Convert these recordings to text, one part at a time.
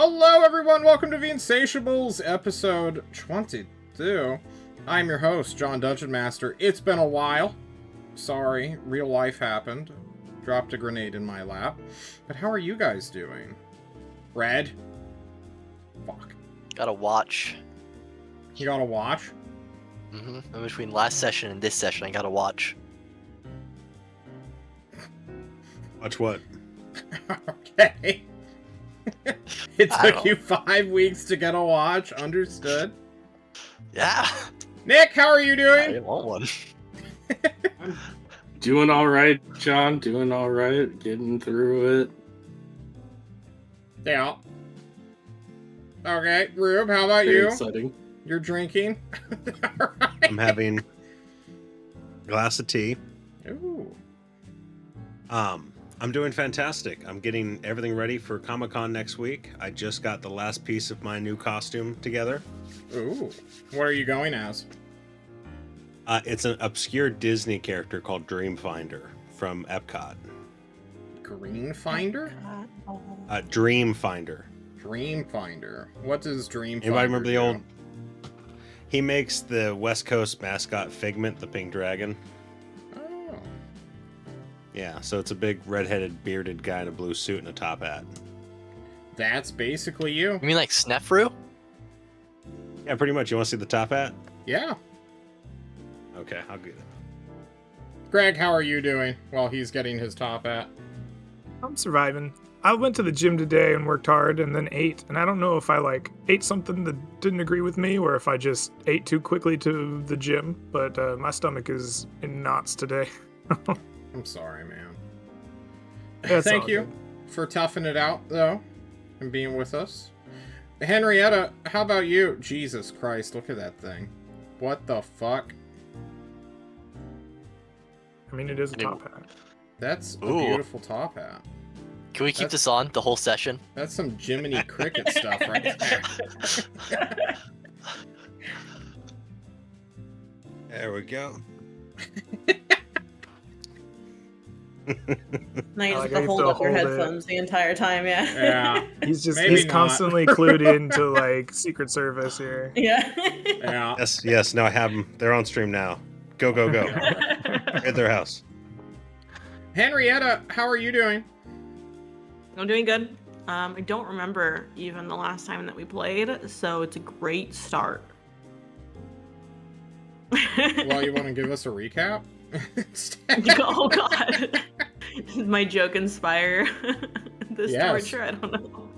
Hello everyone, welcome to the Insatiables, episode 22. I'm your host, John Dungeon Master. It's been a while. Sorry, real life happened. Dropped a grenade in my lap. But how are you guys doing? Red? Fuck. Gotta watch. You gotta watch? In between last session and this session, I gotta watch. Watch what? Okay. It took you 5 weeks to get a watch, understood. Yeah. Nick, how are you I doing? didn't want one. I'm doing all right, John. Doing all right. Getting through it. Yeah. Okay, Rube, how about Very you? exciting. You're drinking? All right. I'm having a glass of tea. Ooh. I'm doing fantastic. I'm getting everything ready for Comic-Con next week. I just got the last piece of my new costume together. Ooh. What are you going as? It's an obscure Disney character called Dreamfinder from Epcot. Greenfinder? Dreamfinder. Dreamfinder. What does Dreamfinder Anybody remember the do? old... He makes the West Coast mascot Figment, the pink dragon. Oh. Yeah, so it's a big red-headed bearded guy in a blue suit and a top hat. That's basically you. You mean like Snefru? Yeah, pretty much. You want to see the top hat? Yeah. Okay, I'll get it. Greg, how are you doing while he's getting his top hat? I'm surviving. I went to the gym today and worked hard and then ate, and I don't know if I ate something that didn't agree with me or if I just ate too quickly to the gym, but my stomach is in knots today. I'm sorry, man. That's Thank all you good. for toughing it out, though, and being with us. Henrietta, how about you? Jesus Christ, look at that thing. What the fuck? I mean, it is a top hat. That's a Ooh. beautiful top hat. Can we keep this on the whole session? That's some Jiminy Cricket stuff right there. There we go. Now you I just like have to hold how up your you have to hold headphones the entire time, yeah. Yeah. He's Maybe not. constantly clued into Secret Service here. Yeah. Yeah. Yes, no, I have them. They're on stream now. Go. At their house. Henrietta, how are you doing? I'm doing good. I don't remember even the last time that we played, so it's a great start. Well, you want to give us a recap? Oh god. Did my joke inspire this Yes. torture? I don't know.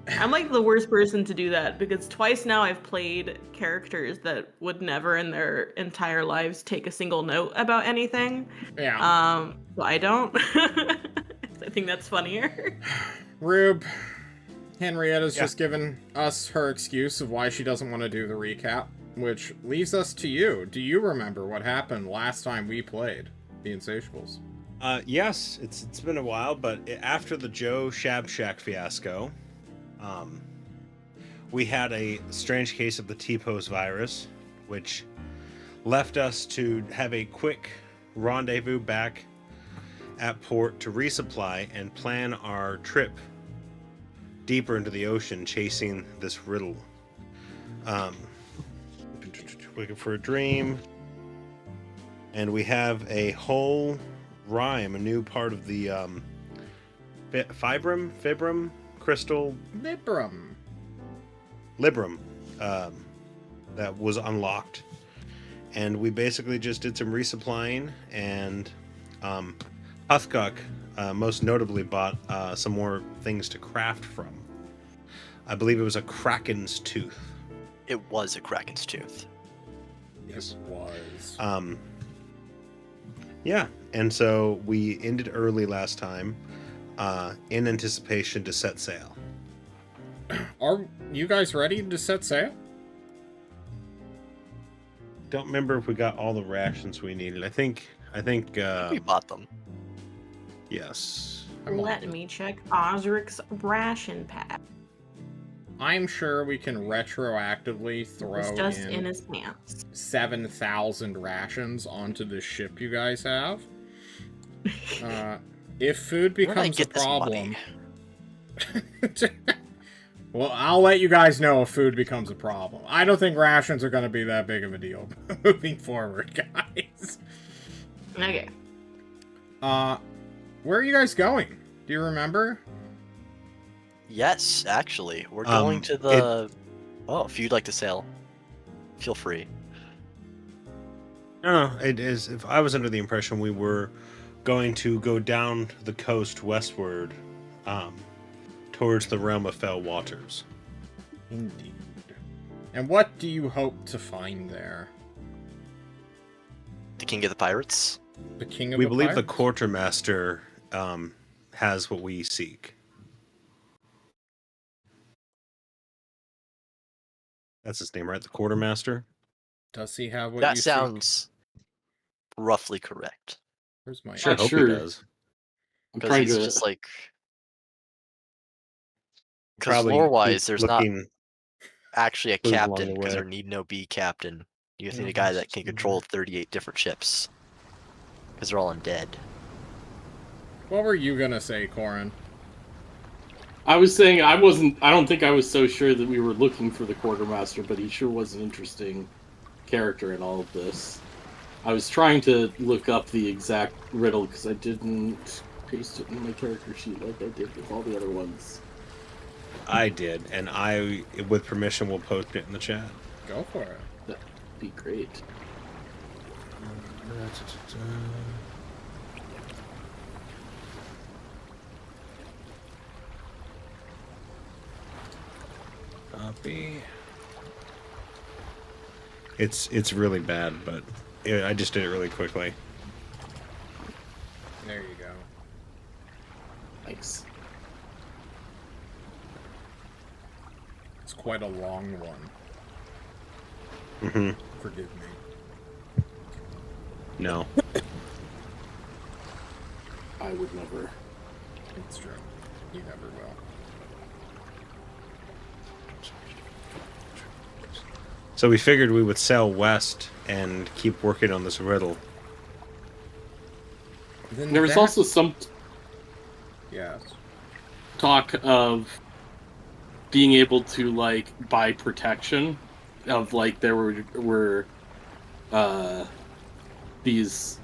I'm like the worst person to do that because twice now I've played characters that would never in their entire lives take a single note about anything. Yeah. So I don't. I think that's funnier. Rube, Henrietta's Yeah. just given us her excuse of why she doesn't want to do the recap, which leaves us to you. Do you remember what happened last time we played the Insatiables? Yes, it's been a while, but after the Joe Shabshack fiasco, we had a strange case of the T-pose virus, which left us to have a quick rendezvous back at port to resupply and plan our trip deeper into the ocean chasing this riddle. Looking for a dream. And we have a whole rhyme, a new part of the fibrum, crystal, Librum, that was unlocked. And we basically just did some resupplying, and Huthcock most notably bought some more things to craft from. I believe it was a Kraken's tooth. It was a Kraken's tooth. Yes. It was. Yeah, and so we ended early last time in anticipation to set sail. Are you guys ready to set sail? Don't remember if we got all the rations we needed. I think We bought them. yes. Let me check Osric's ration pack. I'm sure we can retroactively throw It's just in in his pants. 7,000 rations onto the ship you guys have. If food Where did I becomes a get this problem, money? Well, I'll let you guys know if food becomes a problem. I don't think rations are going to be that big of a deal moving forward, guys. Okay. Where are you guys going? Do you remember? Yes, actually, we're going to the. Oh, if you'd like to sail, feel free. No, it is. If I was under the impression we were going to go down the coast westward, towards the realm of fell waters. Indeed. And what do you hope to find there? The king of the pirates. The king of We the believe the pirates? quartermaster has what we seek. That's his name, right? The quartermaster. Does he have what That you sounds roughly correct. seek? Where's my Sure, Not hope sure. he does. I'm Because trying he's to. just like. Because Probably lore-wise, keep there's not looking actually a clues along captain, the because way. there need no be captain. You just need a guy that can control 38 different ships. Because they're all undead. What were you gonna say, Corin? I was saying I wasn't. I don't think I was so sure that we were looking for the quartermaster, but he sure was an interesting character in all of this. I was trying to look up the exact riddle because I didn't paste it in my character sheet like I did with all the other ones. I did, and I, with permission, will post it in the chat. Go for it. That'd be great. Copy. It's really bad, but I just did it really quickly. There you go. Thanks. It's quite a long one. Mm-hmm. Forgive me. No. I would never. It's true. You never will. So we figured we would sail west and keep working on this riddle. Then There was that- also some Yes. talk of being able to like buy protection, of like there were these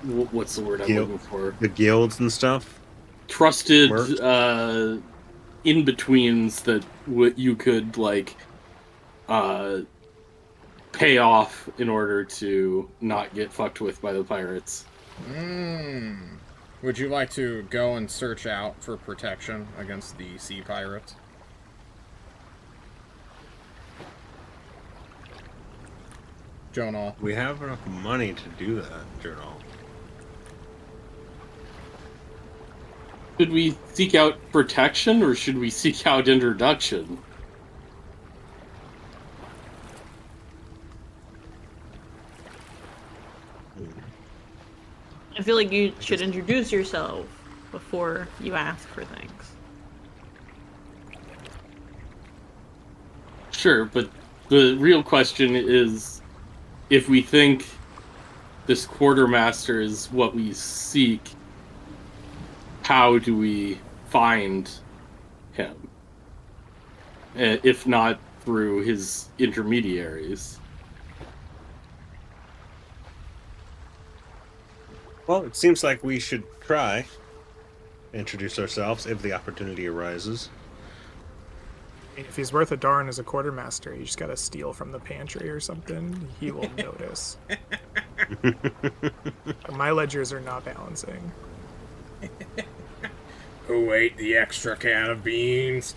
what's the word I'm Guild. looking for? The guilds and stuff. Trusted Mercs? in-betweens that you could like pay off in order to not get fucked with by the pirates. Would you like to go and search out for protection against the sea pirates? Jonah. We have enough money to do that, Journal. Should we seek out protection or should we seek out introduction? I feel like you should introduce yourself before you ask for things. Sure, but the real question is if we think this quartermaster is what we seek, how do we find him? If not through his intermediaries. Well, it seems like we should try to introduce ourselves if the opportunity arises. If he's worth a darn as a quartermaster, you just gotta steal from the pantry or something. He will notice. My ledgers are not balancing. Who ate the extra can of beans?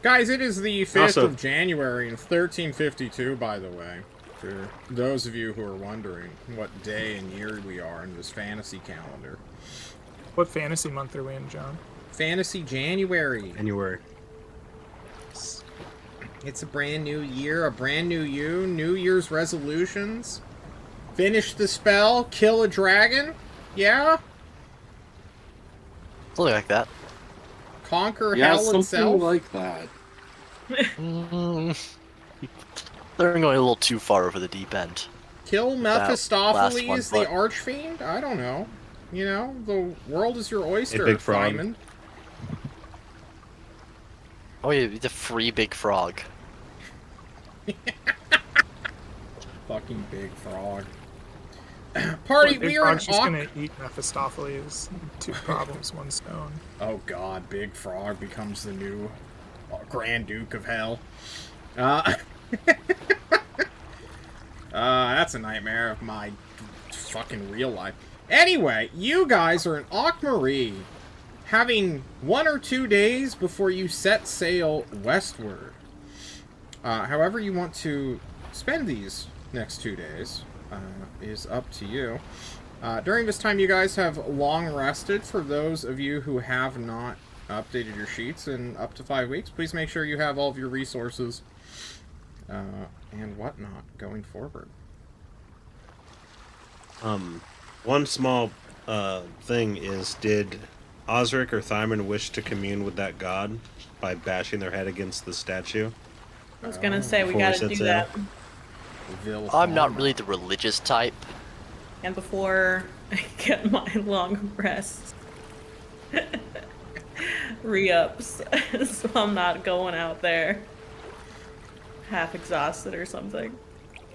Guys, it is the 5th Also- of January in 1352, by the way. For those of you who are wondering what day and year we are in this fantasy calendar. What fantasy month are we in, John? Fantasy January. Anywhere. It's a brand new year, a brand new you, New Year's resolutions. Finish the spell, kill a dragon. Yeah? Something like that. Conquer Yeah, hell something itself. like that. They're going a little too far over the deep end. Kill That last one Mephistopheles, the foot. Archfiend? I don't know. You know, the world is your oyster, big frog. Diamond. Oh yeah, the free big frog. Fucking big frog. Party, Big we are in Frog's just gonna eat Mephistopheles. 2 problems, 1 stone. Oh god, Big Frog becomes the new Grand Duke of Hell. That's a nightmare of my fucking real life. Anyway, you guys are in Akmarie, having 1 or 2 days before you set sail westward. However you want to spend these next 2 days is up to you. During this time, you guys have long rested. For those of you who have not updated your sheets in up to 5 weeks, please make sure you have all of your resources and whatnot going forward. One small thing is, did Osric or Thyman wish to commune with that god by bashing their head against the statue? I was gonna say we Before we gotta set do sail. that. I'm not really the religious type. And before I get my long rest re-ups, so I'm not going out there half exhausted or something.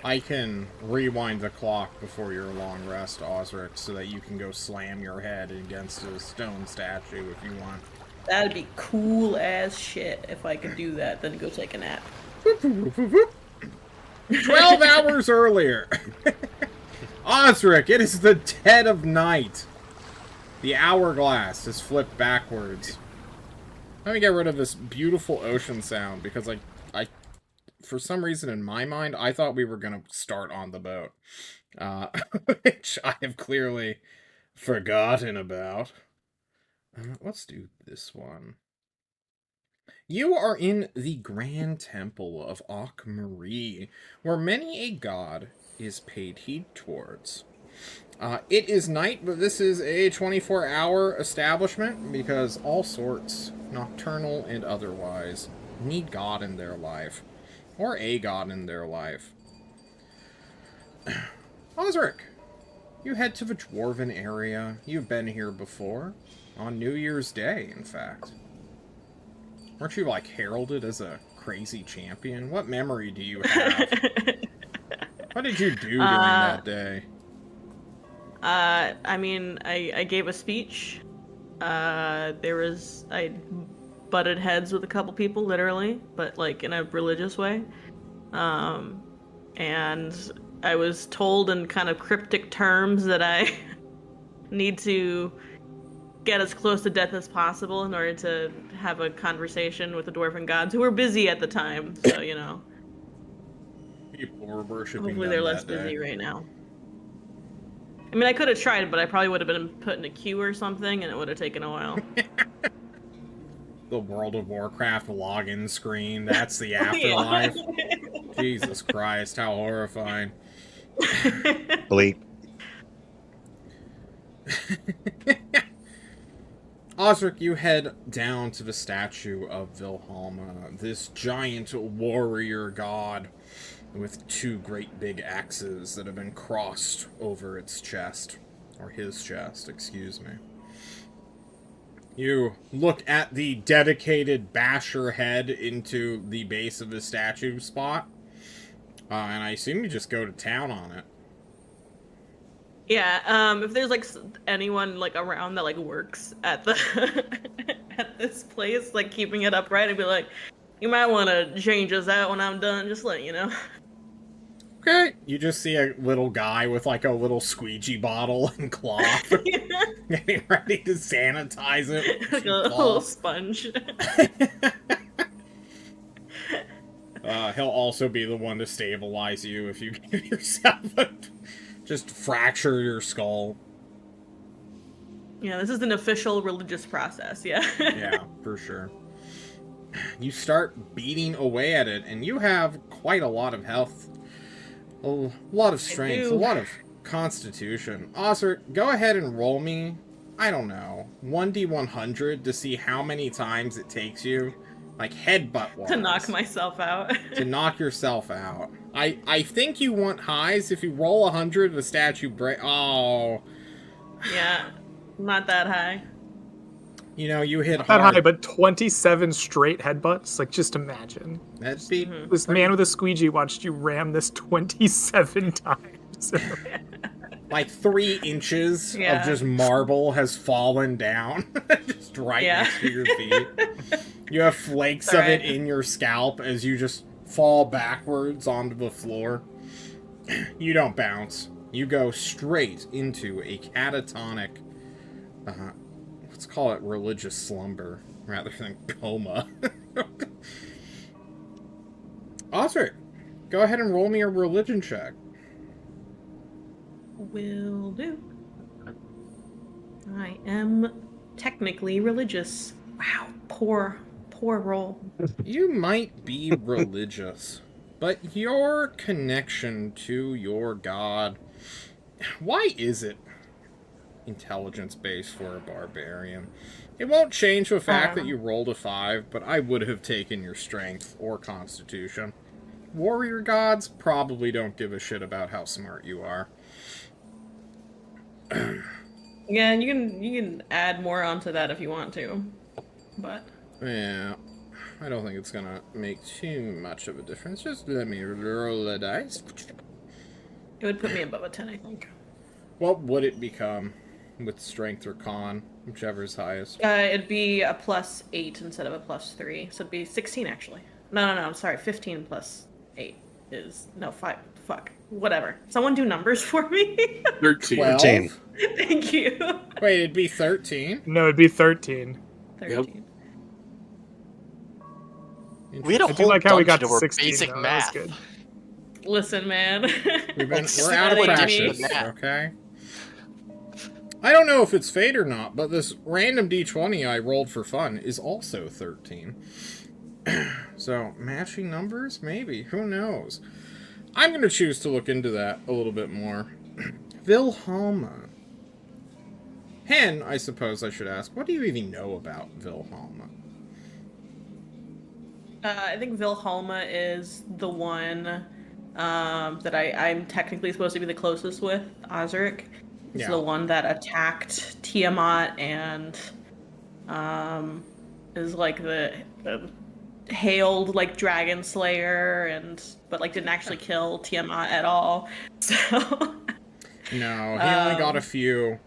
I can rewind the clock before your long rest, Osric, so that you can go slam your head against a stone statue if you want. That'd be cool as shit if I could do that, then go take a nap. 12 hours earlier! Osric, it is the dead of night. The hourglass is flipped backwards. Let me get rid of this beautiful ocean sound, because I for some reason in my mind, I thought we were going to start on the boat. Which I have clearly forgotten about. Let's do this one. You are in the Grand Temple of Akmarie, where many a god is paid heed towards. It is night, but this is a 24-hour establishment because all sorts, nocturnal and otherwise, need God in their life. Or a god in their life. Osric, you head to the Dwarven area. You've been here before. On New Year's Day, in fact. Weren't you, like, heralded as a crazy champion? What memory do you have? What did you do during that day? I mean, I gave a speech. I butted heads with a couple people, literally, but like in a religious way. And I was told in kind of cryptic terms that I need to get as close to death as possible in order to have a conversation with the dwarven gods, who were busy at the time, so, you know. People were worshipping Hopefully them they're less that day. busy right now. I mean, I could have tried, but I probably would have been put in a queue or something, and it would have taken a while. The World of Warcraft login screen, that's the afterlife. Jesus Christ, how horrifying. Bleep. Osric, you head down to the statue of Vilhalma, this giant warrior god with 2 great big axes that have been crossed over its chest. Or his chest, excuse me. You look at the dedicated basher head into the base of the statue spot, and I assume you just go to town on it. Yeah, if there's like anyone like around that like works at the at this place, like keeping it upright, I'd be like, you might want to change us out when I'm done, just letting you know. Okay. You just see a little guy with like a little squeegee bottle and cloth getting ready to sanitize it. Like a little sponge. He'll also be the one to stabilize you if you give yourself just fracture your skull. Yeah, this is an official religious process, yeah. Yeah, for sure. You start beating away at it, and you have quite a lot of health. A lot of strength, a lot of constitution. Osric, go ahead and roll me, I don't know, 1d100 to see how many times it takes you Like headbutt-wise. To knock myself out. To knock yourself out. I think you want highs. If you roll 100, the statue break. Oh. Yeah, not that high. You know, you hit Not hard. that high, but 27 straight headbutts. Like, just imagine. That'd be This man with a squeegee watched you ram this 27 times. like 3 inches Yeah. of just marble has fallen down. Just right next to your feet. You have flakes of it in your scalp as you just fall backwards onto the floor. You don't bounce. You go straight into a catatonic, let's call it religious slumber rather than coma. Osric, go ahead and roll me a religion check. Will do. I am technically religious. Wow, poor roll. You might be religious, but your connection to your god, why is it intelligence-based for a barbarian? It won't change the fact that you rolled a 5, but I would have taken your strength or constitution. Warrior gods probably don't give a shit about how smart you are. Yeah, and you can add more onto that if you want to, but Yeah, I don't think it's gonna make too much of a difference. Just let me roll the dice. it would put me above a 10, I think. What would it become with strength or con, whichever is highest? It'd be a +8 instead of a +3, so it'd be 16 actually. No, I'm sorry, 15 plus 8 is 5. Fuck, whatever. Someone do numbers for me. 13. 13. Thank you. Wait, it'd be 13? No, it'd be 13. 13. We had a I do whole like how we got dungeon to over 16. basic though. math. That was good. Listen, man. We're out of Like, practice, yeah. okay? I don't know if it's fate or not, but this random d20 I rolled for fun is also 13. So, matching numbers? Maybe. Who knows? I'm going to choose to look into that a little bit more. Vilhalma. Hen, I suppose I should ask, what do you even know about Vilhalma? I think Vilhalma is the one that I'm technically supposed to be the closest with, Osric. He's the one that attacked Tiamat and is like the hailed like dragon slayer but like didn't actually kill Tiamat at all. So No, he only got a few,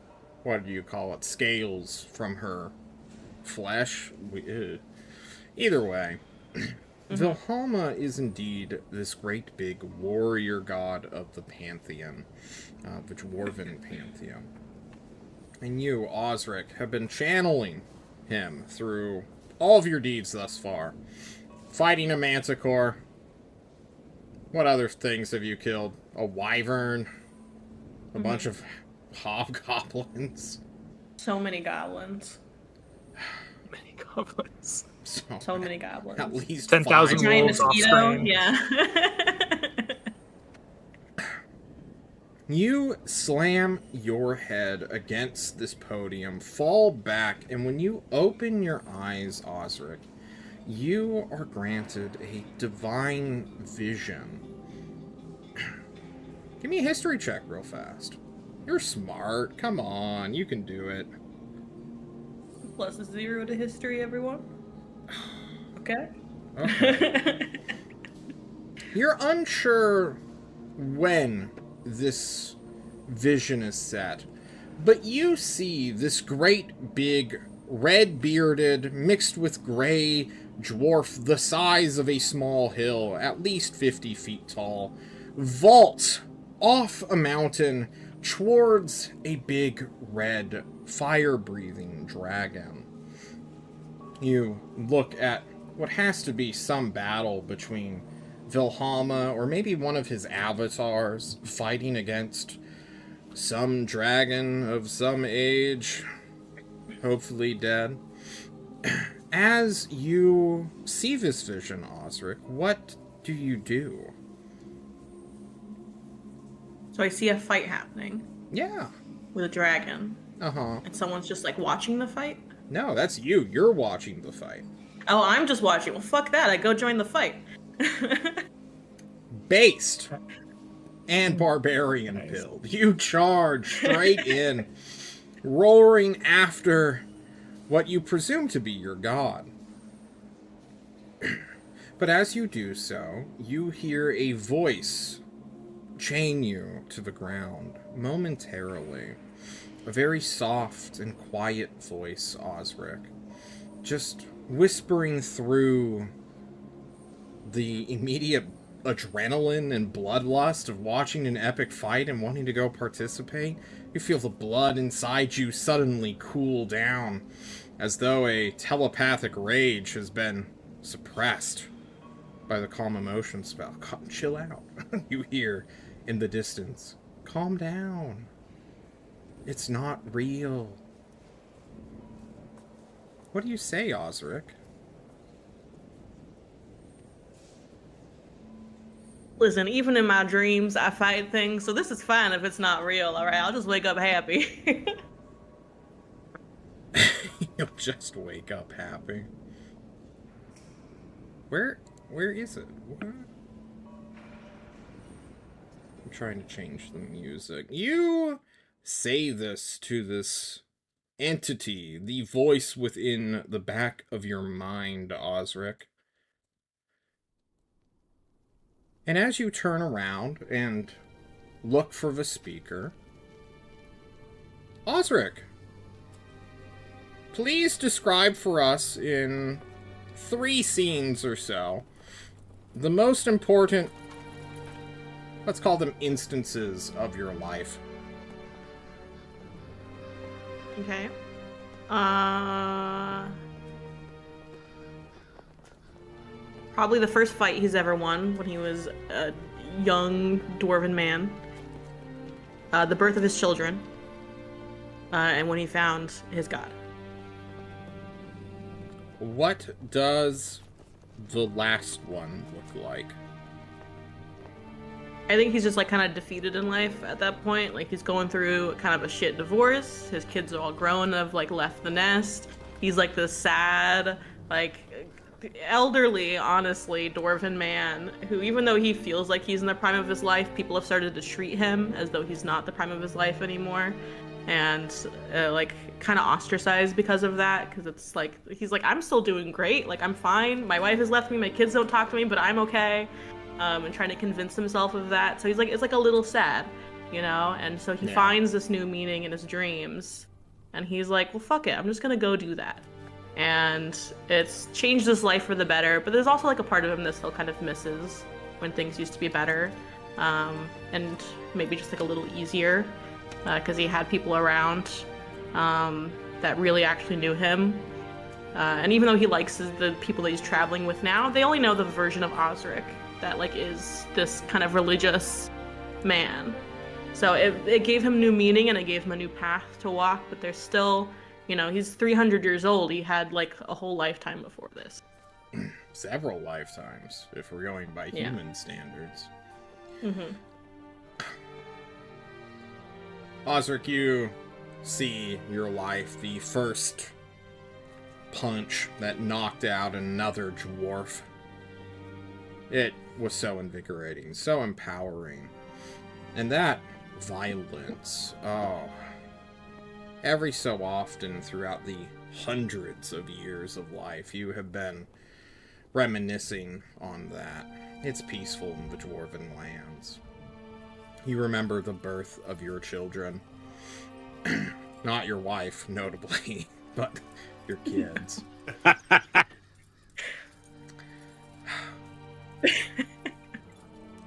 what do you call it, scales from her flesh. Either way, Vilhalma is indeed this great big warrior god of the pantheon, the dwarven pantheon. And you, Osric, have been channeling him through all of your deeds thus far. Fighting a manticore. What other things have you killed? A wyvern? A bunch of hobgoblins? so many goblins. Many goblins. So many goblins. At least 10,000 5. Giant wolves off mosquito, screen. yeah. You slam your head against this podium, fall back, and when you open your eyes, Osric, you are granted a divine vision. Give me a history check real fast. You're smart. Come on, you can do it. +0 to history, everyone. Okay. Okay. You're unsure when this vision is set, but you see this great big red-bearded, mixed with gray dwarf the size of a small hill, at least 50 feet tall, vault off a mountain towards a big red fire-breathing dragon. You look at what has to be some battle between Vilhalma or maybe one of his avatars fighting against some dragon of some age, hopefully dead. As you see this vision, Osric, what do you do? So I see a fight happening Yeah. with a dragon, Uh-huh. and someone's just like watching the fight. No, that's you. You're watching the fight. Oh, I'm just watching. Well, fuck that. I go join the fight. Based and barbarian Nice. build. You charge straight in, roaring after what you presume to be your god. But as you do so, you hear a voice chain you to the ground momentarily. A very soft and quiet voice, Osric. Just whispering through the immediate adrenaline and bloodlust of watching an epic fight and wanting to go participate. You feel the blood inside you suddenly cool down, as though a telepathic rage has been suppressed by the calm emotion spell. Chill out. You hear in the distance, calm down. It's not real. What do you say, Osric? Listen, even in my dreams, I fight things, so this is fine if it's not real, alright? I'll just wake up happy. You'll just wake up happy. Where is it? What? I'm trying to change the music. You say this to this entity, the voice within the back of your mind, Osric. And as you turn around and look for the speaker, Osric, please describe for us in 3 scenes or so the most important, let's call them instances of your life. Okay. Probably the first fight he's ever won when he was a young dwarven man. The birth of his children. And when he found his god. What does the last one look like? I think he's just like kind of defeated in life at that point. Like he's going through kind of a shit divorce. His kids are all grown, have like left the nest. He's like this sad, like elderly, honestly, dwarven man who, even though he feels like he's in the prime of his life, people have started to treat him as though he's not the prime of his life anymore. And like kind of ostracized because of that, because it's like he's like, I'm still doing great, like I'm fine, my wife has left me, my kids don't talk to me, but I'm okay. And trying to convince himself of that. So he's like, it's like a little sad, you know? And so he finds this new meaning in his dreams. And he's like, well, fuck it. I'm just going to go do that. And it's changed his life for the better. But there's also like a part of him that still kind of misses when things used to be better. And maybe just like a little easier. Because he had people around that really actually knew him. And even though he likes the people that he's traveling with now, they only know the version of Osric that like is this kind of religious man. So it gave him new meaning and it gave him a new path to walk, but there's still, you know, he's 300 years old. He had like a whole lifetime before this. Several lifetimes, if we're going by human standards. Mm-hmm. Osric, you see your life, the first punch that knocked out another dwarf. It was so invigorating, so empowering. And that violence, every so often throughout the hundreds of years of life, you have been reminiscing on that. It's peaceful in the dwarven lands. You remember the birth of your children. Not your wife, notably, but your kids.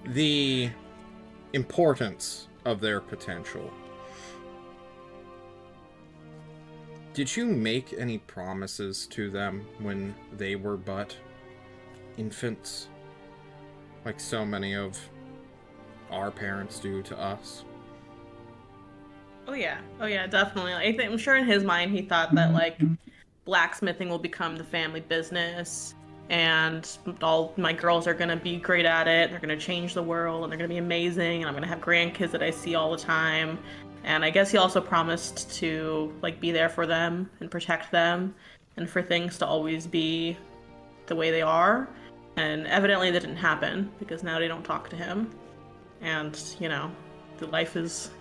The importance of their potential. Did you make any promises to them when they were but infants? Like so many of our parents do to us? Oh yeah, definitely. I'm sure in his mind he thought that like blacksmithing will become the family business. And all my girls are going to be great at it. They're going to change the world, and they're going to be amazing, and I'm going to have grandkids that I see all the time. And I guess he also promised to like be there for them and protect them, and for things to always be the way they are. And evidently that didn't happen, because now they don't talk to him. And, you know, the life is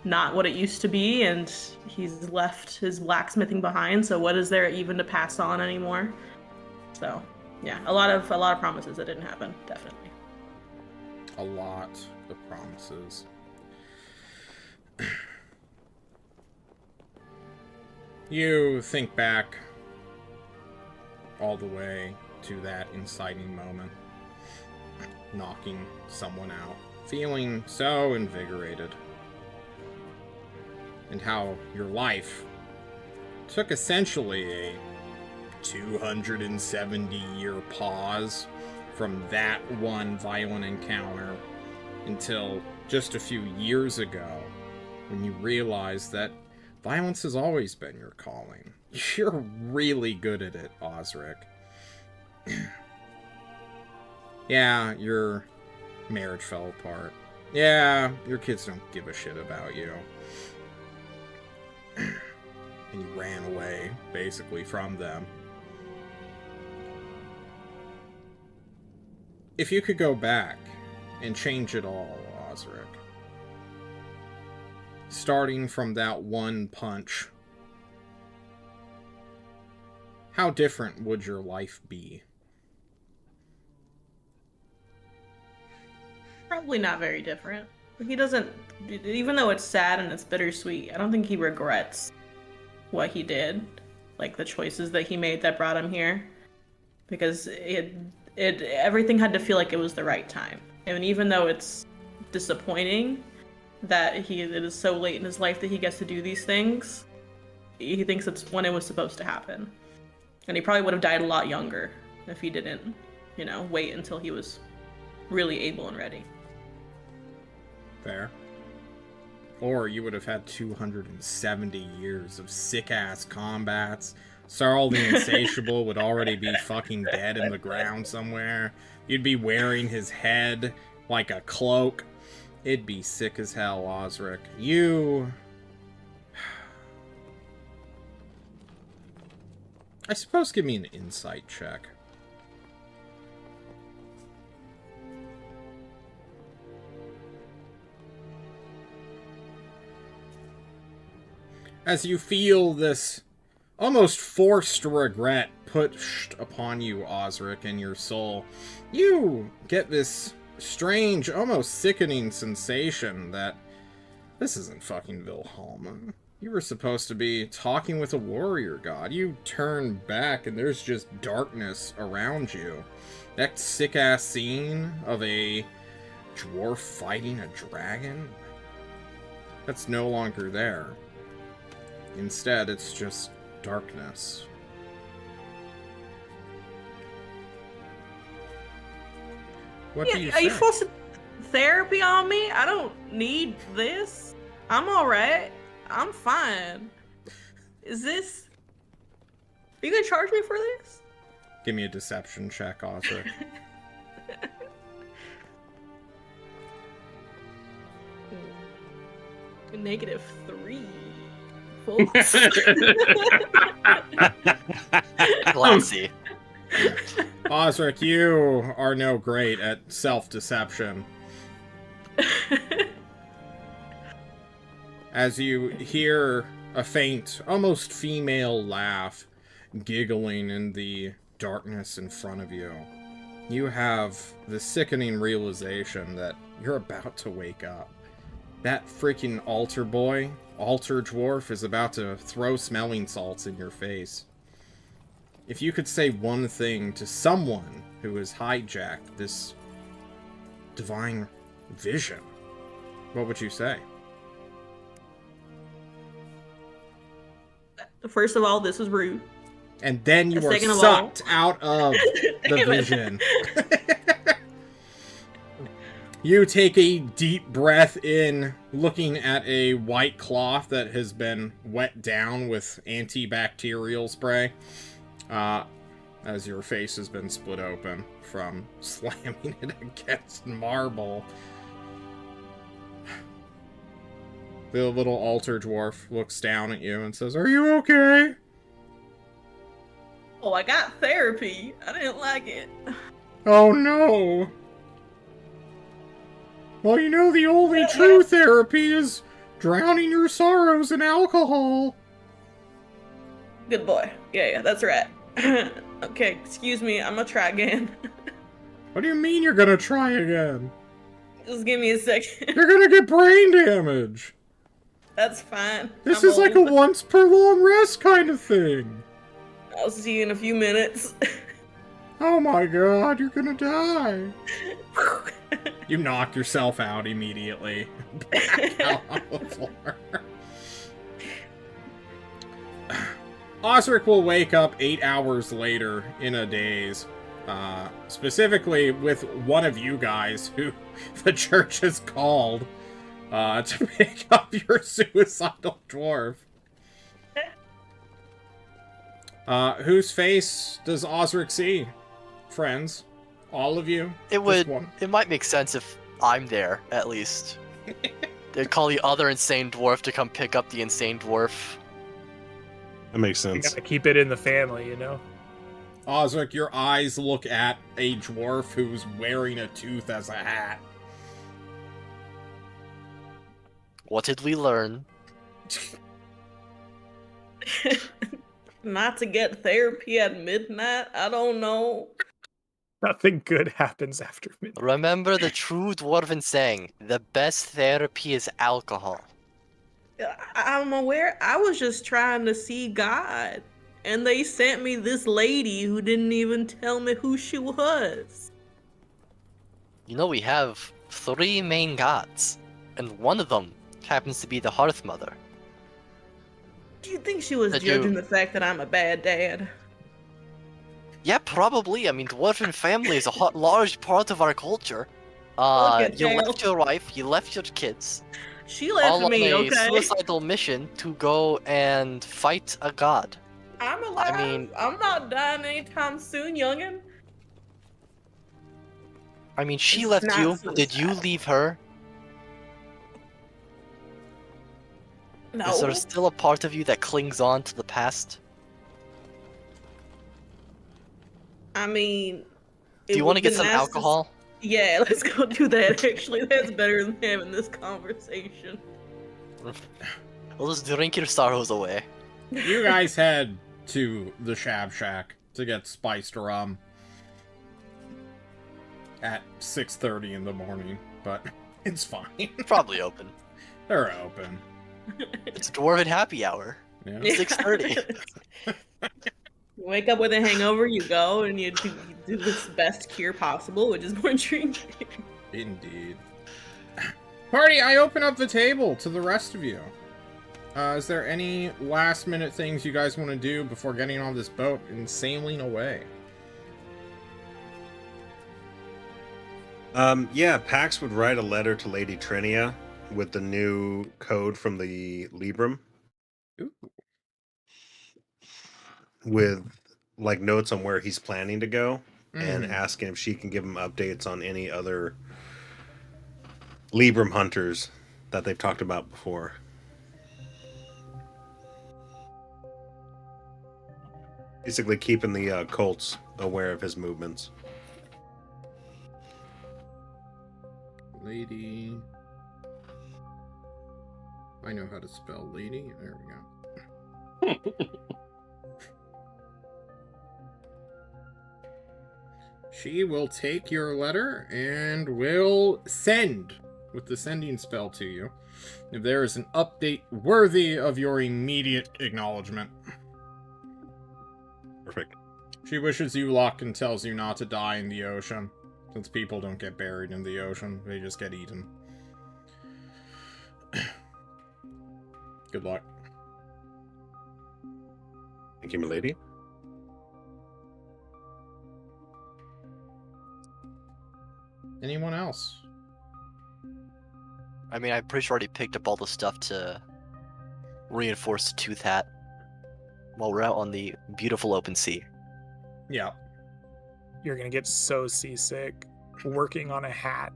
not what it used to be, and he's left his blacksmithing behind, so what is there even to pass on anymore? So, yeah, a lot of promises that didn't happen, definitely. A lot of promises. You think back all the way to that inciting moment, knocking someone out, feeling so invigorated, and how your life took essentially a 270-year pause from that one violent encounter until just a few years ago, when you realized that violence has always been your calling. You're really good at it, Osric. Yeah, your marriage fell apart. Yeah, your kids don't give a shit about you. And you ran away, basically, from them. If you could go back and change it all, Osric, starting from that one punch, how different would your life be? Probably not very different. He doesn't, even though it's sad and it's bittersweet, I don't think he regrets what he did, like the choices that he made that brought him here, because everything had to feel like it was the right time. And even though it's disappointing that it is so late in his life that he gets to do these things, he thinks it's when it was supposed to happen. And he probably would have died a lot younger if he didn't, you know, wait until he was really able and ready. Fair. Or you would have had 270 years of sick-ass combats. Sarl the Insatiable would already be fucking dead in the ground somewhere. You'd be wearing his head like a cloak. It'd be sick as hell, Osric. You... I suppose give me an insight check. As you feel this almost forced regret pushed upon you, Osric, in your soul, you get this strange, almost sickening sensation that this isn't fucking Valhalla. You were supposed to be talking with a warrior god. You turn back and there's just darkness around you. That sick-ass scene of a dwarf fighting a dragon, that's no longer there. Instead, it's just darkness. What do you say? Are you forcing therapy on me? I don't need this. I'm alright. I'm fine. Is this... Are you gonna charge me for this? Give me a deception check, Osric. -3. Folks. Glassy. Osric, you are no great at self-deception. As you hear a faint, almost female laugh giggling in the darkness in front of you, you have the sickening realization that you're about to wake up. That freaking altar boy, altar dwarf, is about to throw smelling salts in your face. If you could say one thing to someone who has hijacked this divine vision, what would you say? First of all, this is rude. And then you are Second of sucked out of the vision. You take a deep breath in, looking at a white cloth that has been wet down with antibacterial spray, as your face has been split open from slamming it against marble. The little altar dwarf looks down at you and says, "Are you okay?" Oh, I got therapy. I didn't like it. Oh no! Well, you know the only true therapy is drowning your sorrows in alcohol. Good boy. Yeah, that's right. Okay, excuse me. I'm gonna try again. What do you mean you're gonna try again? Just give me a second. You're gonna get brain damage. That's fine. This I'm is like a old. once per long rest kind of thing. I'll see you in a few minutes. Oh my god, you're gonna die. You knock yourself out immediately. Back out on the floor. Osric will wake up 8 hours later in a daze. Specifically with one of you guys who the church has called to pick up your suicidal dwarf. Whose face does Osric see? Friends? All of you? It Just would. one? It might make sense if I'm there, at least. They'd call the other insane dwarf to come pick up the insane dwarf. That makes You sense. gotta keep it in the family, you know? Osric, your eyes look at a dwarf who's wearing a tooth as a hat. What did we learn? Not to get therapy at midnight? I don't know. Nothing good happens after midnight. Remember the true dwarven saying, the best therapy is alcohol. I'm aware. I was just trying to see God. And they sent me this lady who didn't even tell me who she was. You know, we have 3 main gods, and one of them happens to be the Hearth Mother. Do you think she was That you- judging the fact that I'm a bad dad? Yeah, probably. I mean, dwarven family is a large part of our culture. at You Dale. left your wife, you left your kids, She left all me, on a okay? suicidal mission to go and fight a god. I'm alive. mean- I'm not dying anytime soon, youngin. I mean, she It's left not you. Did you suicide. leave her? No. Is there still a part of you that clings on to the past? I mean... Do you want to get some alcohol? Yeah, let's go do that, actually. That's better than having this conversation. We'll just drink your sorrows away. You guys head to the Shab Shack to get spiced rum at 6:30 in the morning, but it's fine. Probably open. They're open. It's dwarven happy hour. Yeah. 6:30. You wake up with a hangover, you go, and you do this best cure possible, which is more drinking. Indeed. Party, I open up the table to the rest of you. Is there any last minute things you guys want to do before getting on this boat and sailing away? Yeah, Pax would write a letter to Lady Trinia with the new code from the Librum. Ooh. With like notes on where he's planning to go and Mhm. asking if she can give him updates on any other Librum hunters that they've talked about before. Basically keeping the Colts aware of his movements. Lady. I know how to spell lady. There we go. She will take your letter and will send with the sending spell to you if there is an update worthy of your immediate acknowledgement. Perfect. She wishes you luck and tells you not to die in the ocean, since people don't get buried in the ocean, they just get eaten. Good luck. Thank you, milady. Anyone else? I mean, I'm pretty sure I already picked up all the stuff to reinforce the tooth hat while we're out on the beautiful open sea. Yeah. You're gonna get so seasick working on a hat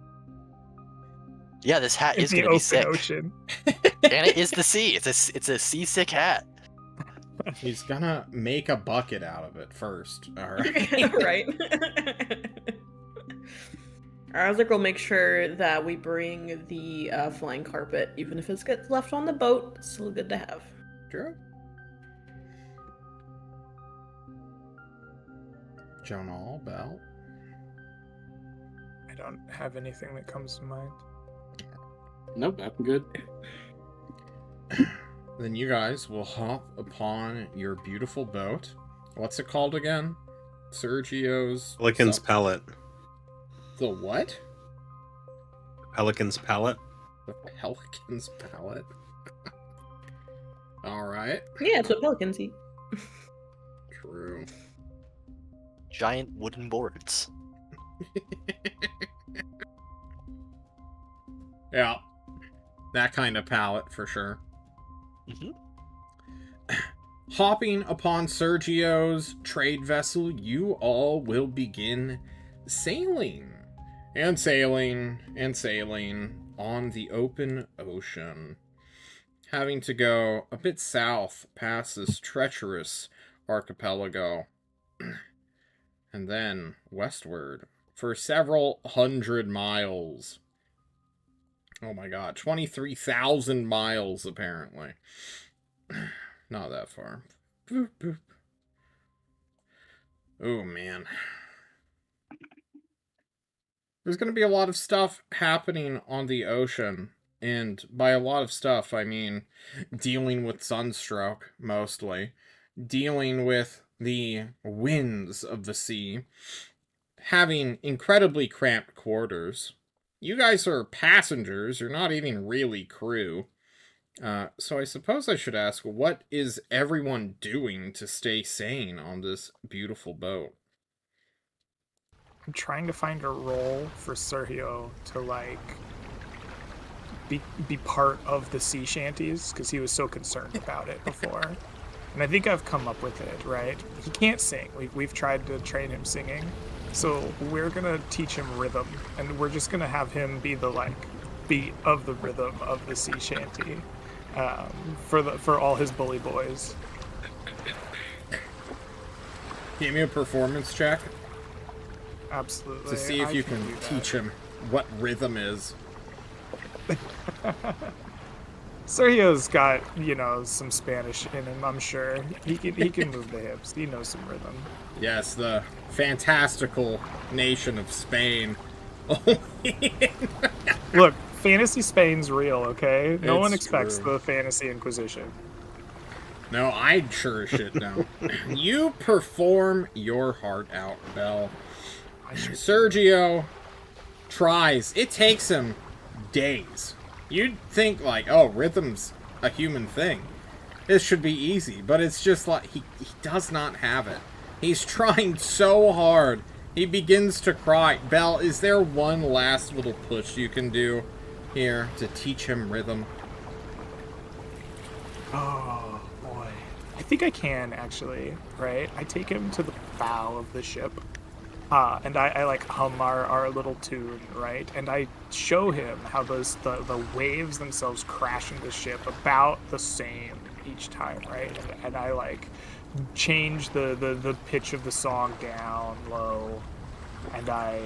Yeah, this hat in is the gonna be open sick, ocean. and it is the sea. It's a seasick hat. He's gonna make a bucket out of it first. All right. Right. Isaac will make sure that we bring the flying carpet, even if it gets left on the boat. It's still good to have. Sure. Jonal, Bell. I don't have anything that comes to mind. Nope, I'm good. Then you guys will hop upon your beautiful boat. What's it called again? Sergio's... Pelican's Palette. The what? Pelican's Palette. The Pelican's Palette. Alright. Yeah, it's what pelicans eat. True. Giant wooden boards. Yeah. That kind of palette for sure. Mm-hmm. Hopping upon Sergio's trade vessel, you all will begin sailing. And sailing, and sailing on the open ocean. Having to go a bit south past this treacherous archipelago. And then westward for several hundred miles. Oh my god, 23,000 miles apparently. Not that far. Boop, boop. Oh man. There's going to be a lot of stuff happening on the ocean. And by a lot of stuff, I mean dealing with sunstroke, mostly. Dealing with the winds of the sea. Having incredibly cramped quarters. You guys are passengers, you're not even really crew. So I suppose I should ask, what is everyone doing to stay sane on this beautiful boat? I'm trying to find a role for Sergio to, like, be part of the sea shanties, because he was so concerned about it before. And I think I've come up with it, right? He can't sing. We've tried to train him singing. So we're going to teach him rhythm, and we're just going to have him be the, like, beat of the rhythm of the sea shanty for all his bully boys. Give me a performance check. Absolutely. To see if you can teach him what rhythm is. Sergio's got, some Spanish in him, I'm sure. He can move the hips. He knows some rhythm. Yes, the fantastical nation of Spain. Look, fantasy Spain's real, okay? No one It's expects true. the fantasy Inquisition. No, I sure as shit don't. You perform your heart out, Belle. Sergio tries. It takes him days. You'd think, like, oh, rhythm's a human thing. This should be easy, but it's just like, he does not have it. He's trying so hard. He begins to cry. Belle, is there one last little push you can do here to teach him rhythm? Oh, boy. I think I can, actually, right? I take him to the bow of the ship, and I like, hum our little tune, right? And I show him how the waves themselves crash into the ship about the same each time, right? And I, like, change the pitch of the song down low, and I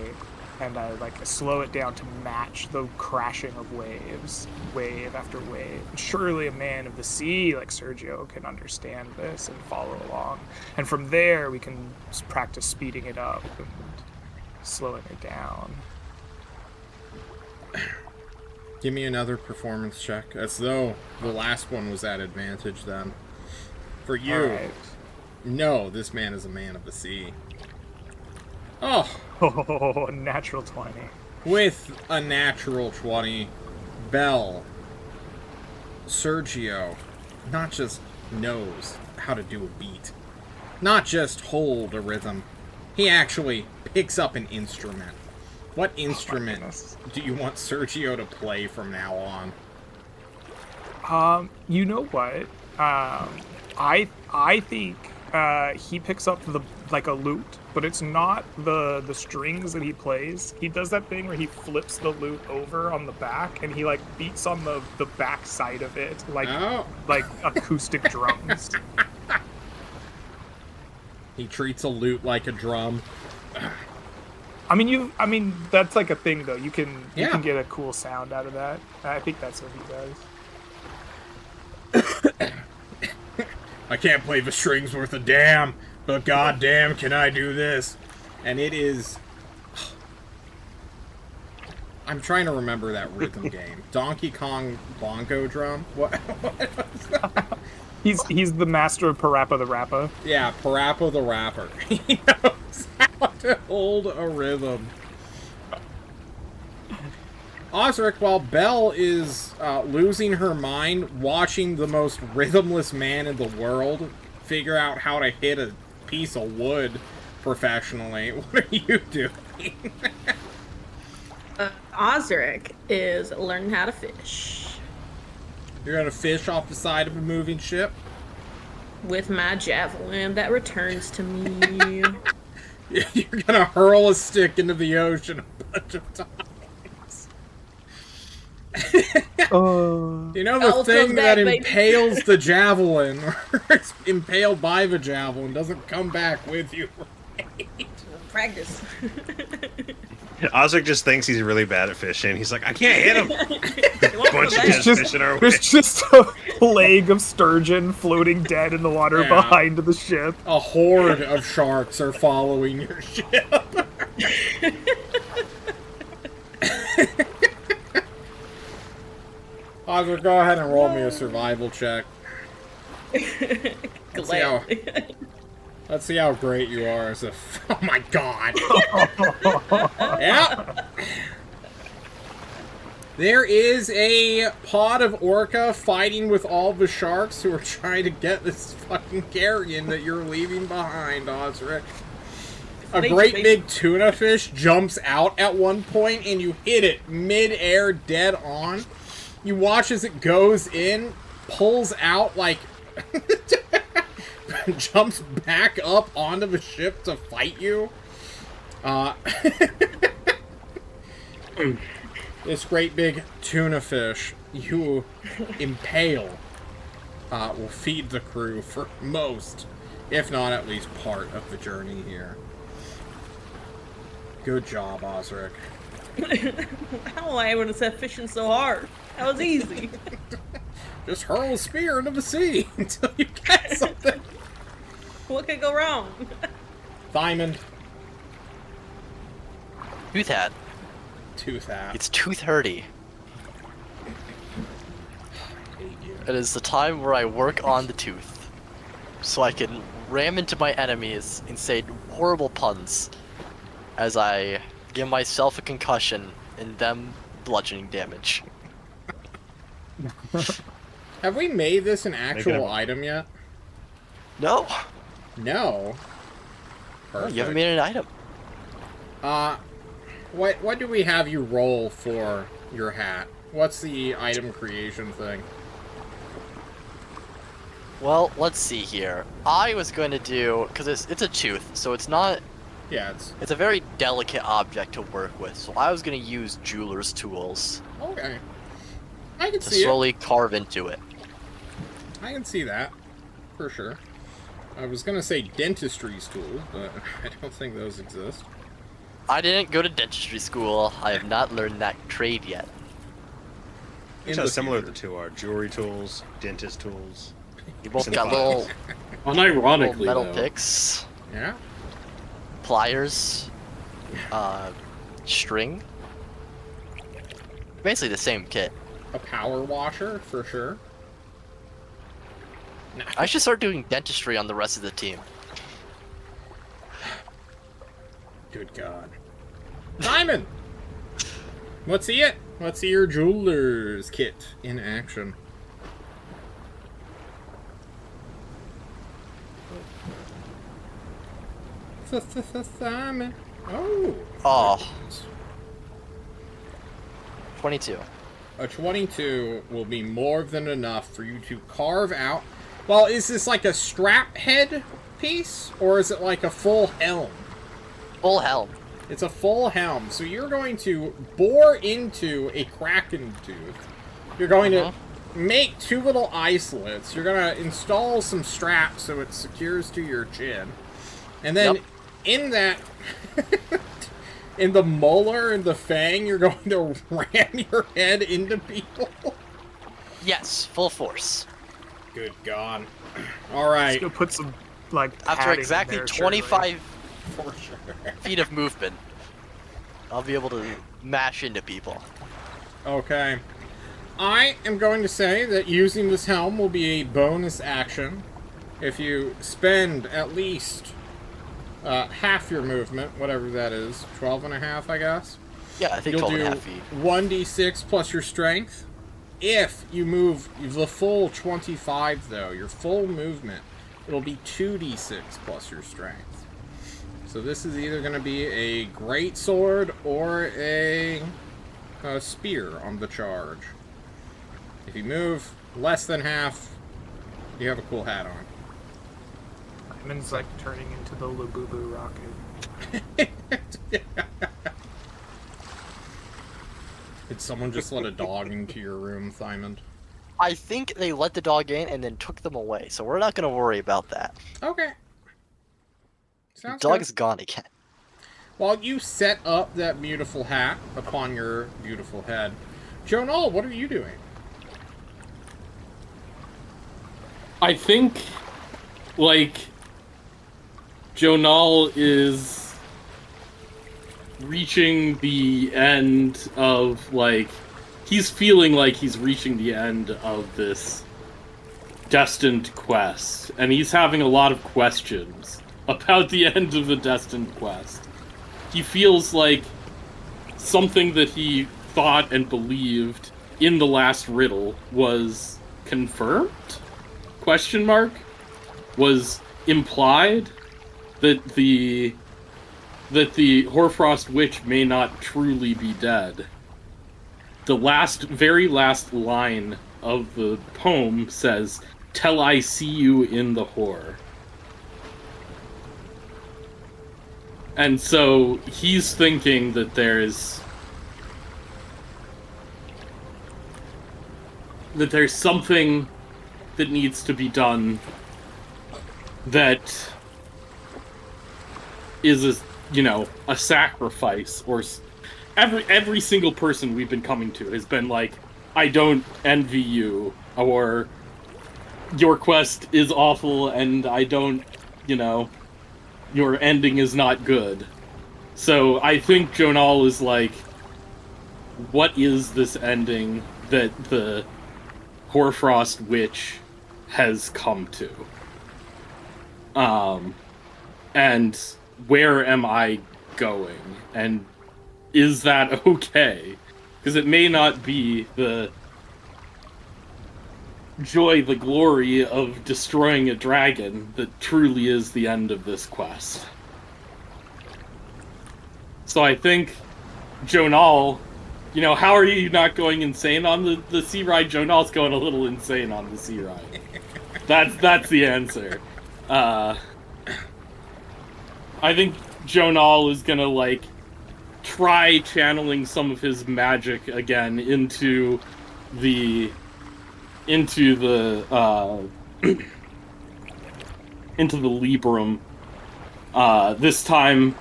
like slow it down to match the crashing of waves, wave after wave. Surely a man of the sea like Sergio can understand this and follow along. And from there we can practice speeding it up and slowing it down. Give me another performance check, as though the last one was at advantage then. For you, All right. no, this man is a man of the sea. Oh, Oh, natural 20. with a natural 20, Belle, Sergio not just knows how to do a beat, not just hold a rhythm, he actually picks up an instrument. What instrument do you want Sergio to play from now on? You know what? I think he picks up a lute, but it's not the strings that he plays. He does that thing where he flips the lute over on the back and he like beats on the back side of it like acoustic drums. He treats a lute like a drum. I mean, that's like a thing though. You can Yeah. get a cool sound out of that. I think that's what he does. I can't play the strings worth a damn, but goddamn can I do this. And it is... I'm trying to remember that rhythm game. Donkey Kong Bongo Drum? What was that? He's the master of Parappa the Rappa. Yeah, Parappa the Rapper. He knows how to hold a rhythm. Osric, while Belle is losing her mind watching the most rhythmless man in the world figure out how to hit a piece of wood professionally, what are you doing? Osric is learning how to fish You're gonna fish off the side of a moving ship? with my javelin that returns to me. You're gonna hurl a stick into the ocean a bunch of times. You know the Elf thing goes that back, baby. impales the javelin, or it's impaled by the javelin, doesn't come back with you. Practice. Osric just thinks he's really bad at fishing. He's like, I can't hit him. Bunch of back. dead Just- fish in our way. There's just a leg of sturgeon floating dead in the water Yeah. behind the ship. A horde of sharks are following your ship. Oscar, go ahead and roll me a survival check. Glad. Let's see how great you are as a... Oh my god! Yep! There is a pod of orca fighting with all the sharks who are trying to get this fucking carrion that you're leaving behind, Osric. A great big tuna fish jumps out at one point and you hit it mid-air dead on. You watch as it goes in, pulls out like... jumps back up onto the ship to fight you. This great big tuna fish you impale will feed the crew for most, if not at least part of the journey here. Good job, Osric. How am I able to set fishing so hard? That was easy. Just hurl a spear into the sea until you get something. What could go wrong? Diamond. Tooth hat. Tooth hat. It's 2:30. It is the time where I work on the tooth, so I can ram into my enemies and say horrible puns, as I give myself a concussion and them bludgeoning damage. Have we made this an Make actual it a- item yet? No, No. no, you haven't made an item. What do we have you roll for your hat? What's the item creation thing? Well, let's see here. I was going to do, because it's a tooth, so it's not. Yeah, It's a very delicate object to work with, so I was going to use jeweler's tools okay. I can to see it. slowly carve into it. I can see that, for sure. I was gonna say dentistry's tools, but I don't think those exist. I didn't go to dentistry school. I have not learned that trade yet. That's In how the similar future. the two are. Jewelry tools, dentist tools. You both It's got in the little Unironically, metal though, picks, Yeah. pliers, string. Basically the same kit. A power washer, for sure. No. I should start doing dentistry on the rest of the team. Good God. Simon! Let's see it. Let's see your jeweler's kit in action. Simon. Oh. Oh. 22. A 22 will be more than enough for you to carve out. Well, is this like a strap head piece? Or is it like a full helm? Full helm. It's a full helm. So you're going to bore into a kraken tooth. You're going to make two little eye slits. You're going to install some straps so it secures to your chin. And then Yep. in that, in the molar and the fang, you're going to ram your head into people. Yes, full force. Good God. All Let's right. go put some, like, After padding in exactly there, surely. 25 For sure. feet of movement, I'll be able to mash into people. Okay. I am going to say that using this helm will be a bonus action. If you spend at least half your movement, whatever that is, 12 and a half, I guess. Yeah, I think You'll 12 and a do half feet. 1d6 plus your strength. If you move the full 25, though, your full movement, it'll be 2d6 plus your strength. So this is either going to be a great sword or a spear on the charge. If you move less than half, you have a cool hat on. Hyman's like turning into the Labubu rocket. Did someone just let a dog into your room, Thymond? I think they let the dog in and then took them away, so we're not going to worry about that. Okay. The Sounds dog good. is gone again. While you set up that beautiful hat upon your beautiful head, Jonal, what are you doing? I think, like, Jonal is reaching the end of, like, he's feeling like he's reaching the end of this destined quest, and he's having a lot of questions about the end of the destined quest. He feels like something that he thought and believed in the last riddle was confirmed? Question mark? Was implied that the Hoarfrost Witch may not truly be dead. The very last line of the poem says, "Till I see you in the whore." And so he's thinking that there's something that needs to be done that is a sacrifice, or every single person we've been coming to has been like, I don't envy you, or your quest is awful and I don't, your ending is not good. So I think Jonal is like, what is this ending that the Hoarfrost Witch has come to? And where am I going? And is that okay? Because it may not be the joy, the glory of destroying a dragon that truly is the end of this quest. So I think Jonal, how are you not going insane on the sea ride? Jonal's going a little insane on the sea ride. That's the answer. I think Jonal is gonna try channeling some of his magic again into the Librum. This time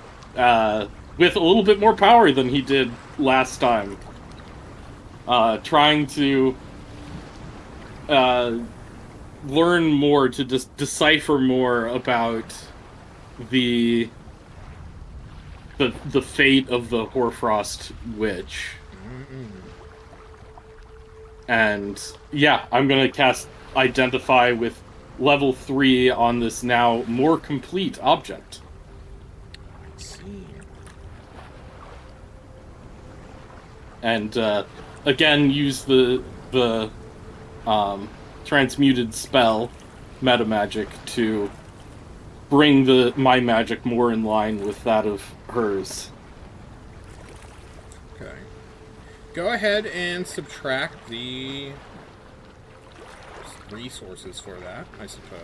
with a little bit more power than he did last time. Trying to learn more, to decipher more about the fate of the Hoarfrost Witch. And yeah, I'm gonna cast Identify with level 3 on this now more complete object. Let's see. And again, use the transmuted spell, meta magic, to bring my magic more in line with that of hers. Okay. Go ahead and subtract the resources for that, I suppose.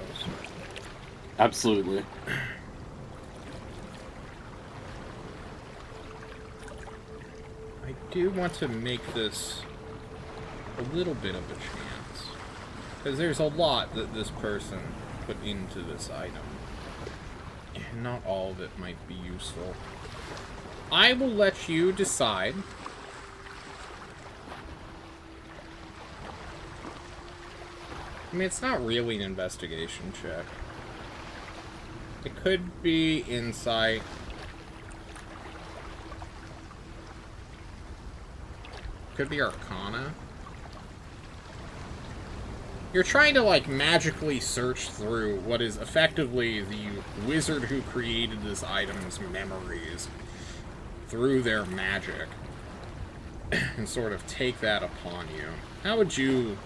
Absolutely. I do want to make this a little bit of a chance, because there's a lot that this person put into this item. not all of it might be useful. I will let you decide. I mean, it's not really an investigation check. It could be insight. Could be arcana. You're trying to, like, magically search through what is effectively the wizard who created this item's memories through their magic and sort of take that upon you. How would you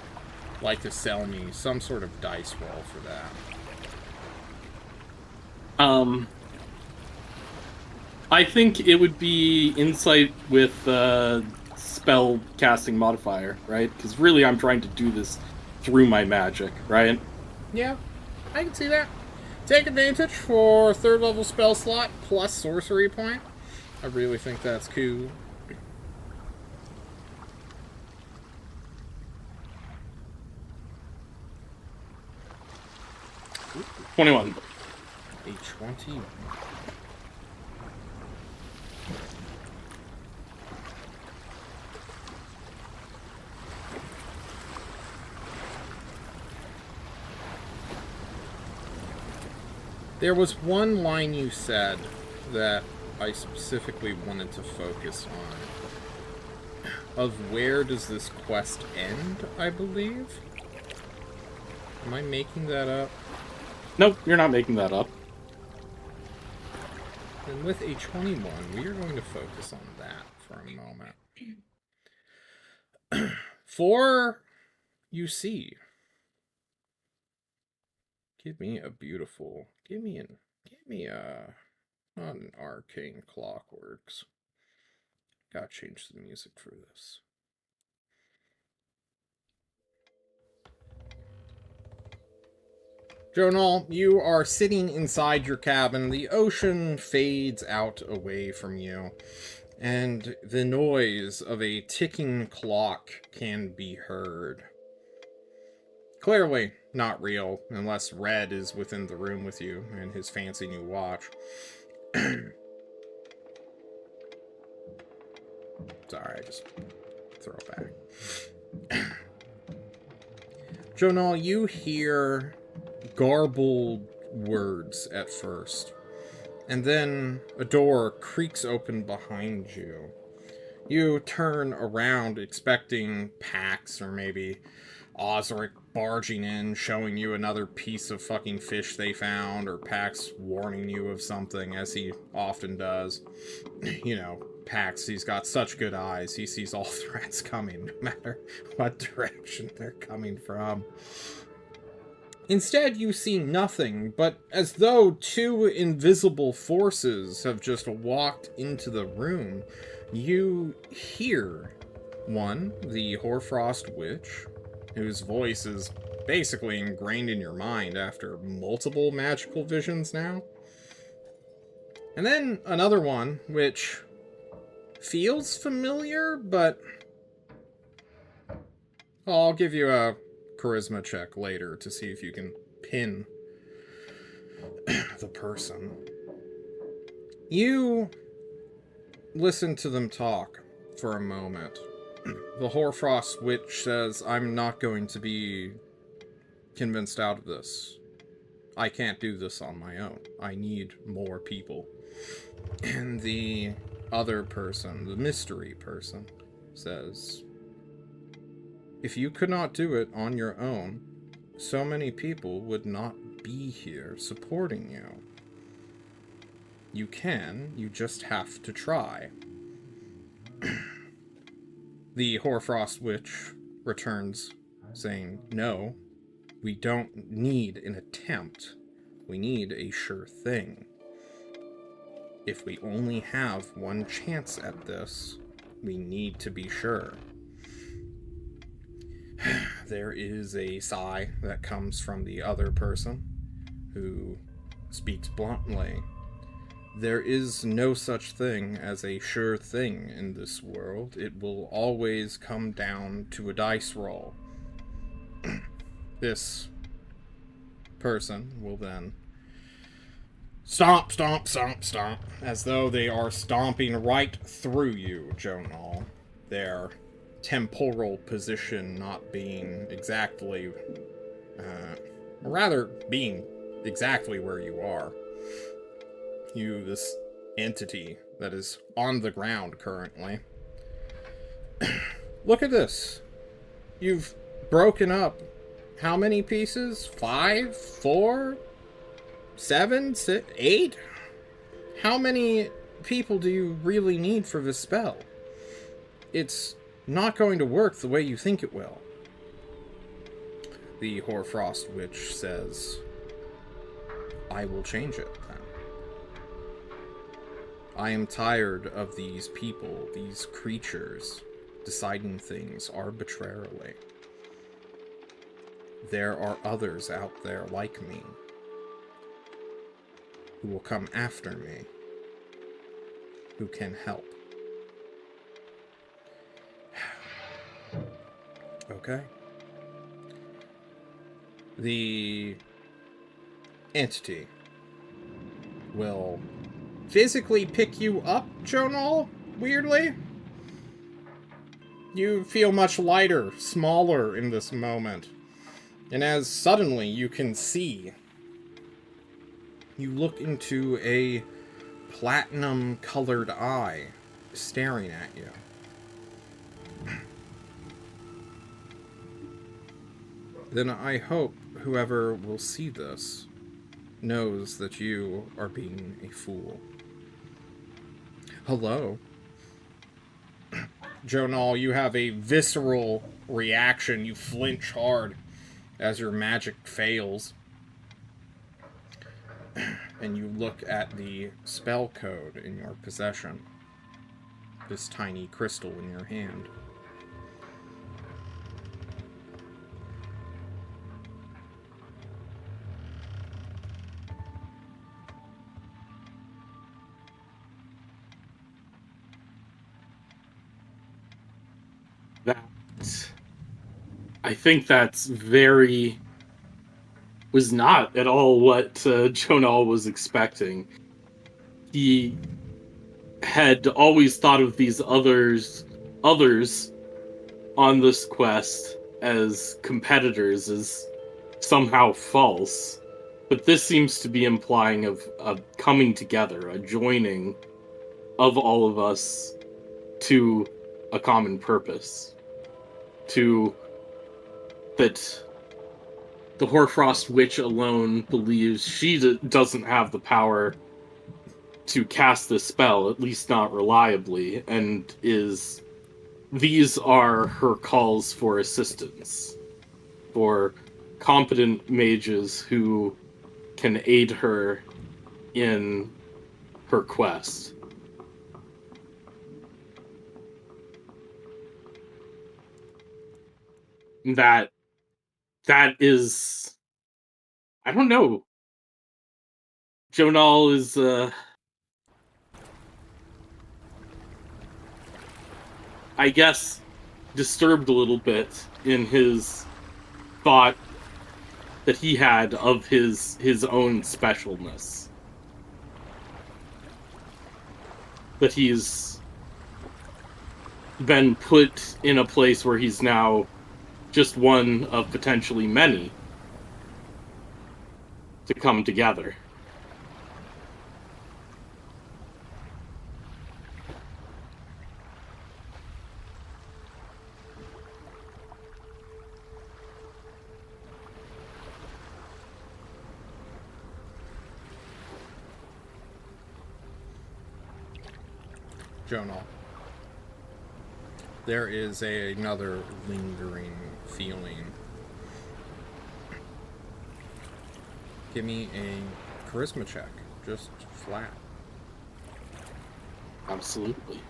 like to sell me some sort of dice roll for that? I think it would be insight with spell casting modifier, right? Because really I'm trying to do this through my magic, right? Yeah, I can see that. Take advantage for 3rd level spell slot plus sorcery point. I really think that's cool. Ooh, 21. A 20. There was one line you said that I specifically wanted to focus on. Of where does this quest end, I believe? Am I making that up? Nope, you're not making that up. And with a 21, we are going to focus on that for a moment. For you see. Give me a beautiful, give me a, not an arcane clockworks. Gotta change the music for this. Jonal, you are sitting inside your cabin. The ocean fades out away from you, and the noise of a ticking clock can be heard. Clearly not real, unless Red is within the room with you and his fancy new watch. Sorry, I just throw it back. Jonal, you hear garbled words at first, and then a door creaks open behind you. You turn around expecting Pax or maybe Osric barging in, showing you another piece of fucking fish they found, or Pax warning you of something, as he often does. You know, Pax, he's got such good eyes, he sees all threats coming, no matter what direction they're coming from. Instead, you see nothing, but as though two invisible forces have just walked into the room, you hear one, the Hoarfrost Witch, whose voice is basically ingrained in your mind after multiple magical visions now. And then another one, which feels familiar, but I'll give you a charisma check later to see if you can pin the person. You listen to them talk for a moment. The Hoarfrost Witch says, I'm not going to be convinced out of this. I can't do this on my own. I need more people. And the other person, the mystery person, says, if you could not do it on your own, so many people would not be here supporting you. You can, you just have to try. The Hoarfrost Witch returns, saying, no, we don't need an attempt. We need a sure thing. If we only have one chance at this, we need to be sure. There is a sigh that comes from the other person, who speaks bluntly. There is no such thing as a sure thing in this world. It will always come down to a dice roll. This person will then Stomp, stomp, stomp, stomp. As though they are stomping right through you, Jonal. Their temporal position not being exactly... rather, being exactly where you are. You, this entity that is on the ground currently. Look at this. You've broken up how many pieces? 5? 4? 7? 6? 8? How many people do you really need for this spell? It's not going to work the way you think it will. The Hoarfrost Witch says, I will change it then. I am tired of these people, these creatures, deciding things arbitrarily. There are others out there like me who will come after me, who can help. Okay. The entity will physically pick you up, Jonal, weirdly. You feel much lighter, smaller in this moment. And as suddenly you can see, you look into a platinum-colored eye staring at you. Then I hope whoever will see this knows that you are being a fool. Hello. Jonal, you have a visceral reaction. You flinch hard as your magic fails. And you look at the spell code in your possession. This tiny crystal in your hand. I think that's was not at all what Jonal was expecting. He had always thought of these others on this quest as competitors, as somehow false. But this seems to be implying of a coming together, a joining of all of us to a common purpose. That the Hoarfrost Witch alone believes she doesn't have the power to cast this spell, at least not reliably, and these are her calls for assistance, for competent mages who can aid her in her quest. That is, I don't know. Jonal is, I guess, disturbed a little bit in his thought that he had of his own specialness. That he's been put in a place where he's now just one of potentially many to come together. Jonal. There is another lingering feeling. Give me a charisma check, just flat. Absolutely.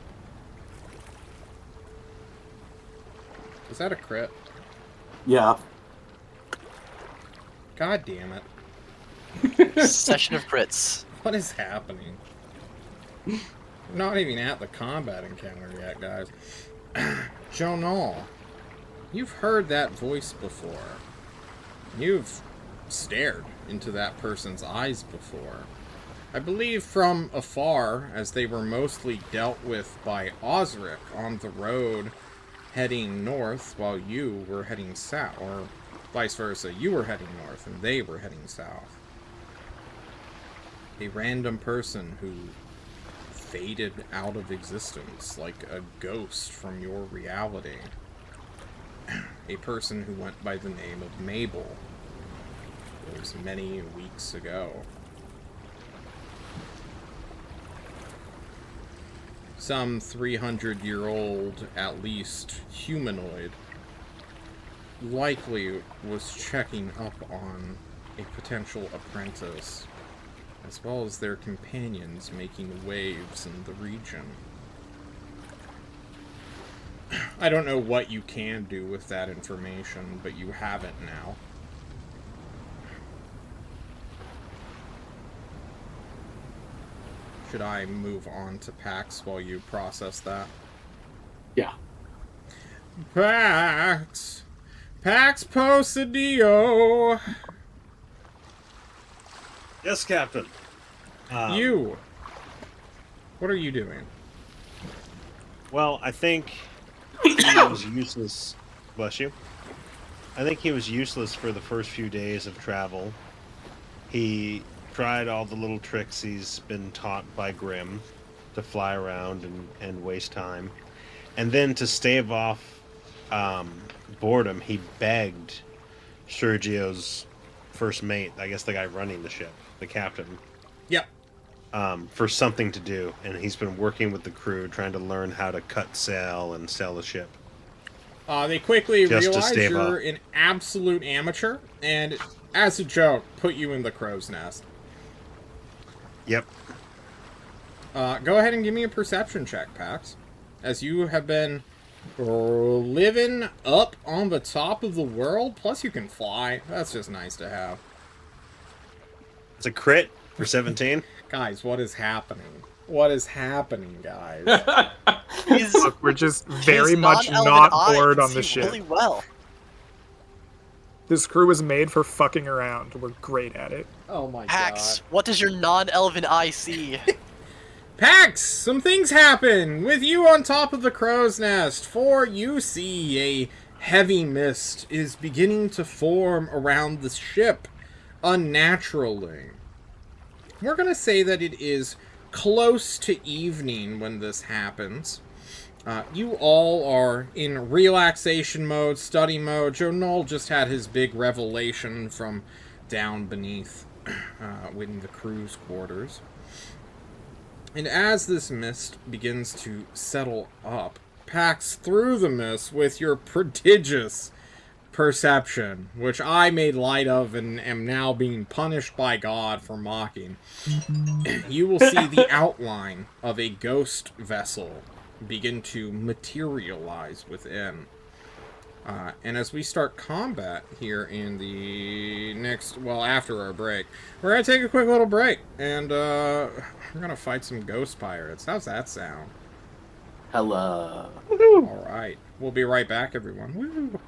Is that a crit? Yeah. God damn it. Session of crits. What is happening? We're not even at the combat encounter yet, guys. Jonal, you've heard that voice before. You've stared into that person's eyes before. I believe from afar, as they were mostly dealt with by Osric on the road heading north while you were heading south, or vice versa. You were heading north and they were heading south. A random person who faded out of existence like a ghost from your reality. A person who went by the name of Mabel. It was many weeks ago. Some 300-year-old, at least, humanoid likely was checking up on a potential apprentice, as well as their companions making waves in the region. I don't know what you can do with that information, but you have it now. Should I move on to Pax while you process that? Yeah. Pax! Pax Posidio! Yes, Captain. You! What are you doing? Well, I think he was useless. Bless you. I think he was useless for the first few days of travel. He tried all the little tricks he's been taught by Grimm to fly around and waste time. And then to stave off boredom, he begged Sergio's first mate, I guess the guy running the ship, the captain. Yep. For something to do. And he's been working with the crew, trying to learn how to cut sail and sail the ship. They quickly Just to realize stave you're off. an absolute amateur, and as a joke, put you in the crow's nest. Yep. Go ahead and give me a perception check, Pax. As you have been living up on the top of the world, plus you can fly. That's just nice to have. It's a crit for 17. Guys, what is happening? What is happening, guys? He's, Look, we're just very his much non-elven not eye bored can on the see ship. really well. This crew was made for fucking around. We're great at it. Oh my Pax, what does your non-elven eye see? Pax, some things happen with you on top of the crow's nest, for you see a heavy mist is beginning to form around the ship unnaturally. We're going to say that it is close to evening when this happens. You all are in relaxation mode, study mode. Joe Knoll just had his big revelation from down beneath in the crew's quarters. And as this mist begins to settle up, Pax through the mist with your prodigious perception, which I made light of and am now being punished by God for mocking. You will see the outline of a ghost vessel begin to materialize within. And as we start combat here in the next, well, after our break, we're going to take a quick little break, and we're going to fight some ghost pirates. How's that sound? Hello. All right. We'll be right back, everyone. Woo!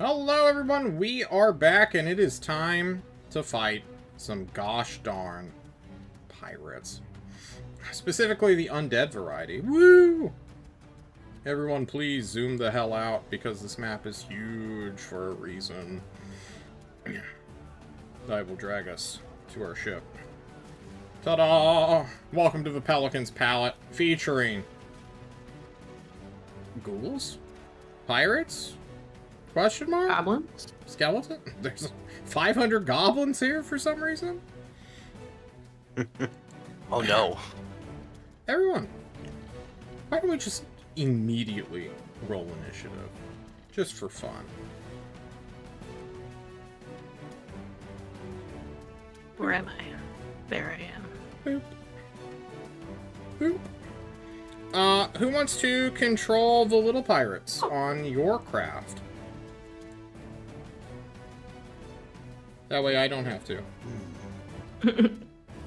Hello, everyone. We are back, and it is time to fight some gosh darn pirates. Specifically, the undead variety. Woo! Everyone, please zoom the hell out, because this map is huge for a reason. I will drag us to our ship. Ta-da! Welcome to the Pelican's Palette, featuring ghouls? Pirates? Question mark? Goblins? Skeleton? There's 500 goblins here for some reason? Oh no. Everyone, why don't we just immediately roll initiative? Just for fun. Where am I? There I am. Boop. Boop. Who wants to control the little pirates on your craft? That way I don't have to.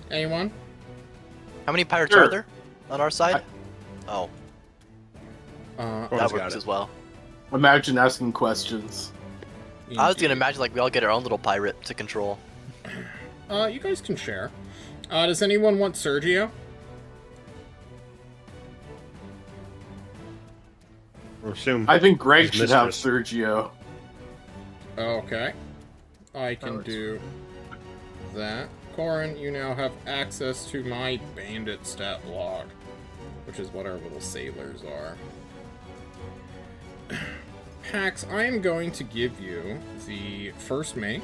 Anyone? How many pirates Sure. are there on our side? Oh, Uh, Cora's that got works it. as well. Imagine asking questions. I was gonna imagine like we all get our own little pirate to control. You guys can share. Does anyone want Sergio? Or assume. I think Greg His should have mistress. Sergio. Okay. I can do that. Corin, you now have access to my bandit stat log, which is what our little sailors are. Pax, I am going to give you the first mate,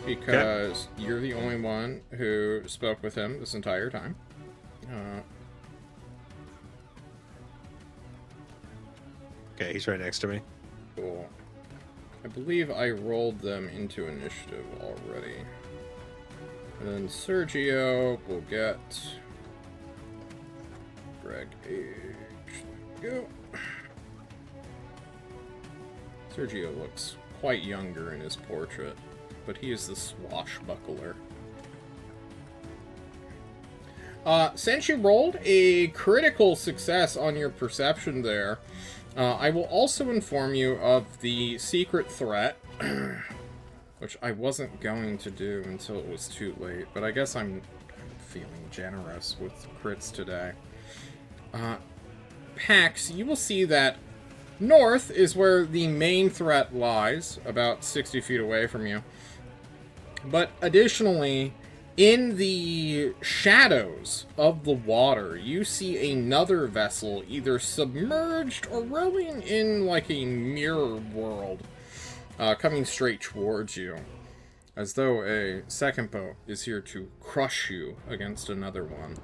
because you're the only one who spoke with him this entire time. Okay, he's right next to me. Cool. I believe I rolled them into initiative already. And then Sergio will get Greg Age. Go. Sergio looks quite younger in his portrait, but he is the swashbuckler. Since you rolled a critical success on your perception there, I will also inform you of the secret threat, which I wasn't going to do until it was too late, but I guess I'm feeling generous with crits today. Pax, you will see that north is where the main threat lies, about 60 feet away from you. But additionally, in the shadows of the water, you see another vessel either submerged or rowing in like a mirror world, coming straight towards you, as though a second boat is here to crush you against another one.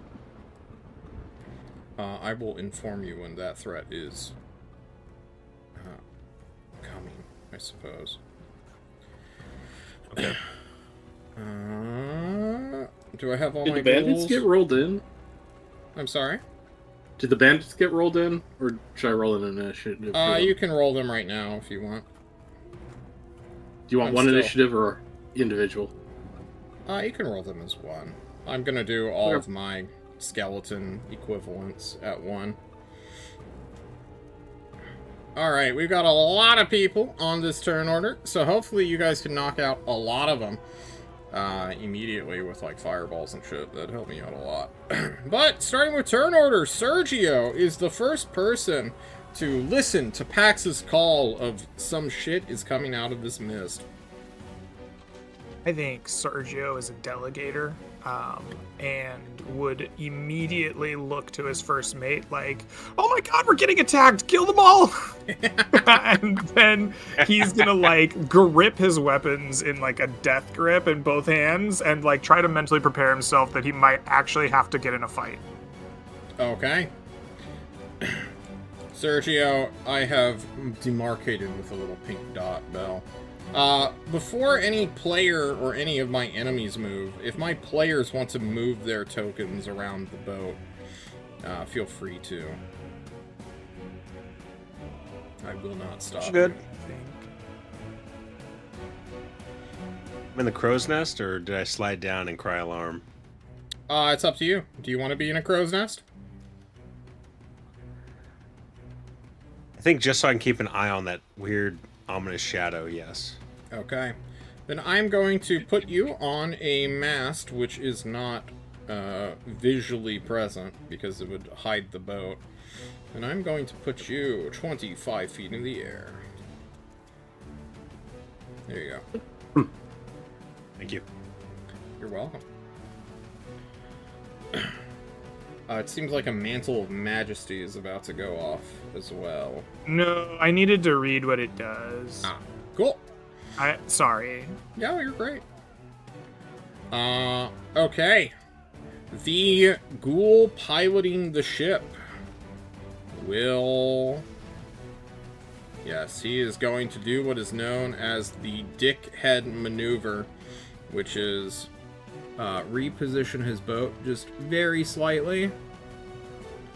I will inform you when that threat is coming, I suppose. Okay. Do I have all Did my the bandits goals? get rolled in? I'm sorry? Did the bandits get rolled in? Or should I roll an initiative? for them? You can roll them right now if you want. Do you want I'm one still- initiative or individual? You can roll them as one. I'm gonna do all Okay. of my skeleton equivalents at one. Alright, we've got a lot of people on this turn order, so hopefully you guys can knock out a lot of them immediately with like fireballs and shit. That'd help me out a lot. But starting with turn order, Sergio is the first person to listen to Pax's call of some shit is coming out of this mist. I think Sergio is a delegator, and would immediately look to his first mate like, "Oh my god, we're getting attacked! Kill them all!" And then he's gonna like grip his weapons in like a death grip in both hands and like try to mentally prepare himself that he might actually have to get in a fight. Okay. Sergio, I have demarcated with a little pink dot, Bell. Before any player or any of my enemies move, if my players want to move their tokens around the boat, feel free to. I will not stop. Good. you. I think. I'm in the crow's nest, or did I slide down and cry alarm? It's up to you. Do you want to be in a crow's nest? I think just so I can keep an eye on that weird, ominous shadow, yes. Okay. Then I'm going to put you on a mast which is not visually present because it would hide the boat. And I'm going to put you 25 feet in the air. There you go. Thank you. You're welcome. It seems like a mantle of majesty is about to go off as well. No, I needed to read what it does. Ah, cool. Sorry. Yeah, you're great. Okay. The ghoul piloting the ship will... Yes, he is going to do what is known as the dickhead maneuver, which is reposition his boat just very slightly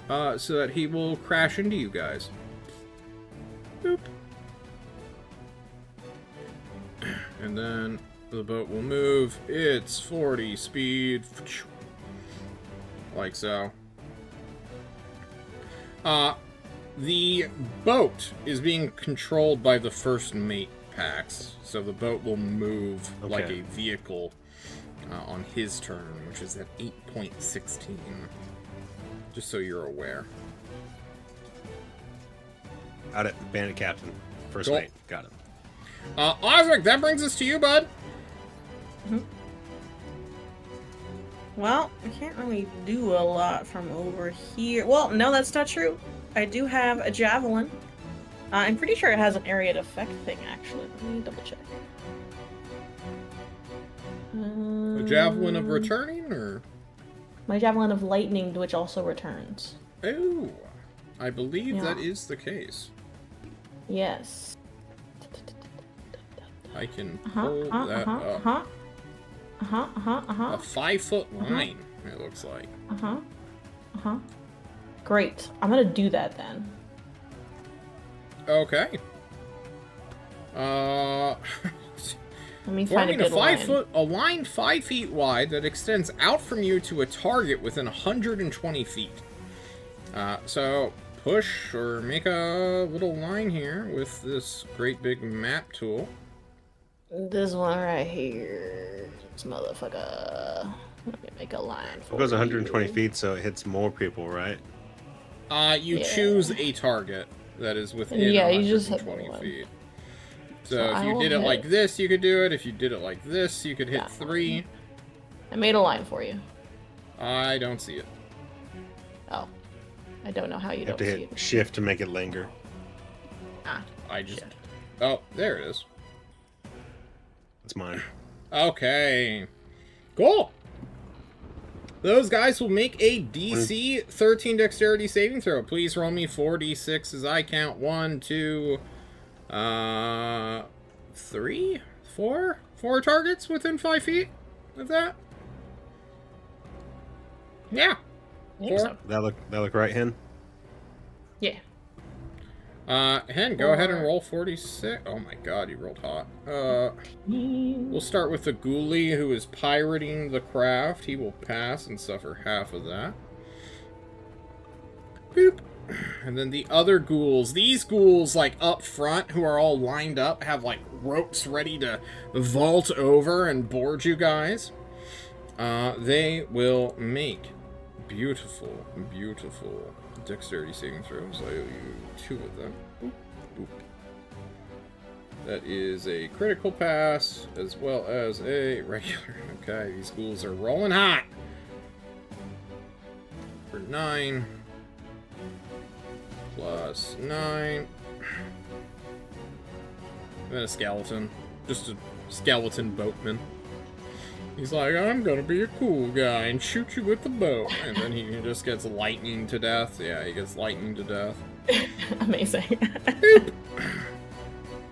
so that he will crash into you guys. Boop. And then the boat will move its 40 speed. Like so. The boat is being controlled by the first mate packs, so the boat will move like a vehicle on his turn, which is at 8.16. Just so you're aware. Got it. Bandit captain. First Cool. mate. Got it. Osric, that brings us to you, bud. Well, I can't really do a lot from over here. Well, no, that's not true. I do have a javelin. I'm pretty sure it has an area effect thing, actually. Let me double check. A javelin of returning, or? My javelin of lightning, which also returns. Oh, I believe that is the case. Yes. I can pull that up. A 5-foot line, it looks like. Great. I'm gonna do that then. Okay. Let me find a Forming good line. a line 5 feet wide that extends out from you to a target within 120 feet. So push or make a little line here with this great big map tool. This one right here. This motherfucker. Let me make a line for It goes 120 you. feet, so it hits more people, right? You choose a target that is within Yeah, you just hit 120 one. feet. So So if I you will did it hit- like this, you could do it. If you did it like this, you could hit That 3. I made a line for you. I don't see it. Oh. I don't know how you You have don't to see hit it. shift to make it linger. Ah. I just... Shit. Oh, there it is. That's mine. Okay. Cool. Those guys will make a DC 13 dexterity saving throw. Please roll me 4d6 as I count 1, 2, 3, 4? 4 targets within 5 feet of that? Yeah. I think 4. so. That look right, Hen? Yeah. Hen, go ahead and roll 46. Oh my god, you rolled hot. We'll start with the ghoulie who is pirating the craft. He will pass and suffer half of that. Boop. And then the other ghouls. These ghouls, like, up front, who are all lined up, have, like, ropes ready to vault over and board you guys. They will make beautiful, beautiful dexterity saving throws. I owe you 2 of them. Boop, boop. That is a critical pass, as well as a regular. Okay, these ghouls are rolling hot. For 9. Plus 9. And then a skeleton. Just a skeleton boatman. He's like, I'm gonna be a cool guy and shoot you with the boat. And then he just gets lightning to death. Yeah, he gets lightning to death. Amazing. Boop.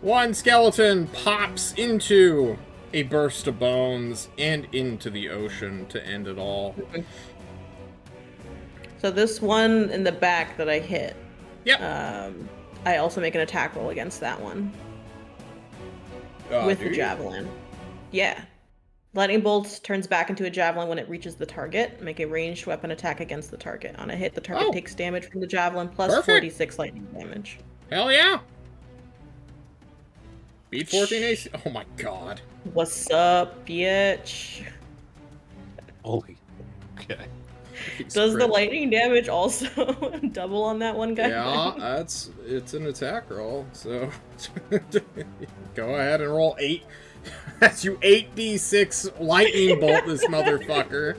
One skeleton pops into a burst of bones and into the ocean to end it all. So this one in the back that I hit, Yep. I also make an attack roll against that one with the javelin. Yeah. Lightning bolt turns back into a javelin when it reaches the target. Make a ranged weapon attack against the target. On a hit, the target Oh. takes damage from the javelin plus Perfect. 46 lightning damage. Hell yeah! Beat 14 AC. Oh my god. What's up, bitch? Holy. Okay. Does the lightning damage also double on that one guy? Yeah, it's an attack roll, so go ahead and roll 8. That's you 8d6 lightning bolt this motherfucker.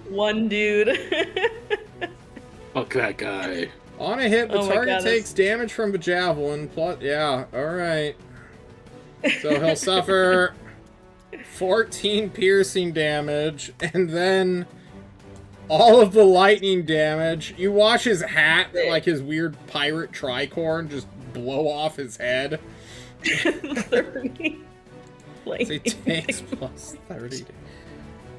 One dude. Fuck that guy. On a hit, the Oh my target God, takes damage from the javelin. Plus, yeah, alright. So he'll suffer 14 piercing damage, and then all of the lightning damage. You watch his hat, like his weird pirate tricorn, just blow off his head. 30. So he takes plus 30.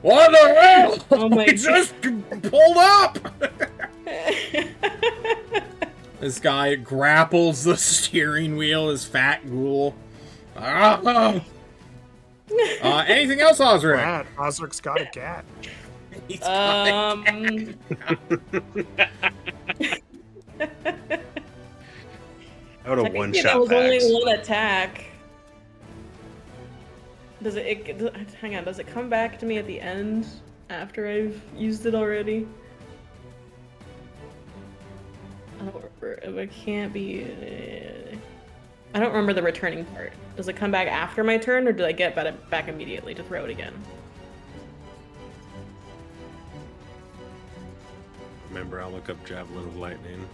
What the hell? Oh my He just pulled up! This guy grapples the steering wheel, his fat ghoul. Anything else, Osric? Cat. Osric's got a cat. He's got a cat. I would have Technically, that one-shot was only packs. one attack. Hang on, does it come back to me at the end after I've used it already? I don't remember. It can't be. I don't remember the returning part. Does it come back after my turn, or did I get back immediately to throw it again? Remember, I'll look up Javelin of Lightning.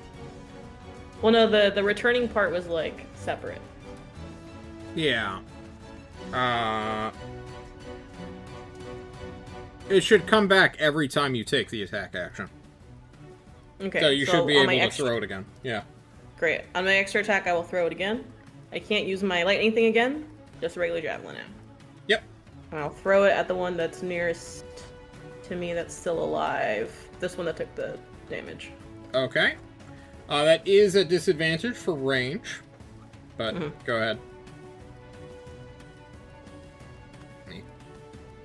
Well, no, the returning part was like separate. Yeah. It should come back every time you take the attack action. Okay. So you should be on able my to extra, throw it again. Yeah. Great. On my extra attack, I will throw it again. I can't use my lightning thing again. Just a regular javelin now. Yep. And I'll throw it at the one that's nearest to me that's still alive. This one that took the damage. Okay. That is a disadvantage for range. But go ahead.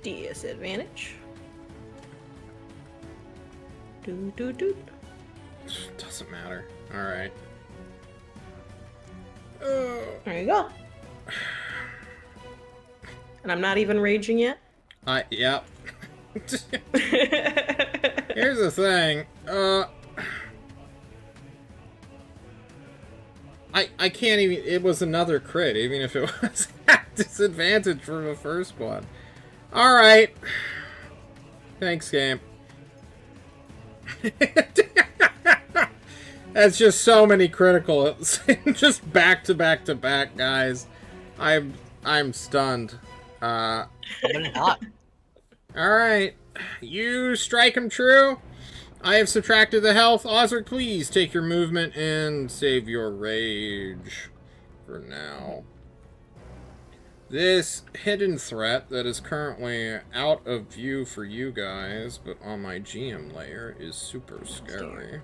Disadvantage. Do. Doesn't matter. Alright. There you go. And I'm not even raging yet. Yep. Here's the thing. I can't even. It was another crit, even if it was at disadvantage for the first one. Alright. Thanks, game. That's just so many criticals. Just back to back to back, guys. I'm stunned. But not. Alright. You strike him true. I have subtracted the health. Osric, please take your movement and save your rage for now. This hidden threat that is currently out of view for you guys, but on my GM layer is super scary.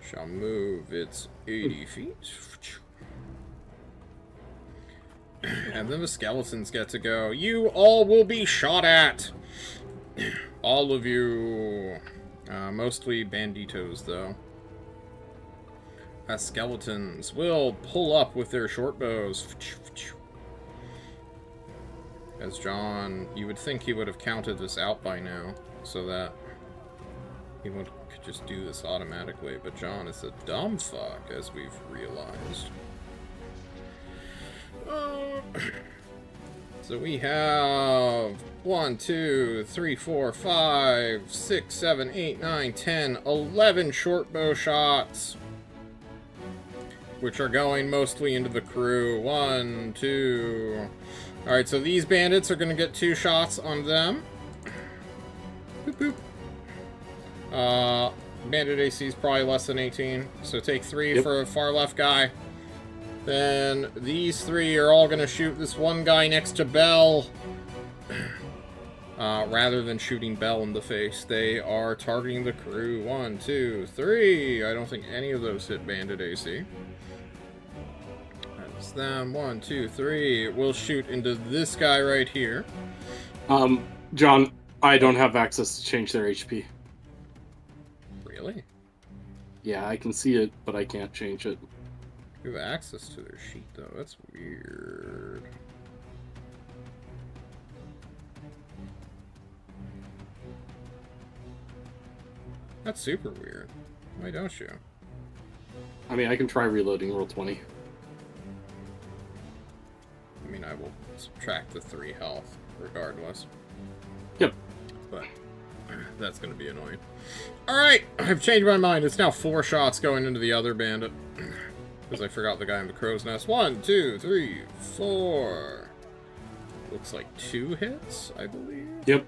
Shall move its 80 feet. And then the skeletons get to go. You all will be shot at. All of you. Mostly banditos, though. Skeletons will pull up with their short bows. As John, you would think he would have counted this out by now, so that he could just do this automatically, but John is a dumb fuck, as we've realized. So we have 1, 2, 3, 4, 5, 6, 7, 8, 9, 10, 11 short bow shots, which are going mostly into the crew. 1, 2. Alright, so these bandits are going to get 2 shots on them. Boop, boop. Bandit AC is probably less than 18, so take 3 for a far left guy. Then these 3 are all going to shoot this one guy next to Bell. Rather than shooting Bell in the face, they are targeting the crew. 1, 2, 3. I don't think any of those hit Bandit AC. That's them. 1, 2, 3. We'll shoot into this guy right here. John, I don't have access to change their HP. Really? Yeah, I can see it, but I can't change it. You have access to their sheet, though. That's weird. That's super weird. Why don't you? I mean, I can try reloading roll 20. I mean, I will subtract the 3 health, regardless. Yep. But that's going to be annoying. Alright, I've changed my mind. It's now 4 shots going into the other bandit. Because I forgot the guy in the crow's nest. 1, 2, 3, 4. Looks like 2 hits, I believe. Yep.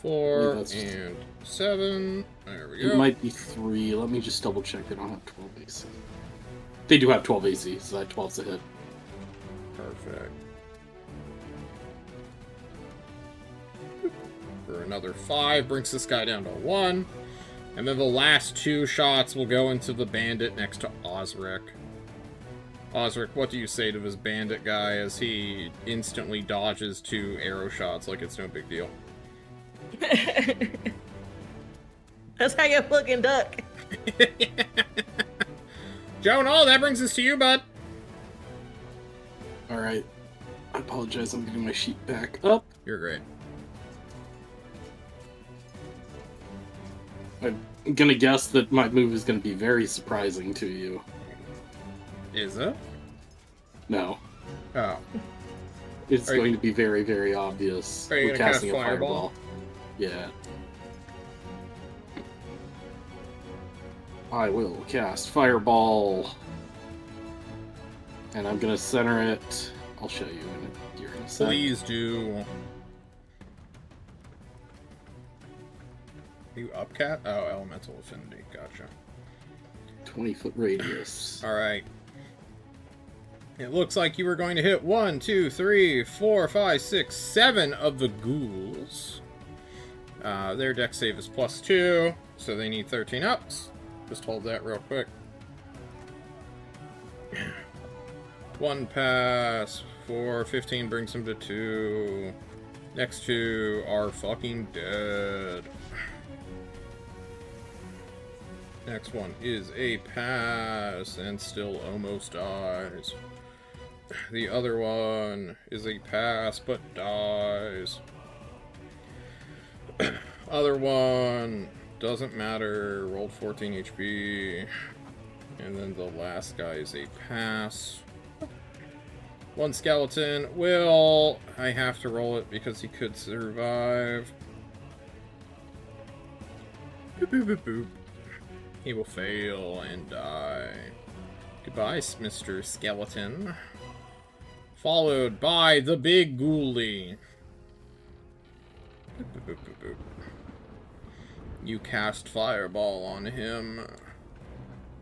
4 and 7. There we go. It might be 3. Let me just double check. They don't have 12 AC. They do have 12 AC, so that 12's a hit. Perfect. For another 5, brings this guy down to 1. And then the last 2 shots will go into the bandit next to Osric. Osric, what do you say to this bandit guy as he instantly dodges 2 arrow shots like it's no big deal? That's how you fucking duck. Jonah, that brings us to you, bud. Alright. I apologize, I'm getting my sheet back up. You're great. I'm gonna guess that my move is gonna be very surprising to you. Is it? No. Oh. It's going to be very, very obvious. Are you We're gonna cast casting a Fireball? Yeah. I will cast Fireball. And I'm gonna center it. I'll show you in a second. Please do. You upcat? Oh, elemental affinity. Gotcha. 20-foot radius. Alright. It looks like you were going to hit 1, 2, 3, 4, 5, 6, 7 of the ghouls. Their dex save is +2, so they need 13 ups. Just hold that real quick. 1 pass. 4, 15 brings them to 2. Next 2 are fucking dead. Next one is a pass and still almost dies. The other one is a pass but dies. Other one doesn't matter, rolled 14 HP. And then the last guy is a pass. One skeleton will... I have to roll it because he could survive. Boop, boop, boop, boop. He will fail and die. Goodbye, Mr. Skeleton. Followed by the big ghoulie. Boop, boop, boop, boop, boop. You cast Fireball on him.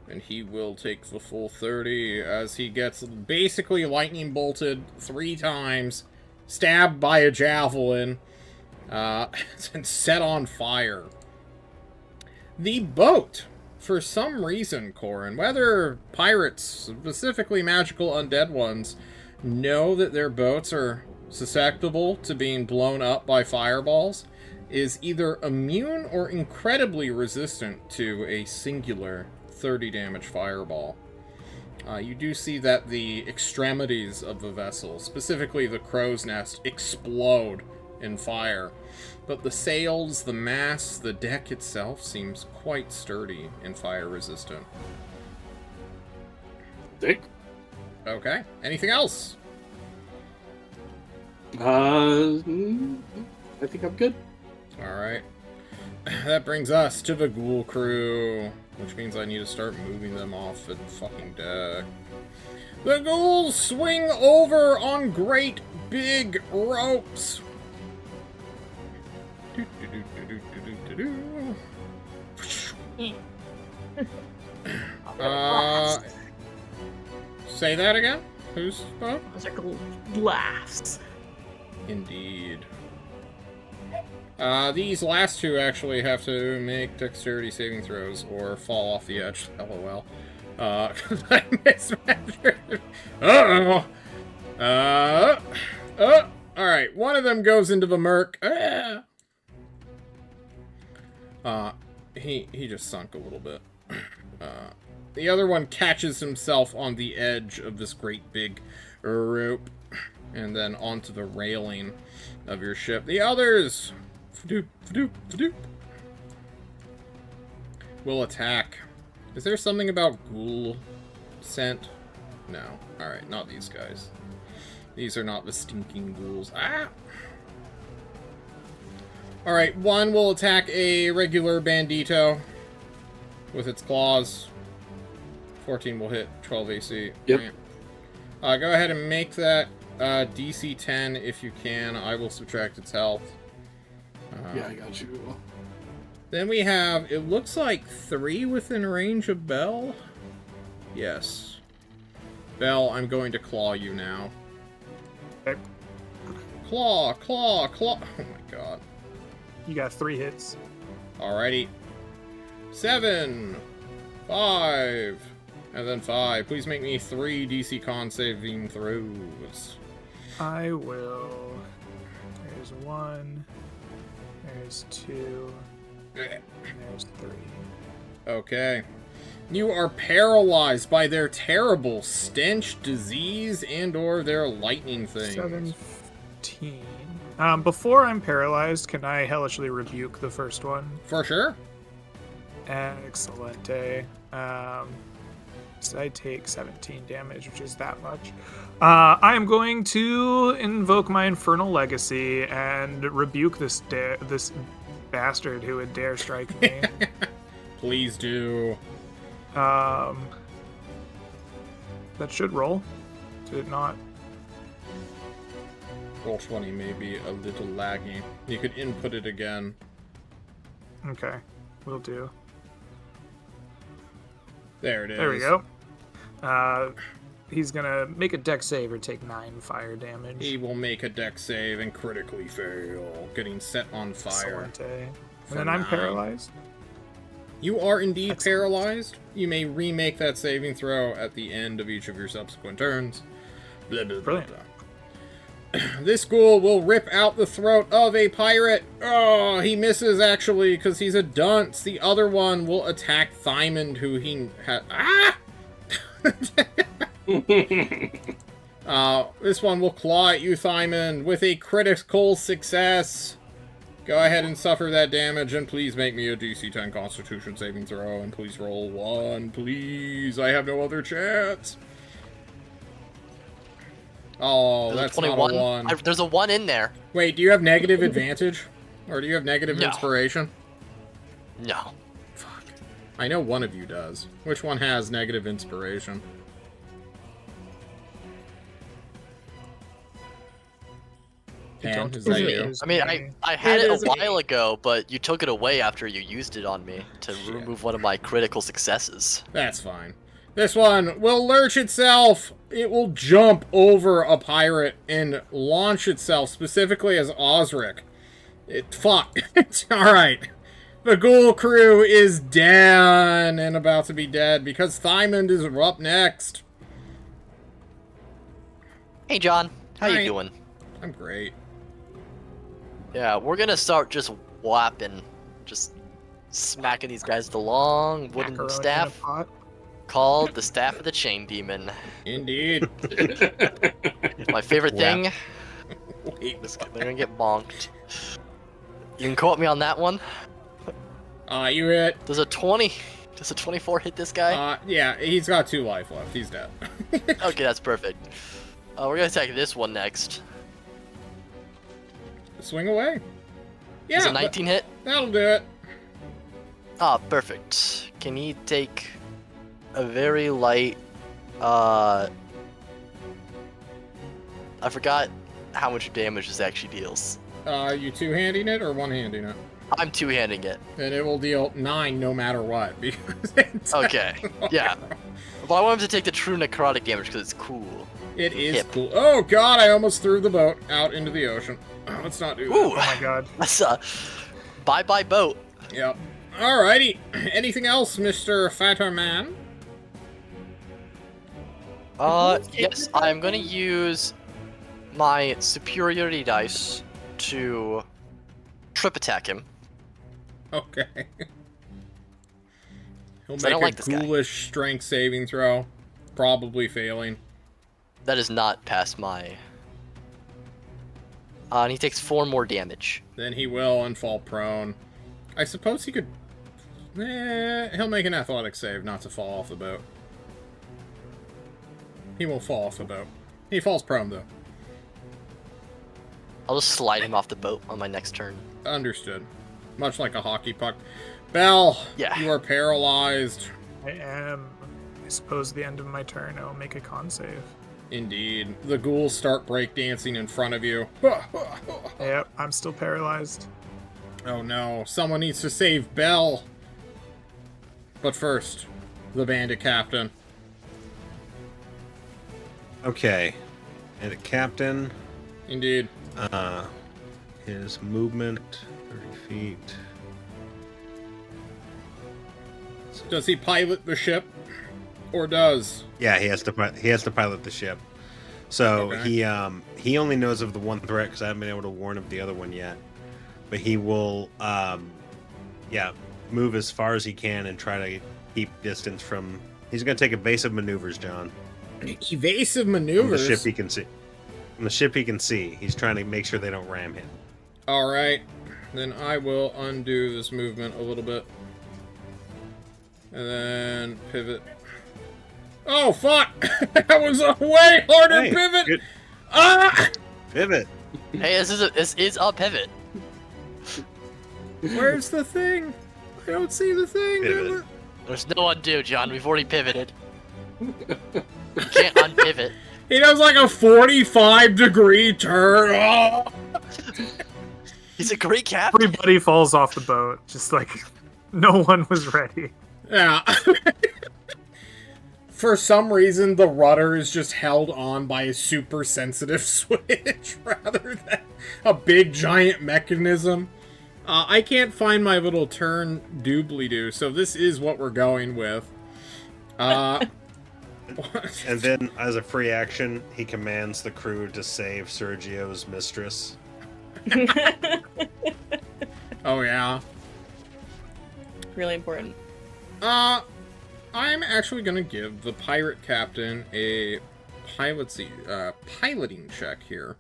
And he will take the full 30 as he gets basically lightning bolted 3 times. Stabbed by a javelin. And set on fire. The boat. For some reason, Corin, whether pirates, specifically magical undead ones, know that their boats are susceptible to being blown up by fireballs, is either immune or incredibly resistant to a singular 30 damage fireball. You do see that the extremities of the vessel, specifically the crow's nest, explode in fire. But the sails, the mast, the deck itself seems quite sturdy and fire resistant. Dick? Okay. Anything else? I think I'm good. Alright. That brings us to the ghoul crew, which means I need to start moving them off the fucking deck. The ghouls swing over on great big ropes. Say that again? Who's spoke? Circle laughs. Indeed. These last 2 actually have to make dexterity saving throws or fall off the edge. LOL. I mismeasured. Alright, one of them goes into the murk. He just sunk a little bit. The other one catches himself on the edge of this great big rope and then onto the railing of your ship. The others will attack. Is there something about ghoul scent? No. Alright, not these guys. These are not the stinking ghouls. Ah! Alright, one will attack a regular bandito with its claws. 14 will hit, 12 AC. Yep. Go ahead and make that DC 10 if you can. I will subtract its health. Yeah, I got you. Then we have, it looks like 3 within range of Bell. Yes. Bell, I'm going to claw you now. Okay. Claw, claw, claw. Oh my god. You got 3 hits. Alrighty. 7, 5, and then 5. Please make me 3 DC con saving throws. I will. There's 1. There's 2. And there's 3. Okay. You are paralyzed by their terrible stench, disease, and or their lightning things. 17. Before I'm paralyzed, can I hellishly rebuke the first one? For sure. Excellente. So I take 17 damage, which is that much. I am going to invoke my Infernal Legacy and rebuke this bastard who would dare strike me. Please do. That should roll. Did it not? Roll 20 may be a little laggy. You could input it again. Okay, will do. There it is. There we go. He's gonna make a dex save or take 9 fire damage. He will make a dex save and critically fail, getting set on fire. Excelente. For And then I'm 9. paralyzed. You are indeed Excellent. paralyzed. You may remake that saving throw at the end of each of your subsequent turns. Blah, blah, blah, Brilliant. blah. This ghoul will rip out the throat of a pirate. Oh, he misses actually because he's a dunce. The other one will attack Thymond, who he had. This one will claw at you, Thymond, with a critical success. Go ahead and suffer that damage, and please make me a DC 10 Constitution saving throw, and please roll 1, please. I have no other chance. Oh, There's that's a not 21. a 1. There's a 1 in there. Wait, do you have negative advantage? Or do you have negative No. inspiration? No. Fuck. I know one of you does. Which one has negative inspiration? Dan, is that you? I mean, I had It it is a me. while ago, but you took it away after you used it on me to remove one of my critical successes. That's fine. This one will lurch itself. It will jump over a pirate and launch itself, specifically as Osric. Fuck. It's alright. The ghoul crew is down and about to be dead because Thymond is up next. Hey, John. How Hi. you doing? I'm great. Yeah, we're gonna start just whapping, just smacking these guys with the long wooden Macaroni in a staff pot. called the Staff of the Chain Demon. Indeed. My favorite thing. Wait. They're gonna get bonked. You can quote me on that one. You hit. Does a 24 hit this guy? Yeah, he's got 2 life left. He's dead. Okay, that's perfect. We're gonna attack this one next. Swing away. Yeah, Does a 19 hit? that'll do it. Ah, perfect. Can he take a very light, I forgot how much damage this actually deals. You two-handing it or one-handing it? I'm two-handing it. And it will deal 9 no matter what, because it's... Okay, yeah. But I want him to take the true necrotic damage because it's cool. It is Hip. cool. Oh god, I almost threw the boat out into the ocean. Let's not do that. Ooh, Oh my god. that's bye-bye boat. Yep. Alrighty. Anything else, Mr. Fatter Man? Yes, I'm gonna use my superiority dice to trip attack him. Okay. He'll So I make don't a like this guy. ghoulish strength saving throw, probably failing. That is not past my... and he takes 4 more damage. Then he will and fall prone. I suppose he could... he'll make an athletics save not to fall off the boat. He won't fall off the boat. He falls prone, though. I'll just slide him off the boat on my next turn. Understood. Much like a hockey puck. Bell, Yeah. you are paralyzed. I am. I suppose at the end of my turn, I will make a con save. Indeed. The ghouls start breakdancing in front of you. Yep, I'm still paralyzed. Oh no, someone needs to save Bell. But first, the bandit captain. Okay. And the captain, Indeed. his movement, 30 feet. Does he pilot the ship? Or does? Yeah, he has to pilot the ship. So Okay. he only knows of the one threat because I haven't been able to warn of the other one yet. But he will move as far as he can and try to keep distance from. He's going to take evasive maneuvers, John. Evasive From the maneuvers? ship he can see. From the ship he can see. He's trying to make sure they don't ram him. Alright. Then I will undo this movement a little bit. And then pivot. Oh, fuck! That was a way harder Hey, pivot! good. Ah! Pivot. Hey, this is a pivot. Where's the thing? I don't see the thing. Pivot. There's no undo, John. We've already pivoted. You can't unpivot. He does like a 45-degree turn. Oh! He's a great captain. Everybody falls off the boat. Just like no one was ready. Yeah. For some reason, the rudder is just held on by a super sensitive switch rather than a big giant mechanism. I can't find my little turn doobly-doo, so this is what we're going with. And then, as a free action, he commands the crew to save Sergio's mistress. Oh, yeah. Really important. I'm actually gonna give the pirate captain a piloting check here.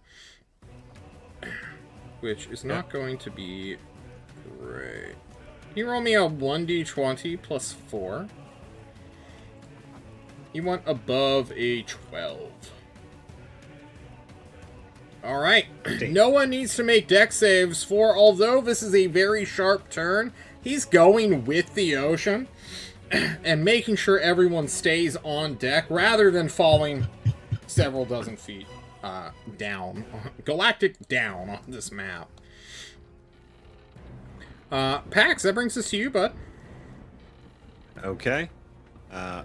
Which is not going to be great. You roll me a 1d20 plus 4. You want above a 12. Alright. No one needs to make deck saves for, although this is a very sharp turn, he's going with the ocean and making sure everyone stays on deck rather than falling several dozen feet down. Galactic down on this map. Pax, that brings us to you, bud. Okay.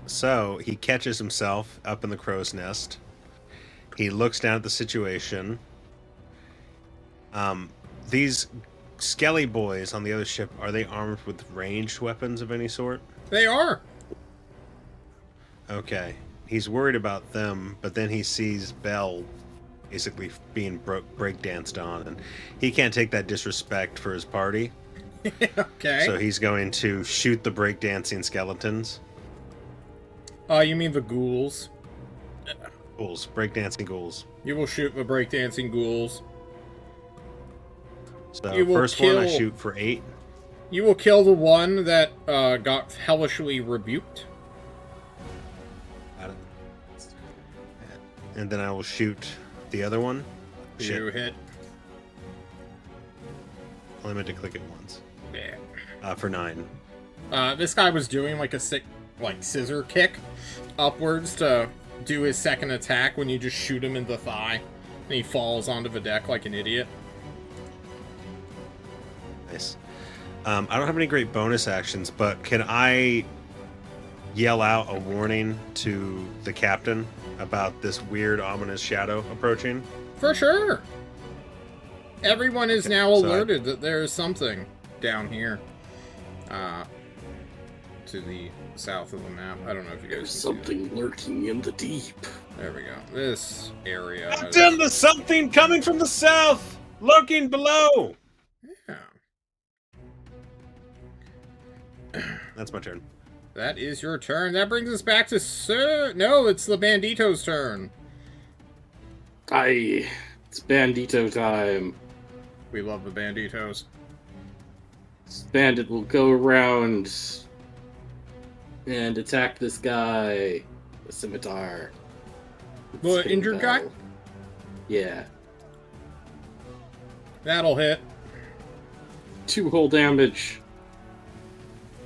So he catches himself up in the crow's nest. He looks down at the situation. These Skelly boys on the other ship, are they armed with ranged weapons of any sort? They are. Okay. He's worried about them, but then he sees Bell basically being breakdanced on, and he can't take that disrespect for his party. Okay. So he's going to shoot the breakdancing skeletons. You mean the ghouls? Ghouls. Breakdancing ghouls. You will shoot the breakdancing ghouls. So You will first one I kill- shoot for 8. You will kill the one that got hellishly rebuked. Got it. And then I will shoot the other one. You Shit. hit. Only meant to click it once. Yeah. For 9. This guy was doing like a scissor kick upwards to do his second attack when you just shoot him in the thigh. And he falls onto the deck like an idiot. Nice. I don't have any great bonus actions, but can I yell out a warning to the captain about this weird, ominous shadow approaching? For sure. Everyone is now so alerted that there is something down here. To the south of the map. I don't know if you guys There's can see something lurking in the deep. it. There we go. This area. Captain, there's something coming from the south, lurking below. Yeah. That's my turn. That is your turn. That brings us back to Sir... No, it's the Bandito's turn. It's Bandito time. We love the Banditos. This bandit will go around and attack this guy. The scimitar. The injured guy? Yeah. That'll hit. 2 whole damage.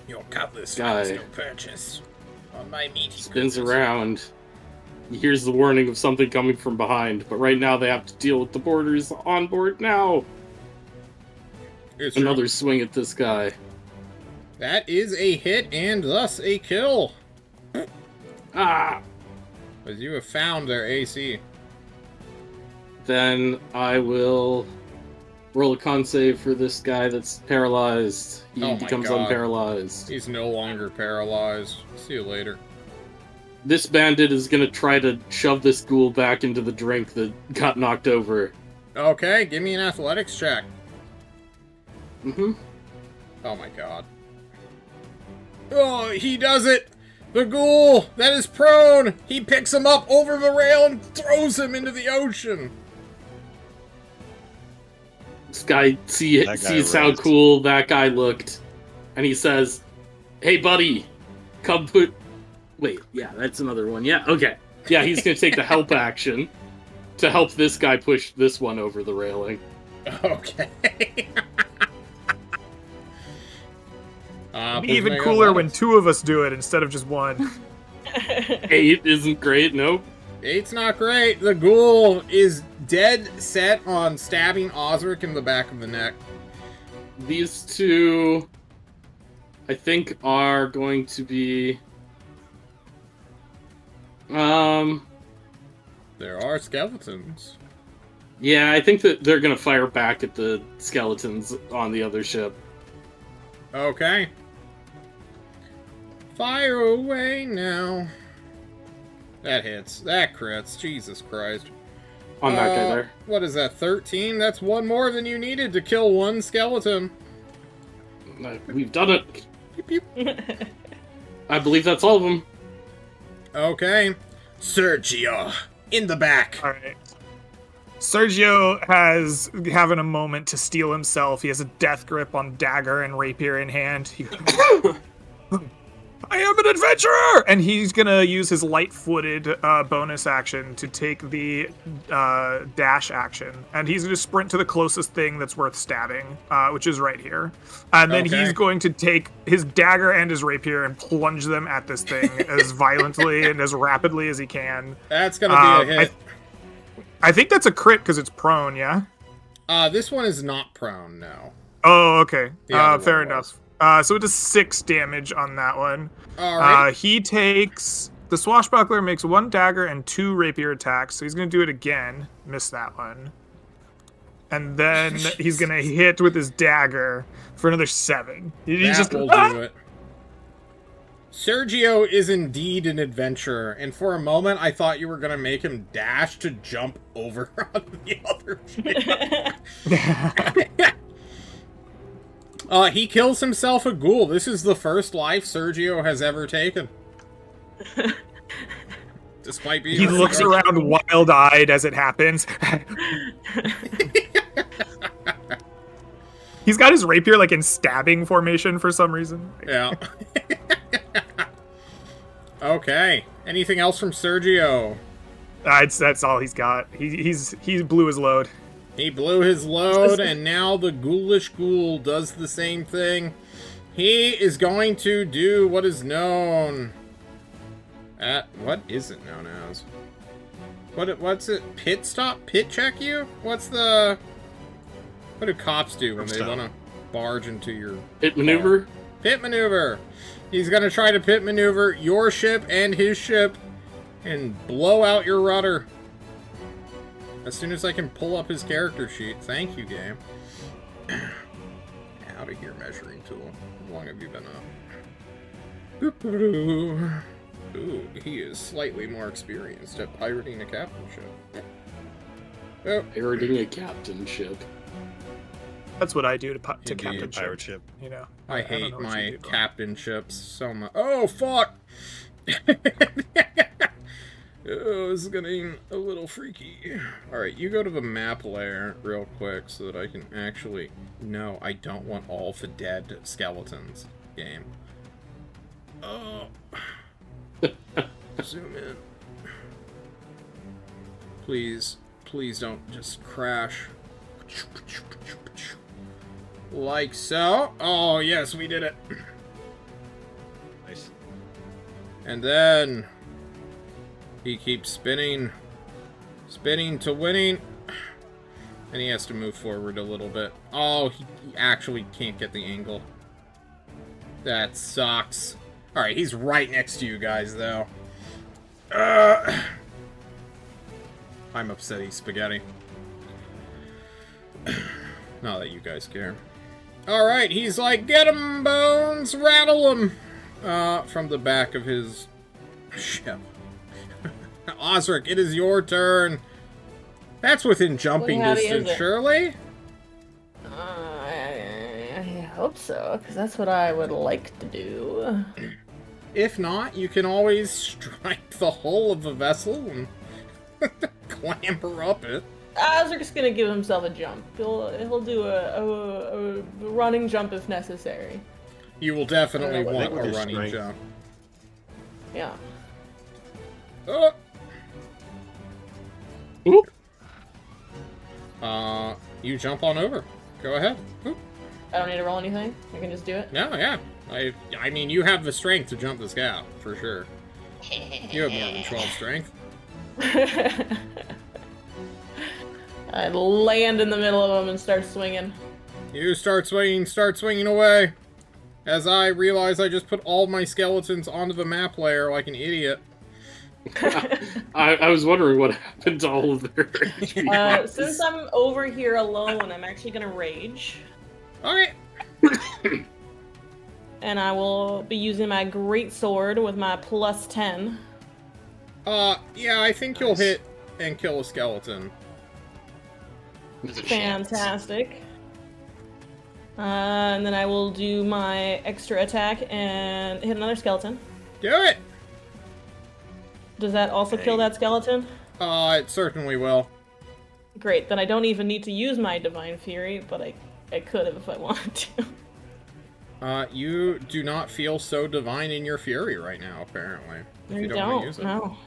Your cutlass Guy. finds no purchase. On my meaty Spins goodness. around. He hears the warning of something coming from behind, but right now they have to deal with the boarders on board now. It's Another true. swing at this guy. That is a hit and thus a kill. Ah! As you have found their AC. Then I will roll a con save for this guy that's paralyzed. He Oh my becomes God. unparalyzed. He's no longer paralyzed. See you later. This bandit is gonna try to shove this ghoul back into the drink that got knocked over. Okay, give me an athletics check. Mm-hmm. Oh my god. Oh, he does it! The ghoul that is prone! He picks him up over the rail and throws him into the ocean! This guy sees how ripped. cool that guy looked, and he says, "Hey, buddy, come put." Wait, yeah, that's another one. Yeah, okay. Yeah, he's gonna take the help action to help this guy push this one over the railing. Okay. It'd be even cooler when 2 of us do it instead of just 1. 8 isn't great. Nope. 8's not great. The ghoul is dead set on stabbing Osric in the back of the neck. These 2, I think, are going to be. There are skeletons. Yeah, I think that they're gonna fire back at the skeletons on the other ship. Okay. Fire away now. That hits. That crits. Jesus Christ. On that guy there. What is that, 13? That's 1 more than you needed to kill 1 skeleton. We've done it. Pew, pew. I believe that's all of them. Okay. Sergio, in the back. All right. Sergio has having a moment to steel himself. He has a death grip on dagger and rapier in hand. He I am an adventurer! And he's gonna use his light-footed bonus action to take the dash action. And he's gonna sprint to the closest thing that's worth stabbing, which is right here. And then Okay. he's going to take his dagger and his rapier and plunge them at this thing as violently and as rapidly as he can. That's gonna be a hit. I think that's a crit because it's prone, yeah? This one is not prone, no. Oh, okay. The other Fair one enough. So it does 6 damage on that one. Alright. He takes... The swashbuckler makes 1 dagger and 2 rapier attacks, so he's going to do it again. Miss that one. And then he's going to hit with his dagger for another 7. He's That just... will do it. Sergio is indeed an adventurer, and for a moment I thought you were going to make him dash to jump over on the other ship. He kills himself a ghoul. This is the first life Sergio has ever taken. Despite being... He looks around wild-eyed as it happens. He's got his rapier like in stabbing formation for some reason. Yeah. Okay. Anything else from Sergio? That's all he's got. He blew his load. He blew his load, and now the ghoulish ghoul does the same thing. He is going to do what is known... what is it known as? What's it? Pit stop? Pit check you? What do cops do when they want to barge into your... Pit maneuver? Pit maneuver! He's going to try to pit maneuver your ship and his ship and blow out your rudder. As soon as I can pull up his character sheet. Thank you, game. Out of here, measuring tool. How long have you been up? Ooh, he is slightly more experienced at pirating a captain ship. Oh, Pirating a captain ship. That's what I do to Indeed. captain Pirate ship. You know, I don't hate know what you my do, though. captainships so much. Oh, fuck! Oh, this is getting a little freaky. Alright, you go to the map layer real quick so that I can actually... No, I don't want all the dead skeletons. Game. Oh. Zoom in. Please, please don't just crash. Like so. Oh, yes, we did it. Nice. And then he keeps spinning. Spinning to winning. And he has to move forward a little bit. Oh, he actually can't get the angle. That sucks. Alright, he's right next to you guys, though. I'm upset he's spaghetti. Not that you guys care. Alright, he's like, get him, Bones! Rattle him! From the back of his ship. Osric, it is your turn. That's within jumping distance, surely? I hope so, because that's what I would like to do. If not, you can always strike the hull of the vessel and clamber up it. Osric's gonna give himself a jump. He'll do a running jump if necessary. You will definitely I want think a with running strength. jump. Yeah. Oh. Oop. You jump on over. Go ahead. Oop. I don't need to roll anything. I can just do it. No, yeah. I mean, you have the strength to jump this gap, for sure. You have more than 12 strength. I land in the middle of him and start swinging. You start swinging away. As I realize I just put all my skeletons onto the map layer like an idiot. I was wondering what happened to all of their HP. Since I'm over here alone, I'm actually gonna rage. Okay. And I will be using my great sword with my plus 10. Yeah, I think you'll hit and kill a skeleton. There's a chance. Fantastic. And then I will do my extra attack and hit another skeleton. Do it! Does that also kill that skeleton? It certainly will. Great, then I don't even need to use my Divine Fury, but I could have if I wanted to. You do not feel so divine in your fury right now, apparently. If you don't want to use it. No.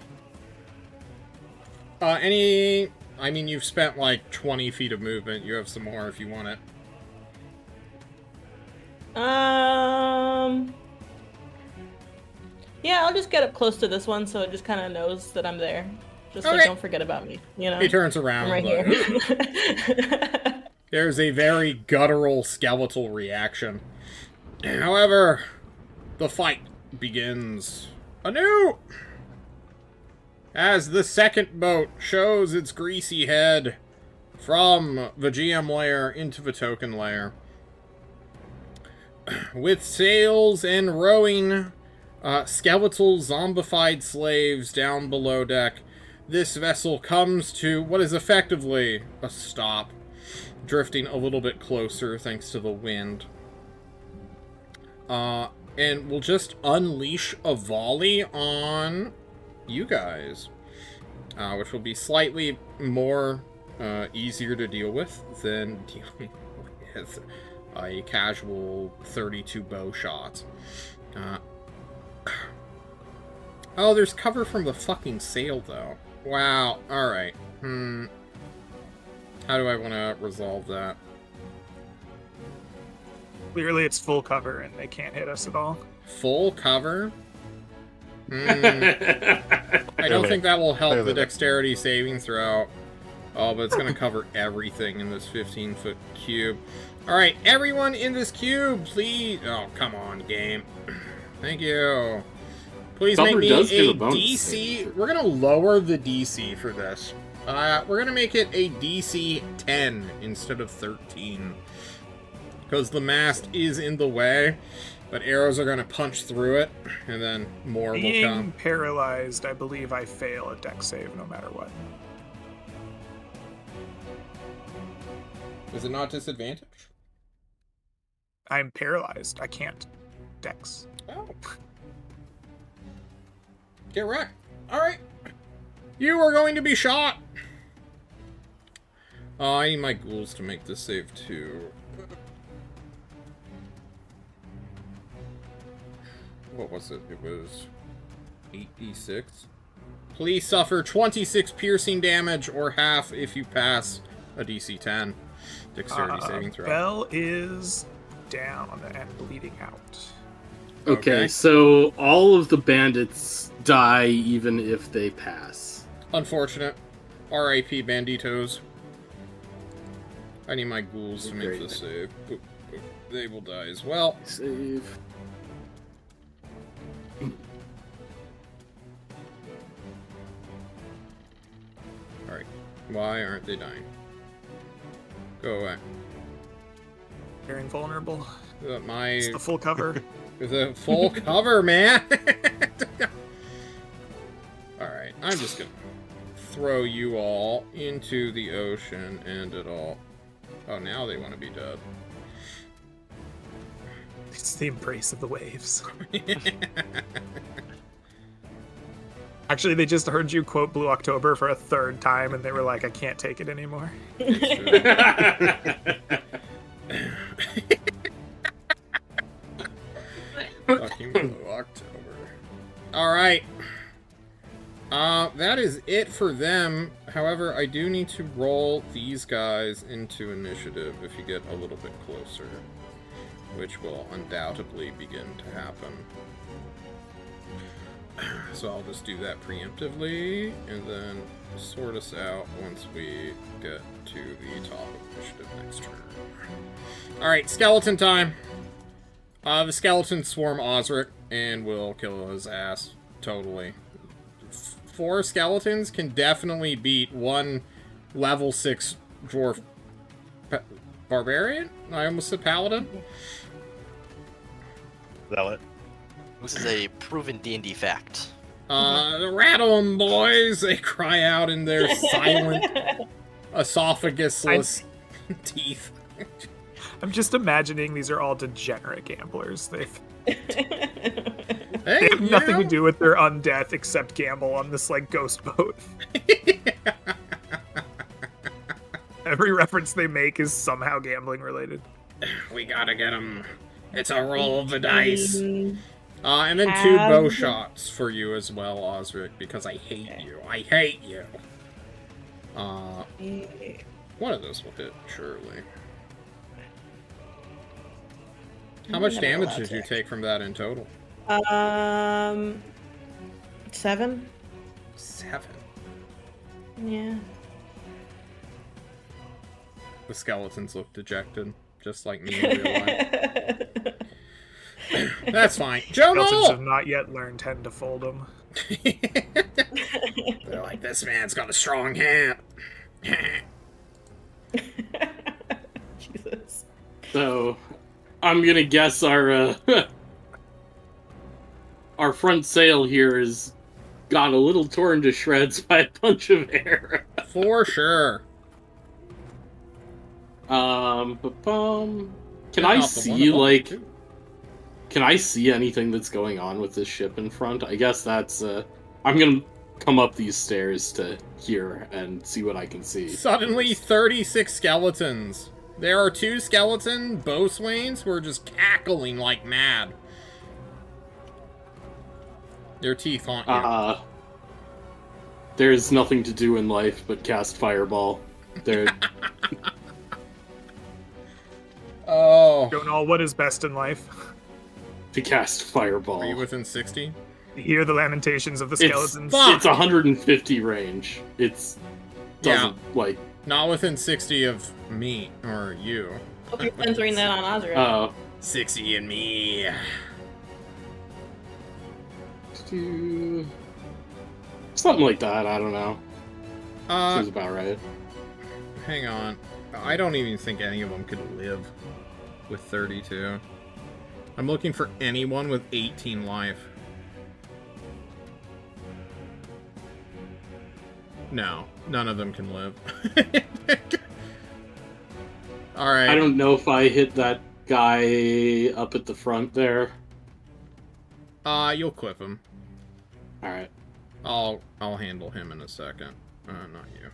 I mean, you've spent like 20 feet of movement. You have some more if you want it. Yeah, I'll just get up close to this one so it just kind of knows that I'm there. Just Okay. like, don't forget about me, you know? He turns around. I'm right here. There's a very guttural skeletal reaction. However, the fight begins anew. As the second boat shows its greasy head from the GM layer into the token layer. With sails and rowing skeletal zombified slaves down below deck, this vessel comes to what is effectively a stop, drifting a little bit closer thanks to the wind. And we'll just unleash a volley on you guys, which will be slightly more easier to deal with than dealing with a casual 32 bow shot. Oh, there's cover from the fucking sail, though. Wow, alright. How do I want to resolve that? Clearly, it's full cover and they can't hit us at all. Full cover? I don't think that will help the dexterity saving throw. Oh, but it's going to cover everything in this 15-foot cube. Alright, everyone in this cube, please... Oh, come on, game. Thank you. Please make me a DC... We're going to lower the DC for this. We're going to make it a DC 10 instead of 13. Because the mast is in the way, but arrows are going to punch through it, and then more will Being come. paralyzed, I believe I fail a dex save no matter what. Is it not disadvantage? I'm paralyzed. I can't dex. Oh. Get wrecked. Alright. You are going to be shot. I need my ghouls to make this save too. What was it? It was 8d6. Please suffer 26 piercing damage or half if you pass a DC 10 dexterity saving throw. Bell is down and bleeding out. Okay, so all of the bandits die even if they pass. Unfortunate. R.I.P. Banditos. I need my ghouls to make this save. Boop, boop. They will die as well. Save. Alright. Why aren't they dying? Go away. They're invulnerable. It's the full cover. The full cover, man! Alright, I'm just gonna throw you all into the ocean and it all... Oh, now they want to be dead. It's the embrace of the waves. Actually, they just heard you quote Blue October for a third time, and they were like, I can't take it anymore. Fucking Blue October. Alright. That is it for them. However, I do need to roll these guys into initiative if you get a little bit closer, which will undoubtedly begin to happen. So I'll just do that preemptively, and then sort us out once we get to the top of initiative next turn. Alright, skeleton time! The skeletons swarm Osric and will kill his ass. Totally. 4 skeletons can definitely beat 1 level 6 dwarf barbarian? I almost said paladin. Zealot. This is a proven D&D fact. Rattle 'em, boys! They cry out in their silent, esophagusless teeth. I'm just imagining these are all degenerate gamblers. They Hey, have nothing to do with their undeath except gamble on this, like, ghost boat. Every reference they make is somehow gambling related. We gotta get them. It's a roll of the dice. And then 2 bow shots for you as well, Osric, because I hate you. I hate you. One of those will hit, surely. How much damage did you take from that in total? 7. 7. Yeah. The skeletons look dejected, just like me in real life. That's fine. Skeletons have not yet learned how to fold them. They're like, this man's got a strong hand. Jesus. So, I'm gonna guess our our front sail here is got a little torn to shreds by a bunch of air. For sure. Can I see, like, can I see anything that's going on with this ship in front? I guess that's, I'm gonna come up these stairs to here and see what I can see. Suddenly, 36 skeletons. There are 2 skeleton boatswains who are just cackling like mad. Their teeth haunt you. There's nothing to do in life but cast Fireball. They're... Oh. Don't know what is best in life. to cast Fireball. Are you within 60? Hear the lamentations of the skeletons. It's 150 range. It's doesn't like not within 60 of me or you. Hope you're censoring that on Osric. Oh. 60 and me. Something like that. I don't know. Seems about right. Hang on. I don't even think any of them could live with 32. I'm looking for anyone with 18 life. No, none of them can live. Alright. I don't know if I hit that guy up at the front there? You'll clip him. All right. I'll handle him in a second. Not you.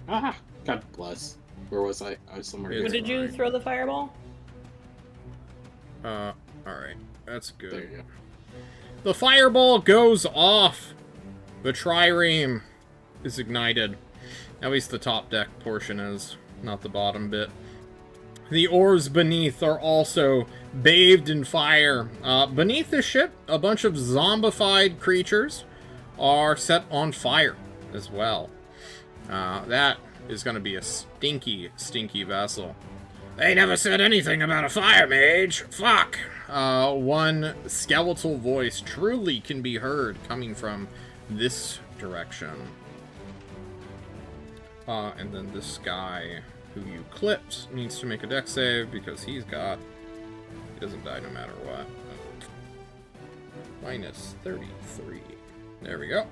Ah, God bless. Where was I? I was somewhere. It's When did you fine. throw the fireball? Alright. That's good. There you go. The fireball goes off. The trireme is ignited. At least the top deck portion is, not the bottom bit. The oars beneath are also bathed in fire. Beneath the ship, a bunch of zombified creatures are set on fire as well. That is going to be a stinky, stinky vessel. They never said anything about a fire mage. Fuck. One skeletal voice truly can be heard coming from this direction. And then this guy who you clipped needs to make a dex save because he doesn't die no matter what. Minus 33. There we go.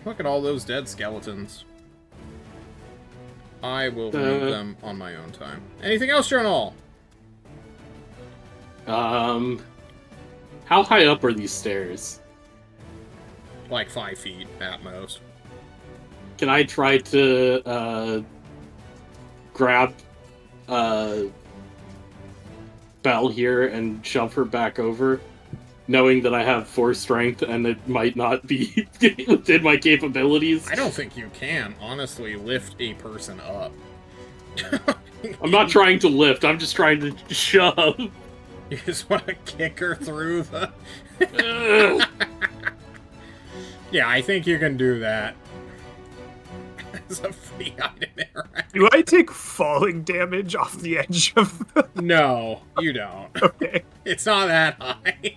Look at all those dead skeletons. I will remove them on my own time. Anything else, Journal? How high up are these stairs? Like 5 feet at most. Can I try to grab Belle here and shove her back over, knowing that I have 4 strength and it might not be within my capabilities? I don't think you can, honestly, lift a person up. I'm not trying to lift, I'm just trying to shove. You just want to kick her through the... Yeah, I think you can do that. As a free item interaction. Do I take falling damage off the edge of the... No, you don't. Okay. It's not that high.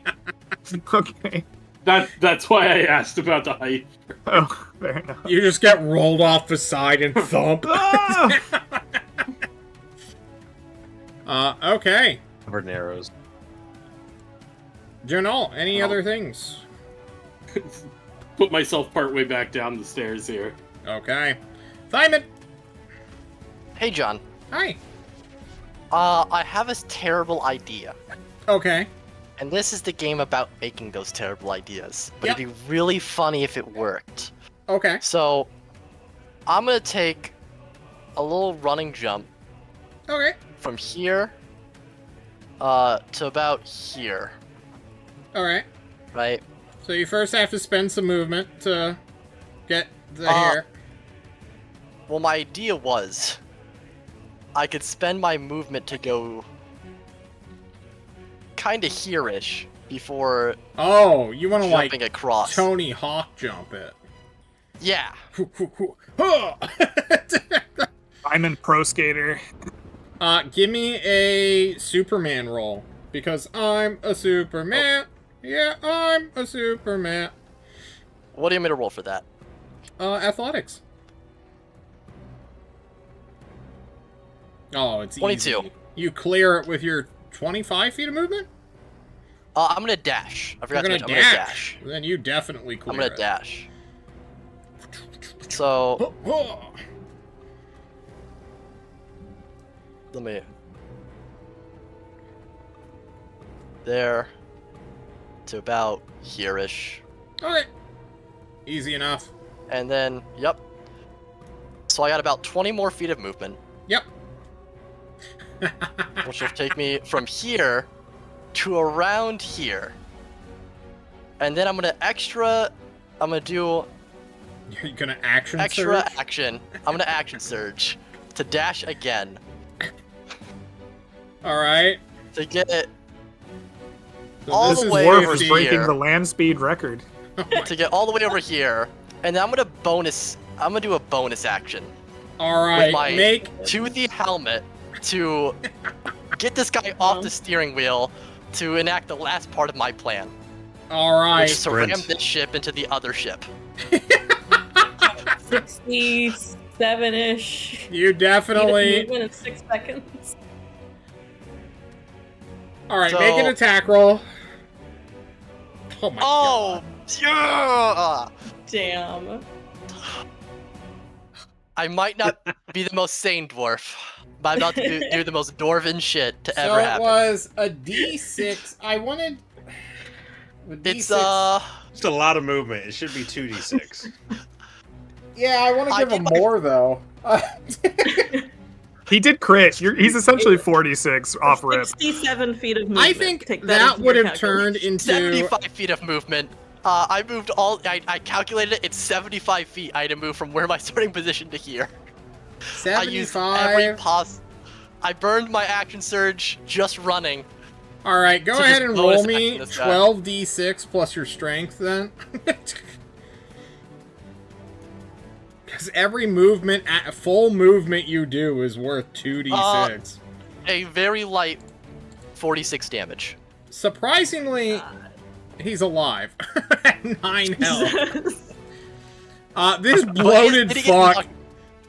Okay. That's why I asked about the height. Oh, fair enough. You just get rolled off the side and thump. Okay. Covered in arrows. Journal, any other things? Put myself partway back down the stairs here. Okay. Simon! Hey, John. Hi. I have a terrible idea. Okay. And this is the game about making those terrible ideas. But Yep. it'd be really funny if it worked. Okay. So, I'm gonna take a little running jump Okay. from here to about here, Alright. right? So you first have to spend some movement to get the Uh, hair. Well, my idea was I could spend my movement to go kind of here-ish before Oh, you want to jumping like across. Tony Hawk jump it. Yeah. I'm in Pro Skater. Give me a Superman roll. Because I'm a Superman. Yeah, I'm a Superman. What do you want me to roll for that? Athletics. Oh, it's 22. easy. You clear it with your 25 feet of movement? I'm gonna dash. I forgot You're to gonna mention. I'm dash. gonna dash. Then you definitely clear I'm gonna it. dash. So, let me... There. To about here-ish. Okay. Easy enough. And then, yep. So I got about 20 more feet of movement, Yep. which will take me from here to around here. And then I'm gonna do You're gonna action extra surge? action. I'm gonna action surge to dash again Alright. to get it So all this the is way Dwarf over is breaking here. the land speed record. to get all the way over here, and then I'm gonna do a bonus action Alright, with my make... toothy helmet to get this guy off the steering wheel to enact the last part of my plan, Alright. which is to ram Sprint. this ship into the other ship. 67-ish. You definitely... Movement in 6 seconds. Alright, So- make an attack roll. Oh my Oh, god. yeah! Damn. I might not be the most sane dwarf, but I'm about to do the most dwarven shit to ever happen. So it was a D6. I wanted... It's, Just a lot of movement. It should be 2d6. Yeah, I want to give him more, though. He did crit. He's essentially 46 off rip. 67 feet of movement. I think Take that into would your have turned calculation. into... 75 feet of movement. I moved all. I calculated it. It's 75 feet. I had to move from where my starting position to here. 75. I used every I burned my action surge just running. Alright, go to ahead just and bonus roll me action this guy. 12d6 plus your strength, then. Because every movement, full movement you do is worth 2d6. A very light 46 damage. Surprisingly, he's alive. At 9 health. This bloated fuck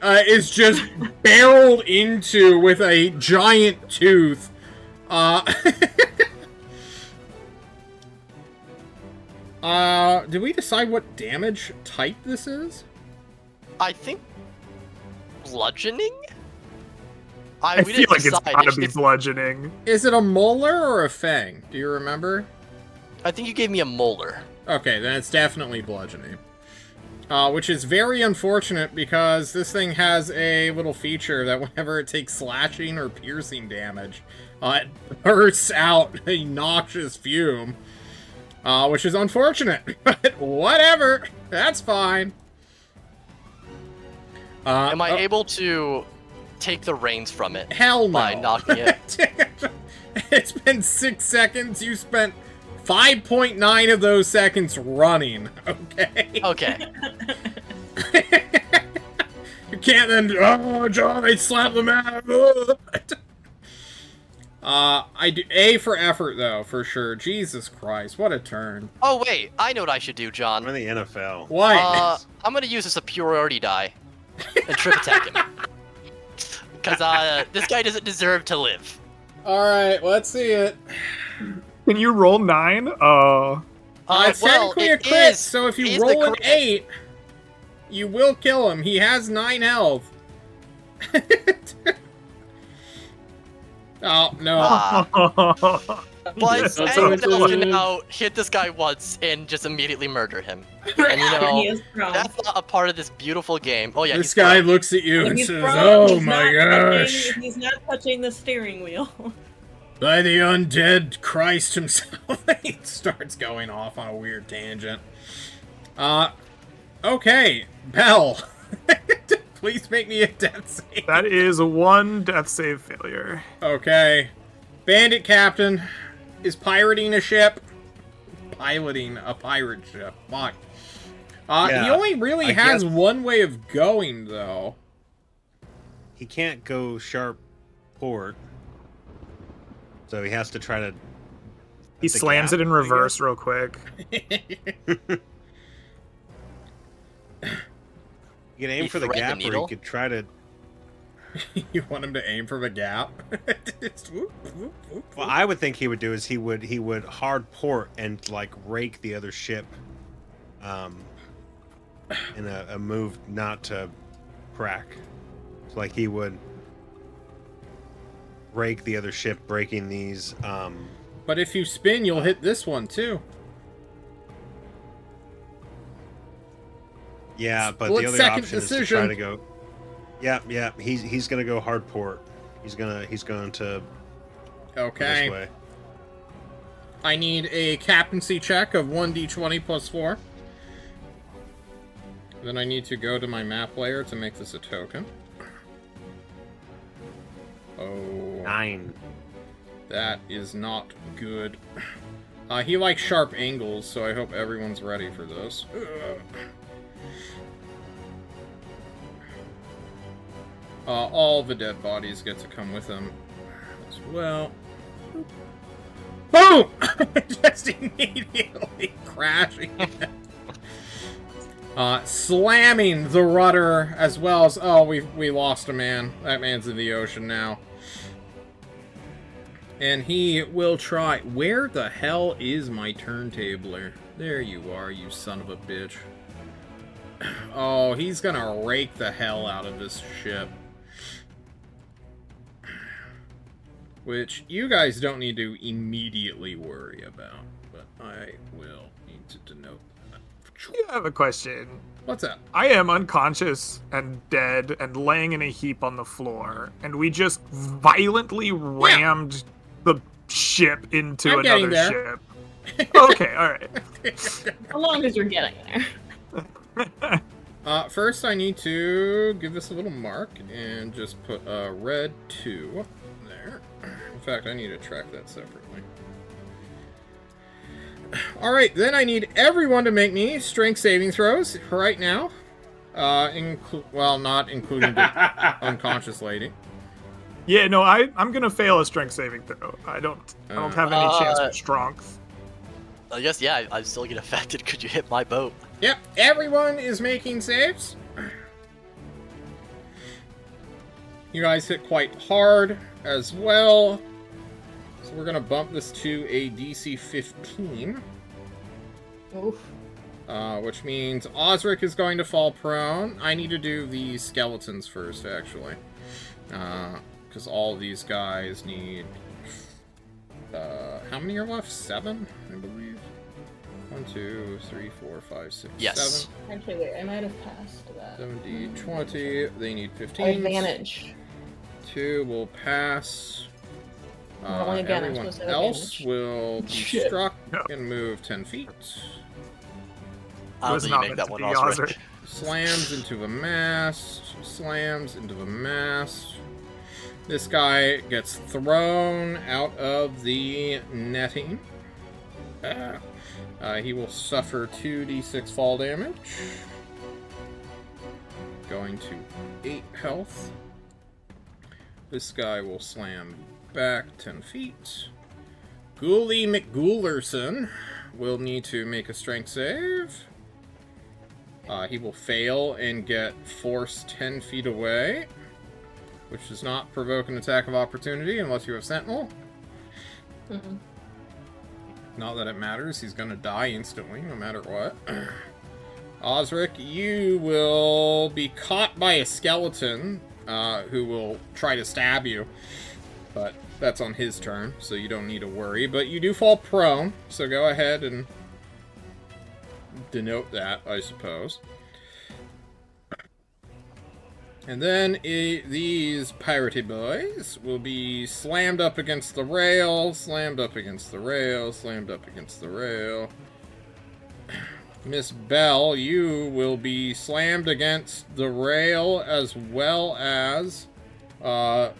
is just barreled into with a giant tooth. Did we decide what damage type this is? I think bludgeoning. I we feel didn't like it's decide. gotta be bludgeoning. Is it a molar or a fang? Do you remember? I think you gave me a molar. Okay, then it's definitely bludgeoning. Which is very unfortunate because this thing has a little feature that whenever it takes slashing or piercing damage, it bursts out a noxious fume. Which is unfortunate, but whatever. That's fine. Am I able to take the reins from it? Hell no. By knocking it. It's been 6 seconds. You spent 5.9 of those seconds running. Okay. Okay. You can't then. Oh, John, I slapped them out. I do A for effort though, for sure. Jesus Christ, what a turn. Oh wait, I know what I should do, John. I'm in the NFL. What? I'm gonna use a superiority die and trip attack him. Because this guy doesn't deserve to live. Alright, let's see it. Can you roll 9? It's technically a crit, so if you roll an 8, you will kill him. He has 9 health. Oh, no. But anyone else can now hit this guy once and just immediately murder him. And you know, that's not a part of this beautiful game. Oh yeah, this guy looks at you and He's says, prone, oh he's my not gosh. he's not touching the steering wheel. By the undead Christ himself. He starts going off on a weird tangent. Okay, Bell. Please make me a death save. That is 1 death save failure. Okay. Bandit Captain is pirating a ship. Piloting a pirate ship. Fuck. He only really has one way of going, though. He can't go sharp port. So he has to try to... He slams it in reverse real quick. You can aim for the gap, or you could try to... You want him to aim for the gap? Well, I would think he would do is he would hard port and like rake the other ship, in a move not to crack. So, like he would rake the other ship, breaking these. But if you spin, you'll hit this one too. Yeah, but Split the other second option decision. is to try to go. Yeah. He's gonna go hard port. He's going to. Okay. This way. I need a captaincy check of 1d20 plus 4. Then I need to go to my map layer to make this a token. Oh. 9. That is not good. He likes sharp angles, so I hope everyone's ready for this. All the dead bodies get to come with him as well. Boom! Just immediately crashing. Slamming the rudder as well as... Oh, we lost a man. That man's in the ocean now. And he will try... Where the hell is my turntabler? There you are, you son of a bitch. Oh, he's gonna rake the hell out of this ship. Which you guys don't need to immediately worry about, but I will need to denote that. I have a question. What's up? I am unconscious and dead and laying in a heap on the floor, and we just violently rammed the ship into I'm getting another there. ship. Okay, alright. As long as you're getting there. First I need to give this a little mark and just put a red 2 there. In fact, I need to track that separately. Alright, then I need everyone to make me strength saving throws right now. Well, not including the unconscious lady. Yeah, no, I'm gonna fail a strength saving throw. I don't have any chance for strength. I guess, yeah, I still get affected. Could you hit my boat? Yep, everyone is making saves. You guys hit quite hard as well. So we're going to bump this to a DC 15. Oof. Which means Osric is going to fall prone. I need to do the skeletons first, actually. Because all these guys need... how many are left? 7, I believe. 1, 2, 3, 4, 5, 6, Yes. 7. Actually, wait, I might have passed that. 70, 20. They need 15. Advantage. 2 will pass. Rolling again, I'm Everyone supposed to have else advantage. will be Shit. struck No. and move 10 feet. I don't Was think not you make meant that to one, be Osric. Osric. Slams into the mast. Slams into the mast. This guy gets thrown out of the netting. He will suffer 2d6 fall damage. Going to 8 health. This guy will slam back 10 feet. Ghoulie McGhoulerson will need to make a strength save. He will fail and get forced 10 feet away, which does not provoke an attack of opportunity unless you have Sentinel. Mm-mm. Not that it matters, he's gonna die instantly, no matter what. Osric, you will be caught by a skeleton, who will try to stab you. But that's on his turn, so you don't need to worry. But you do fall prone, so go ahead and denote that, I suppose. And then these piratey boys will be slammed up against the rail, slammed up against the rail, slammed up against the rail. Miss Bell, you will be slammed against the rail as well as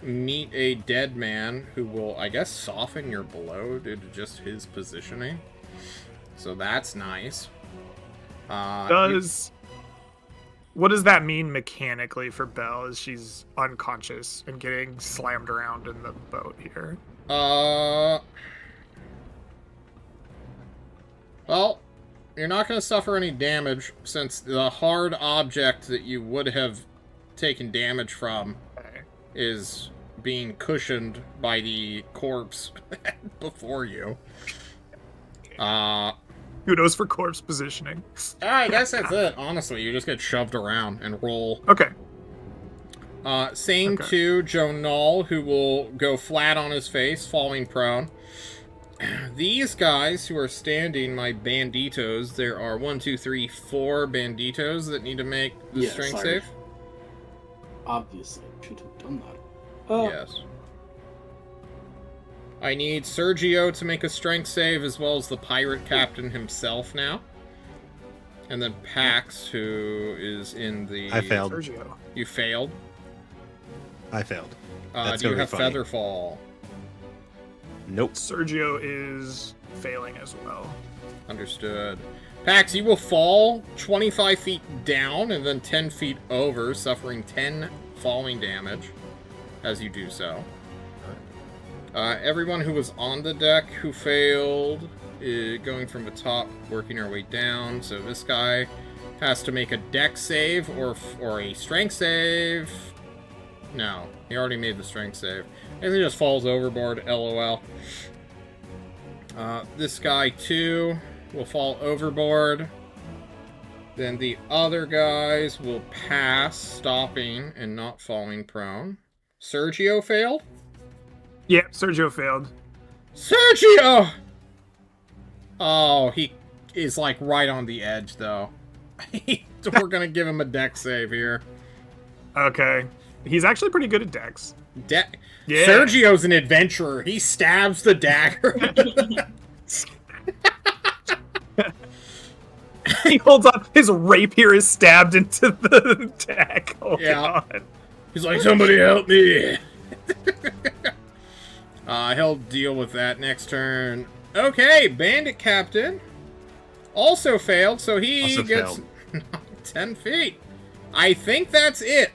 meet a dead man who will, I guess, soften your blow due to just his positioning. So that's nice. What does that mean mechanically for Belle as she's unconscious and getting slammed around in the boat here? Well, you're not going to suffer any damage since the hard object that you would have taken damage from is being cushioned by the corpse before you. Kudos for corpse positioning. I guess that's it. Honestly, you just get shoved around and roll. Okay. Same to Joe Null, who will go flat on his face, falling prone. These guys who are standing, my banditos, there are 1, 2, 3, 4 banditos that need to make the strength sorry. save. Obviously, should have done that. Yes. I need Sergio to make a strength save, as well as the pirate captain himself now. And then Pax, who is in the... I failed. Sergio. You failed? I failed. Do you have Featherfall? Nope. Sergio is failing as well. Understood. Pax, you will fall 25 feet down and then 10 feet over, suffering 10 falling damage as you do so. Everyone who was on the deck who failed, going from the top, working our way down. So this guy has to make a deck save or a strength save. No, he already made the strength save. And he just falls overboard, LOL. This guy, too, will fall overboard. Then the other guys will pass, stopping and not falling prone. Sergio failed? Yep, Sergio failed. Sergio! Oh, he is like right on the edge, though. We're gonna give him a dex save here. Okay. He's actually pretty good at dex. Yeah. Sergio's an adventurer. He stabs the dagger. He holds up, his rapier is stabbed into the deck. Oh, Yeah. God. He's like, somebody help me. He'll deal with that next turn. Okay, Bandit Captain also failed, so he gets 10 feet. I think that's it.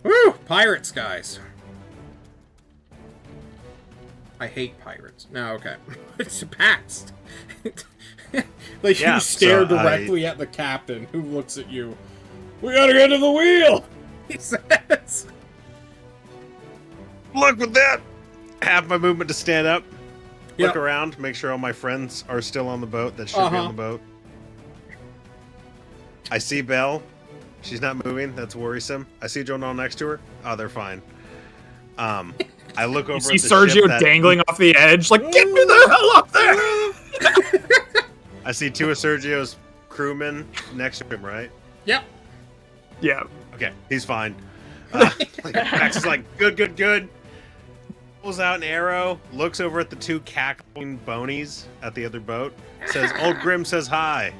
Woo! Pirates, guys. I hate pirates. No, okay. It's passed. Like, you stare directly at the captain, who looks at you. We gotta get to the wheel! He says. Look with that! Have my movement to stand up. Yep. Look around, make sure all my friends are still on the boat that should be on the boat. I see Belle. She's not moving. That's worrisome. I see Jonal next to her. Oh, they're fine. I look over. You see Sergio dangling off the edge, like, get me the hell up there! I see two of Sergio's crewmen next to him, right? Yep. Yeah. Okay, he's fine. Max is like, good. Pulls out an arrow, looks over at the two cackling bonies at the other boat, says, Old Grim says hi.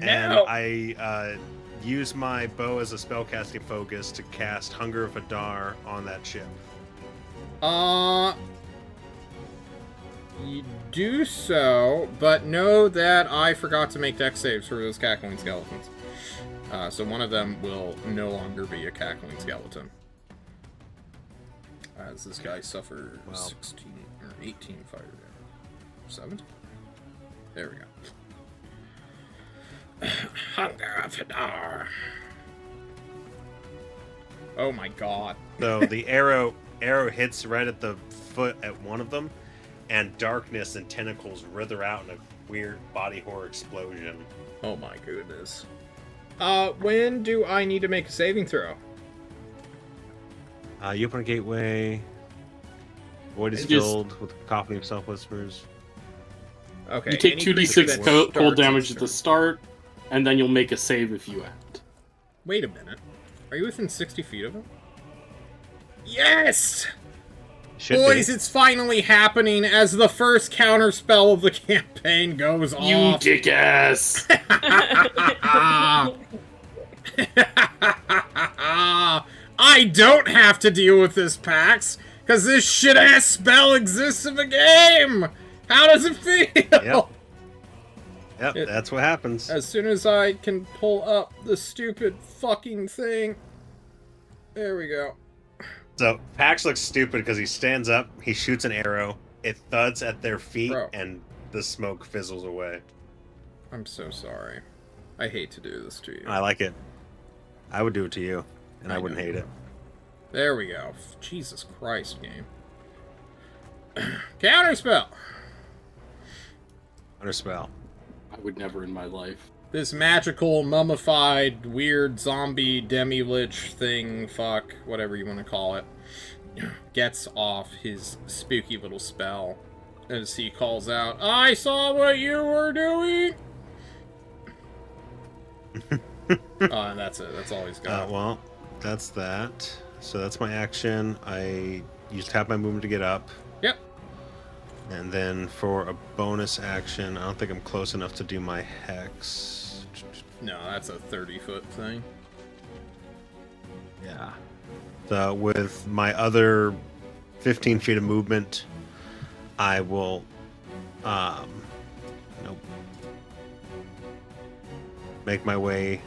And I use my bow as a spellcasting focus to cast Hunger of Hadar on that ship. You do so, but know that I forgot to make dex saves for those cackling skeletons. So one of them will no longer be a cackling skeleton. As this guy suffered 16 or 18 fire damage. 17? There we go. Hunger of Hadar. Oh my god. So the arrow hits right at the foot at one of them, and darkness and tentacles writher out in a weird body horror explosion. Oh my goodness. When do I need to make a saving throw? You open a gateway. Void is filled with cacophony of self-whispers. Okay. You take 2d6 cold damage at the start, and then you'll make a save if you end. Wait a minute. Are you within 60 feet of him? Yes! Boys, it's finally happening as the first counterspell of the campaign goes off. You dick-ass! I don't have to deal with this, Pax, because this shit-ass spell exists in the game! How does it feel? Yep, that's what happens. As soon as I can pull up the stupid fucking thing. There we go. So, Pax looks stupid because he stands up, he shoots an arrow, it thuds at their feet, and the smoke fizzles away. I'm so sorry. I hate to do this to you. I like it. I would do it to you, and I wouldn't hate it. There we go. Jesus Christ, game. Counterspell! Counterspell. I would never in my life. This magical, mummified, weird zombie demi-lich thing, fuck, whatever you want to call it, gets off his spooky little spell as he calls out, I saw what you were doing! And that's it. That's all he's got. Well, that's that. So that's my action. I used to have my movement to get up. Yep. And then for a bonus action, I don't think I'm close enough to do my hex. No, that's a 30-foot thing. Yeah. So with my other 15 feet of movement, I will, make my way.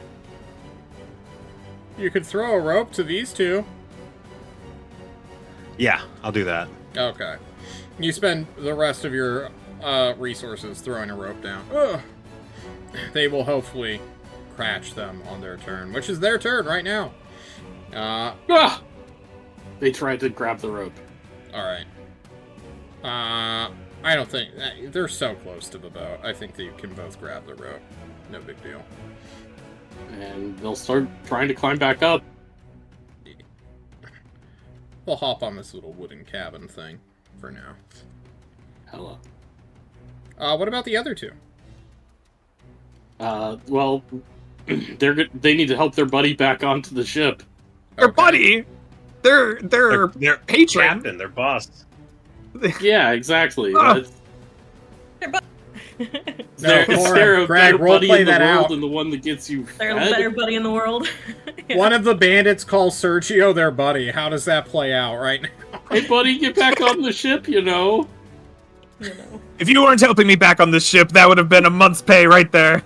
You could throw a rope to these two. Yeah, I'll do that. Okay. You spend the rest of your resources throwing a rope down. Ugh. They will hopefully crash them on their turn, which is their turn right now. They tried to grab the rope. Alright. I don't think... They're so close to the boat. I think that you can both grab the rope. No big deal. And they'll start trying to climb back up. We'll hop on this little wooden cabin thing for now. Hella. What about the other two? Well, they need to help their buddy back onto the ship. Their Okay. buddy, their patron. Captain, their boss. Yeah, exactly. Oh. That's- No, They're Lauren, a Greg, better buddy roleplay in the that world out. than the one that gets you They're the fed. better buddy in the world. Yeah. One of the bandits calls Sergio their buddy. How does that play out right now? Hey, buddy, get back on the ship, you know. You know. If you weren't helping me back on this ship, that would have been a month's pay right there.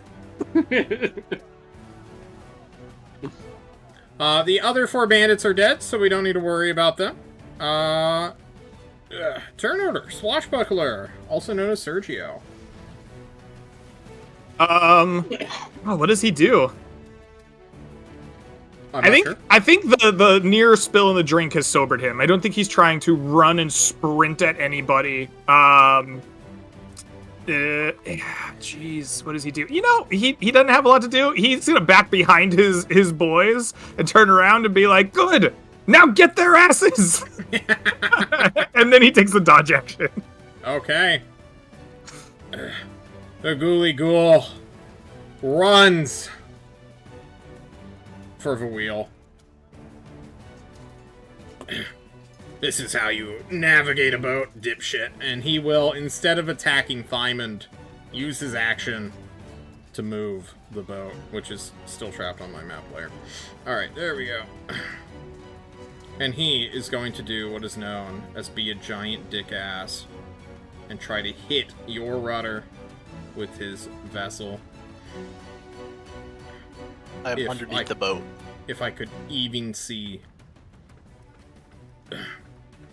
The other 4 bandits are dead, so we don't need to worry about them. Turn order, Swashbuckler, also known as Sergio. Oh, what does he do? I'm not sure. I think the near spill in the drink has sobered him. I don't think he's trying to run and sprint at anybody. Jeez, what does he do? You know, he doesn't have a lot to do. He's gonna back behind his boys and turn around and be like, "Good, now get their asses!" And then he takes the dodge action. Okay. The ghoulie ghoul runs for the wheel. This is how you navigate a boat, dipshit. And he will, instead of attacking Thymond, use his action to move the boat, which is still trapped on my map layer. Alright, there we go. And he is going to do what is known as be a giant dick ass and try to hit your rudder with his vessel. I'm If underneath I- the boat. If I could even see...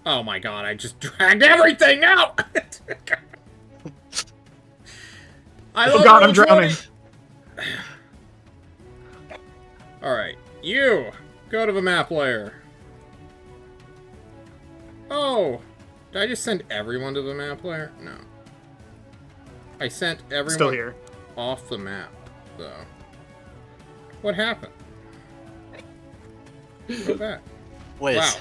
Oh my god, I just dragged everything out! Oh god, I'm drowning. Alright, you! Go to the map layer. Oh! Did I just send everyone to the map layer? No. I sent everyone Still here. off the map, though. What happened? Go back. Wait. Wow.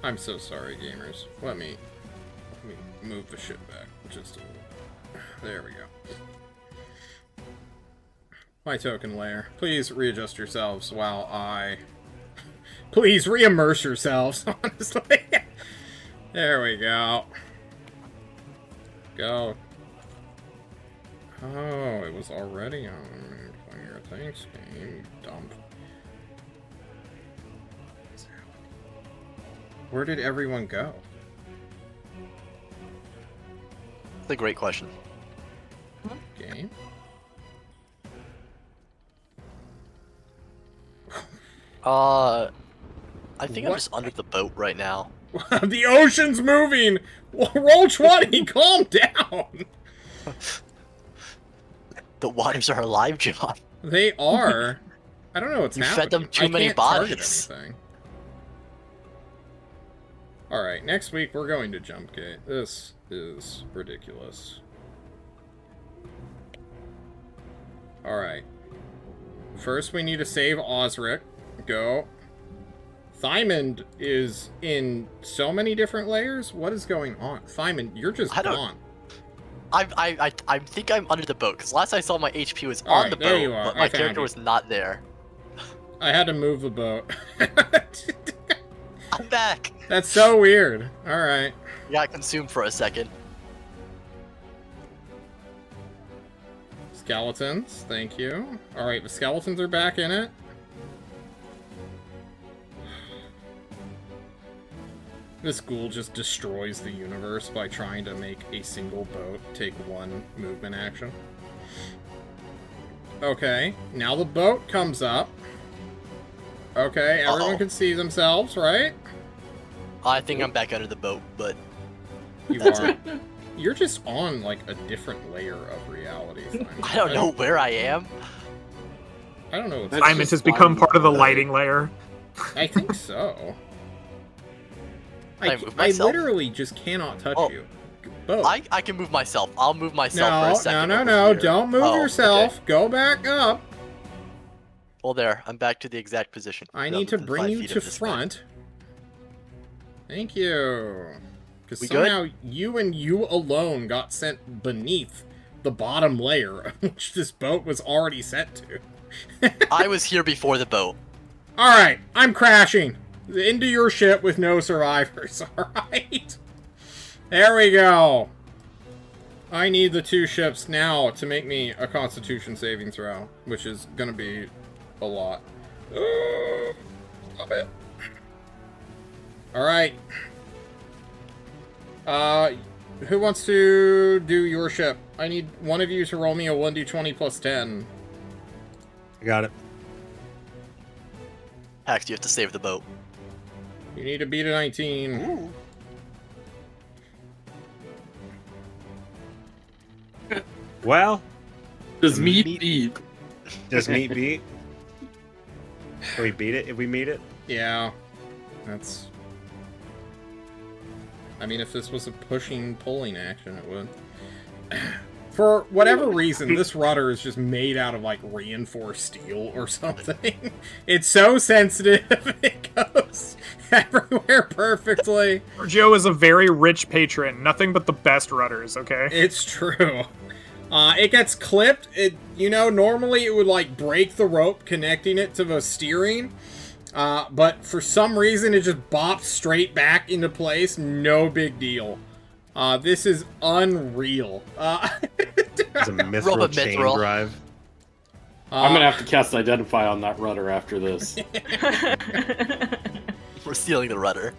I'm so sorry, gamers. Let me move the ship back just a little. There we go. My token layer. Please readjust yourselves while I... Please re-immerse yourselves, honestly. There we go. Go. Oh, it was already on your thanks game. Dump. Where did everyone go? That's a great question. Game? I think I'm What? just under the boat right now. The ocean's moving! Roll 20! Calm down! The waters are alive, John. They are. I don't know what's You happening. fed them too I many can't target bodies. anything. Alright, next week we're going to Jump Gate. This is ridiculous. Alright. First we need to save Osric. Go. Thymond is in so many different layers? What is going on? Thymond, you're just I don't- gone. I think I'm under the boat, because last I saw my HP was on Alright, the there boat, you are. but I my found character you. was not there. I had to move the boat. I'm back! That's so weird. Alright. Got consumed for a second. Skeletons, thank you. Alright, the skeletons are back in it. This ghoul just destroys the universe by trying to make a single boat take one movement action. Okay, now the boat comes up. Okay, everyone Uh-oh. can see themselves, right? I think I'm back under the boat, but You That's are. You're just on, like, a different layer of reality. Simon. I don't know where I am. I don't know what's... That's Diamond just has become flying part of the away. lighting layer. I think so. Can I move I myself? literally just cannot touch Oh. you. Both. I can move myself. I'll move myself for a second. No, over no, here. don't move Oh, yourself. okay. Go back up. Well, there. I'm back to the exact position. I I'm need to within bring 5 you feet to of this guy. front. Thank you. Because We somehow you and you alone got sent beneath the bottom layer, which this boat was already set to. I was here before the boat. Alright, I'm crashing into your ship with no survivors, alright? There we go. I need the 2 ships now to make me a Constitution saving throw, which is gonna be a lot. Love it. Alright. Who wants to do your ship? I need one of you to roll me a 1d20 plus 10. I got it. Pax, you have to save the boat. You need to beat a 19. Ooh. Well, Does meat beat? does meat beat? Can we beat it if we meet it? Yeah. That's... I mean, if this was a pushing, pulling action, it would. For whatever reason, this rudder is just made out of, like, reinforced steel or something. It's so sensitive, it goes everywhere perfectly. Joe is a very rich patron. Nothing but the best rudders, okay? It's true. It gets clipped. Normally it would, like, break the rope connecting it to the steering. But for some reason, it just bops straight back into place. No big deal. This is unreal. It's a mithril Roll a chain mithril. drive. I'm gonna have to cast Identify on that rudder after this. We're stealing the rudder.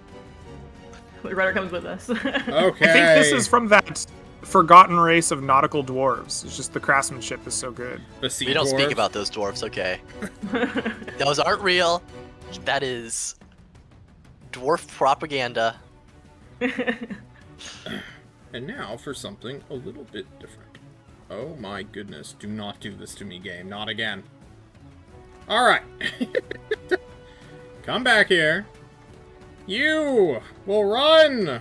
The rudder comes with us. Okay. I think this is from that forgotten race of nautical dwarves. It's just the craftsmanship is so good. The sea We don't speak dwarf. about those dwarves, okay? Those aren't real. That is dwarf propaganda. And now for something a little bit different. Oh my goodness, do not do this to me, game. Not again. Alright. Come back here. You will run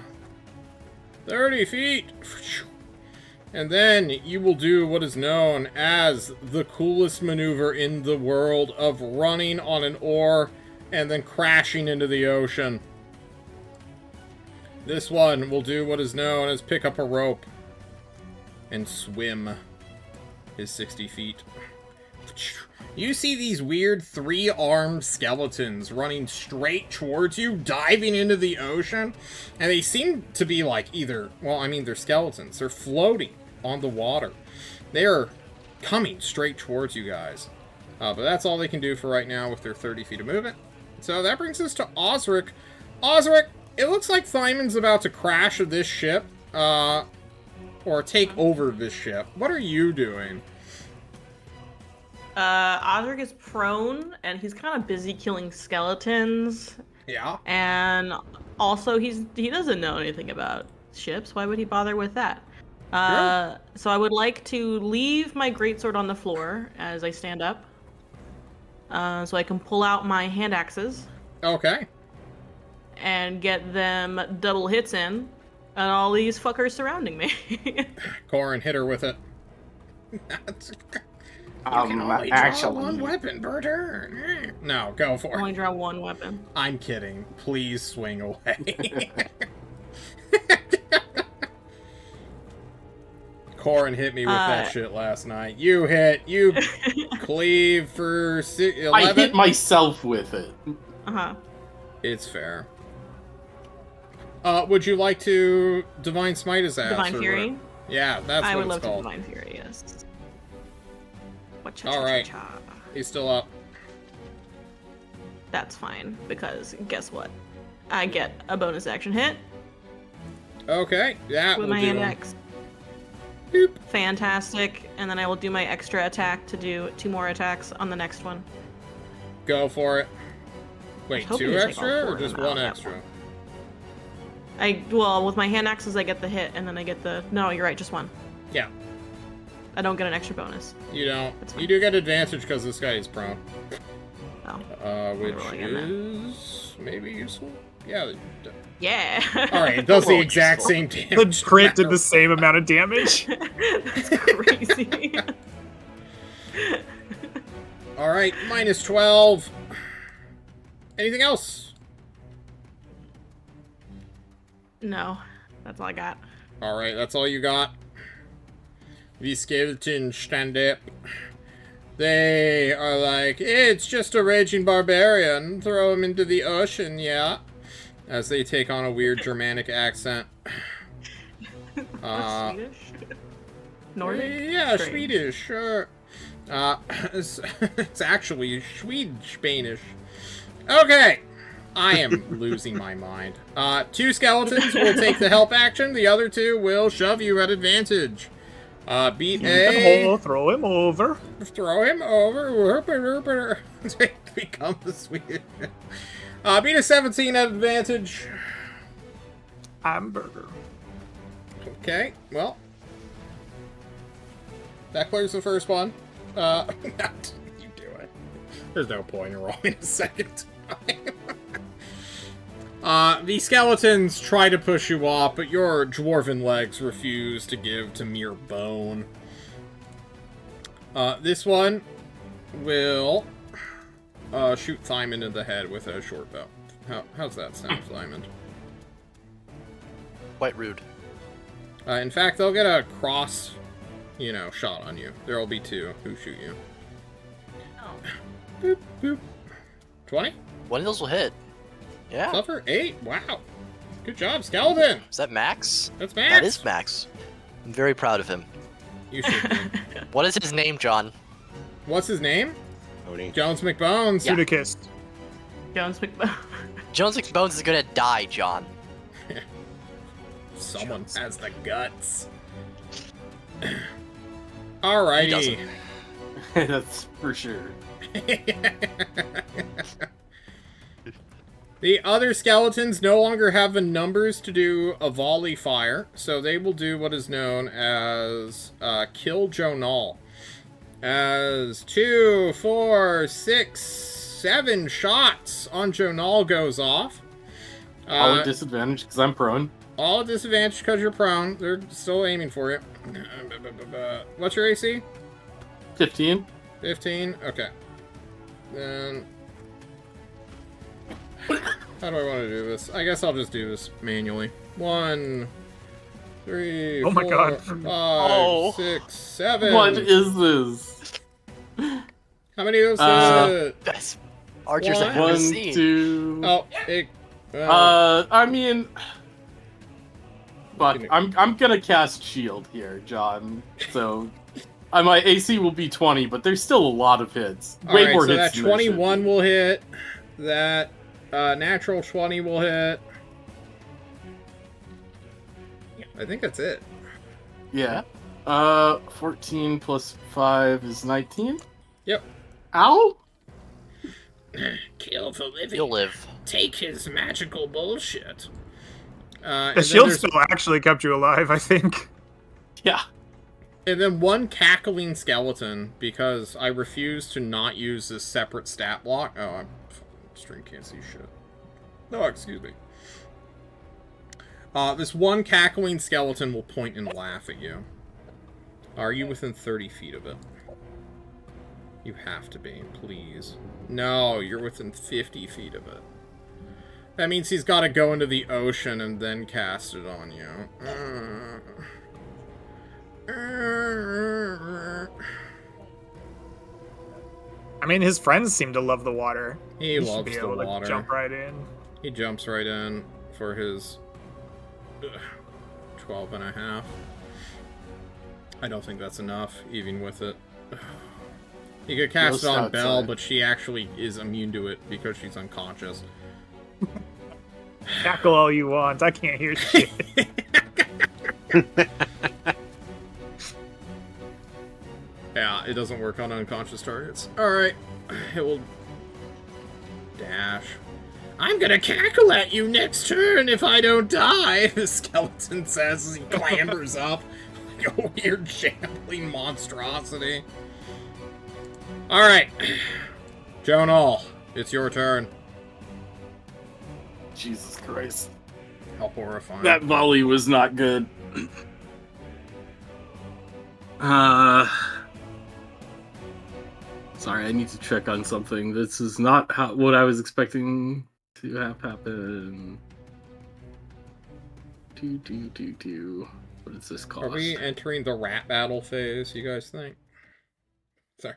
30 feet. And then you will do what is known as the coolest maneuver in the world of running on an oar and then crashing into the ocean. This one will do what is known as pick up a rope and swim his 60 feet. You see these weird 3-armed skeletons running straight towards you, diving into the ocean, and they seem to be like either, well, I mean, they're skeletons. They're floating on the water. They are coming straight towards you guys. But that's all they can do for right now with their 30 feet of movement. So that brings us to Osric. Osric, it looks like Thymon's about to crash this ship, or take over this ship. What are you doing? Osric is prone, and he's kind of busy killing skeletons. Yeah. And also, he doesn't know anything about ships. Why would he bother with that? Sure. So I would like to leave my greatsword on the floor as I stand up, so I can pull out my hand axes Okay. and get them double hits in on all these fuckers surrounding me. Corin, hit her with it. You can only draw one weapon per turn. No, go for Only it. draw one weapon. I'm kidding. Please swing away. Corin hit me with that shit last night. You cleave for 11? I hit myself with it. Uh-huh. It's fair. Would you like to Divine Smite his ass? Divine or Fury? what? Yeah, that's I what would it's love called. to Divine Fury, yes. All right. He's still up. That's fine, because guess what? I get a bonus action hit Okay, that with will my do hand him. axe. Boop. Fantastic. And then I will do my extra attack to do 2 more attacks on the next one. Go for it. Wait, hoping 2 to take all extra 4 or of just them out 1 that extra? Well, with my hand axes, I get the hit, and then I get the... No, you're right, just 1. Yeah, I don't get an extra bonus. you don't. That's fine. You do get advantage because this guy is prone. Oh. Which rolling in there. is maybe useful. Yeah. Yeah. Alright, it does the Well, exact useful. same The damage. crit did the same amount of damage. That's crazy. Alright, minus 12. Anything else? No, that's all I got. Alright, that's all you got. The skeletons stand up. They are like, it's just a raging barbarian. Throw him into the ocean, yeah. As they take on a weird Germanic accent. Swedish? Nordic? Yeah, Strange. Swedish, sure. It's actually Spanish. Okay. I am losing my mind. 2 skeletons will take the help action. The other 2 will shove you at advantage. Beat A. Throw him over. Throw him over. Become the Swedish. Beat a 17 at advantage. Hamburger. Okay, well. That clears the first one. You do it. There's no point in rolling a second time. The skeletons try to push you off, but your dwarven legs refuse to give to mere bone. This one will shoot Thymond in the head with a short bow. How's that sound, Thymond? Quite rude. In fact, they'll get a cross, shot on you. There'll be 2 who shoot you. Oh. Boop, boop. 20? One of those will hit. Yeah. Suffer 8. Wow. Good job, skeleton. Is that Max? That's Max. That is Max. I'm very proud of him. You should be. What is his name, John? What's his name? Tony. Jones McBones. Yeah. Sudicist. Jones McBone. Jones McBones is gonna die, John. Someone Jones. has the guts. He Alrighty. doesn't. That's for sure. The other skeletons no longer have the numbers to do a volley fire, so they will do what is known as Kill Jonal. As 2, 4, 6, 7 shots on Jonal goes off. All at disadvantage because I'm prone. All at disadvantage because you're prone. They're still aiming for you. What's your AC? 15. 15? Okay. Then... How do I want to do this? I guess I'll just do this manually. 1, 3, Oh my 4, God. 5, Oh. 6, 7. What is this? How many of those? Best archers One. I've ever 1, seen. 2. Oh, it, I mean, fuck. I'm gonna cast shield here, John. So, my AC will be 20, but there's still a lot of hits. Way Alright, more so hits. that than there should 21 be. will hit. That natural 20 will hit. I think that's it. Yeah. 14 plus 5 is 19. Yep. Ow. Kill the living. You'll live. Take his magical bullshit. The shield spell actually kept you alive, I think. Yeah. And then 1 cackling skeleton, because I refuse to not use this separate stat block. Oh, I'm stream can't see shit. No, excuse me. This 1 cackling skeleton will point and laugh at you. Are you within 30 feet of it? You have to be, please. No, you're within 50 feet of it. That means he's got to go into the ocean and then cast it on you. I mean, his friends seem to love the water. He should loves be the able to water. jump right in. He jumps right in for his 12 and a half. I don't think that's enough, even with it. He could cast it Most on Belle, outside. but she actually is immune to it because she's unconscious. Tackle all you want. I can't hear shit. Yeah, it doesn't work on unconscious targets. Alright. It will dash. I'm gonna cackle at you next turn if I don't die, the skeleton says as he clambers up like a weird shambling monstrosity. Alright. Jonal, it's your turn. Jesus Christ. How horrifying. That volley was not good. Sorry, I need to check on something. This is not what I was expecting to have happen. What is this cost? Are we entering the rat battle phase, you guys think? Sorry,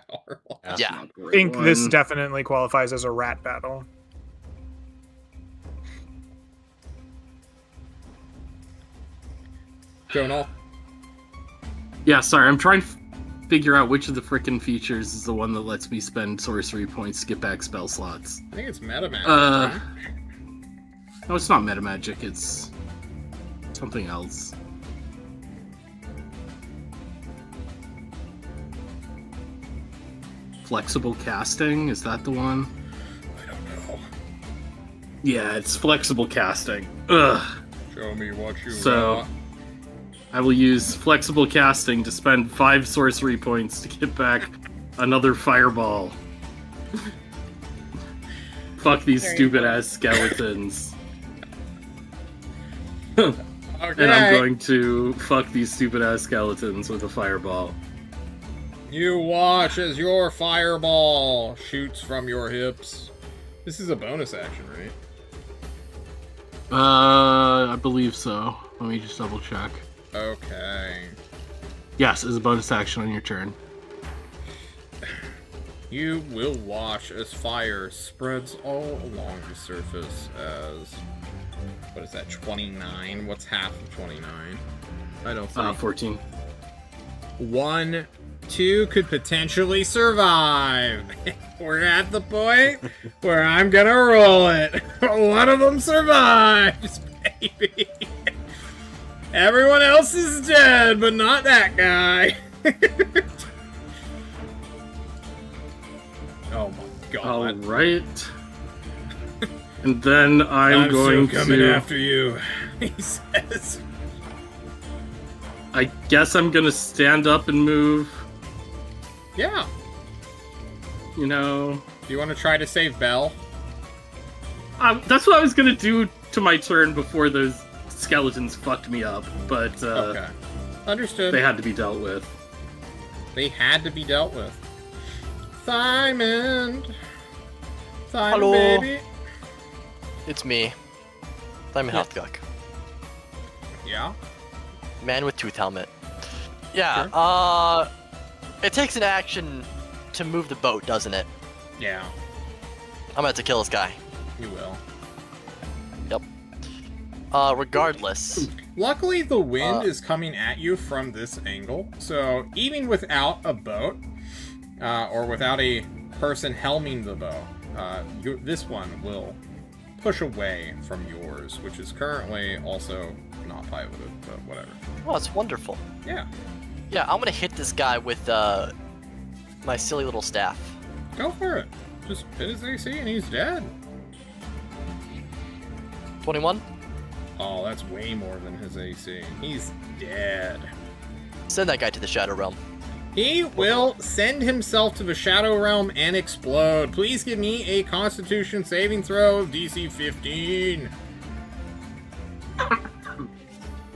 horrible. That's Yeah. not the I right think this one. definitely qualifies as a rat battle. Jonal? Yeah, sorry, I'm trying to figure out which of the frickin' features is the one that lets me spend sorcery points to get back spell slots. I think it's meta magic. Uh, No, it's not meta magic, it's something else. Flexible casting, is that the one? I don't know. Yeah, it's flexible casting. Ugh. Show me what you So- got. I will use flexible casting to spend 5 sorcery points to get back another fireball. Fuck these Very stupid funny. ass skeletons. Okay. And I'm going to fuck these stupid ass skeletons with a fireball. You watch as your fireball shoots from your hips. This is a bonus action, right? I believe so. Let me just double check. Okay. Yes, it's a bonus action on your turn. You will watch as fire spreads all along the surface as... What is that, 29? What's half of 29? I don't think. 14. 1, 2 could potentially survive. We're at the point where I'm gonna roll it. One of them survives, baby. Everyone else is dead, but not that guy. Oh my god. Alright. And then I'm going still coming to... after you, he says. I guess I'm gonna stand up and move, Yeah. you know... Do you want to try to save Belle? That's what I was gonna do to my turn before those skeletons fucked me up, but Okay. Understood. they had to be dealt with. They had to be dealt with. Simon! Simon, Hello. baby! It's me. Simon Yeah. Hathcock. Yeah? Man with tooth helmet. Yeah, Sure. it takes an action to move the boat, doesn't it? Yeah, I'm gonna have to kill this guy. you will. Regardless. Luckily, the wind Uh. is coming at you from this angle, so even without a boat, or without a person helming the bow, this one will push away from yours, which is currently also not piloted, but whatever. Oh, it's wonderful. Yeah, Yeah, I'm gonna hit this guy with my silly little staff. go for it. Just hit his AC and he's dead. 21. Oh, that's way more than his AC. He's dead. Send that guy to the Shadow Realm. He will send himself to the Shadow Realm and explode. Please give me a Constitution saving throw of DC 15.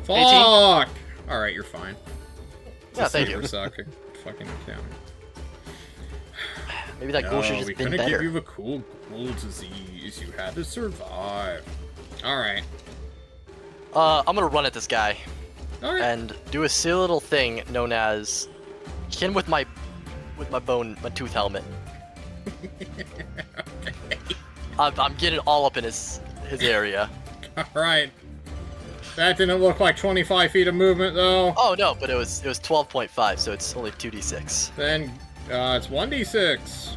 Fuck! Alright, you're fine. Yeah, thank Super you. sucker. Fucking counting. Maybe that ghoul should No, have we just been couldn't give better. you the cool ghoul disease. You had to survive. Alright. I'm gonna run at this guy Alright. and do a silly little thing known as hit him with my tooth helmet. I'm getting all up in his area. Alright. That didn't look like 25 feet of movement, though. Oh no, but it was 12.5, so it's only 2d6. Then, it's 1d6.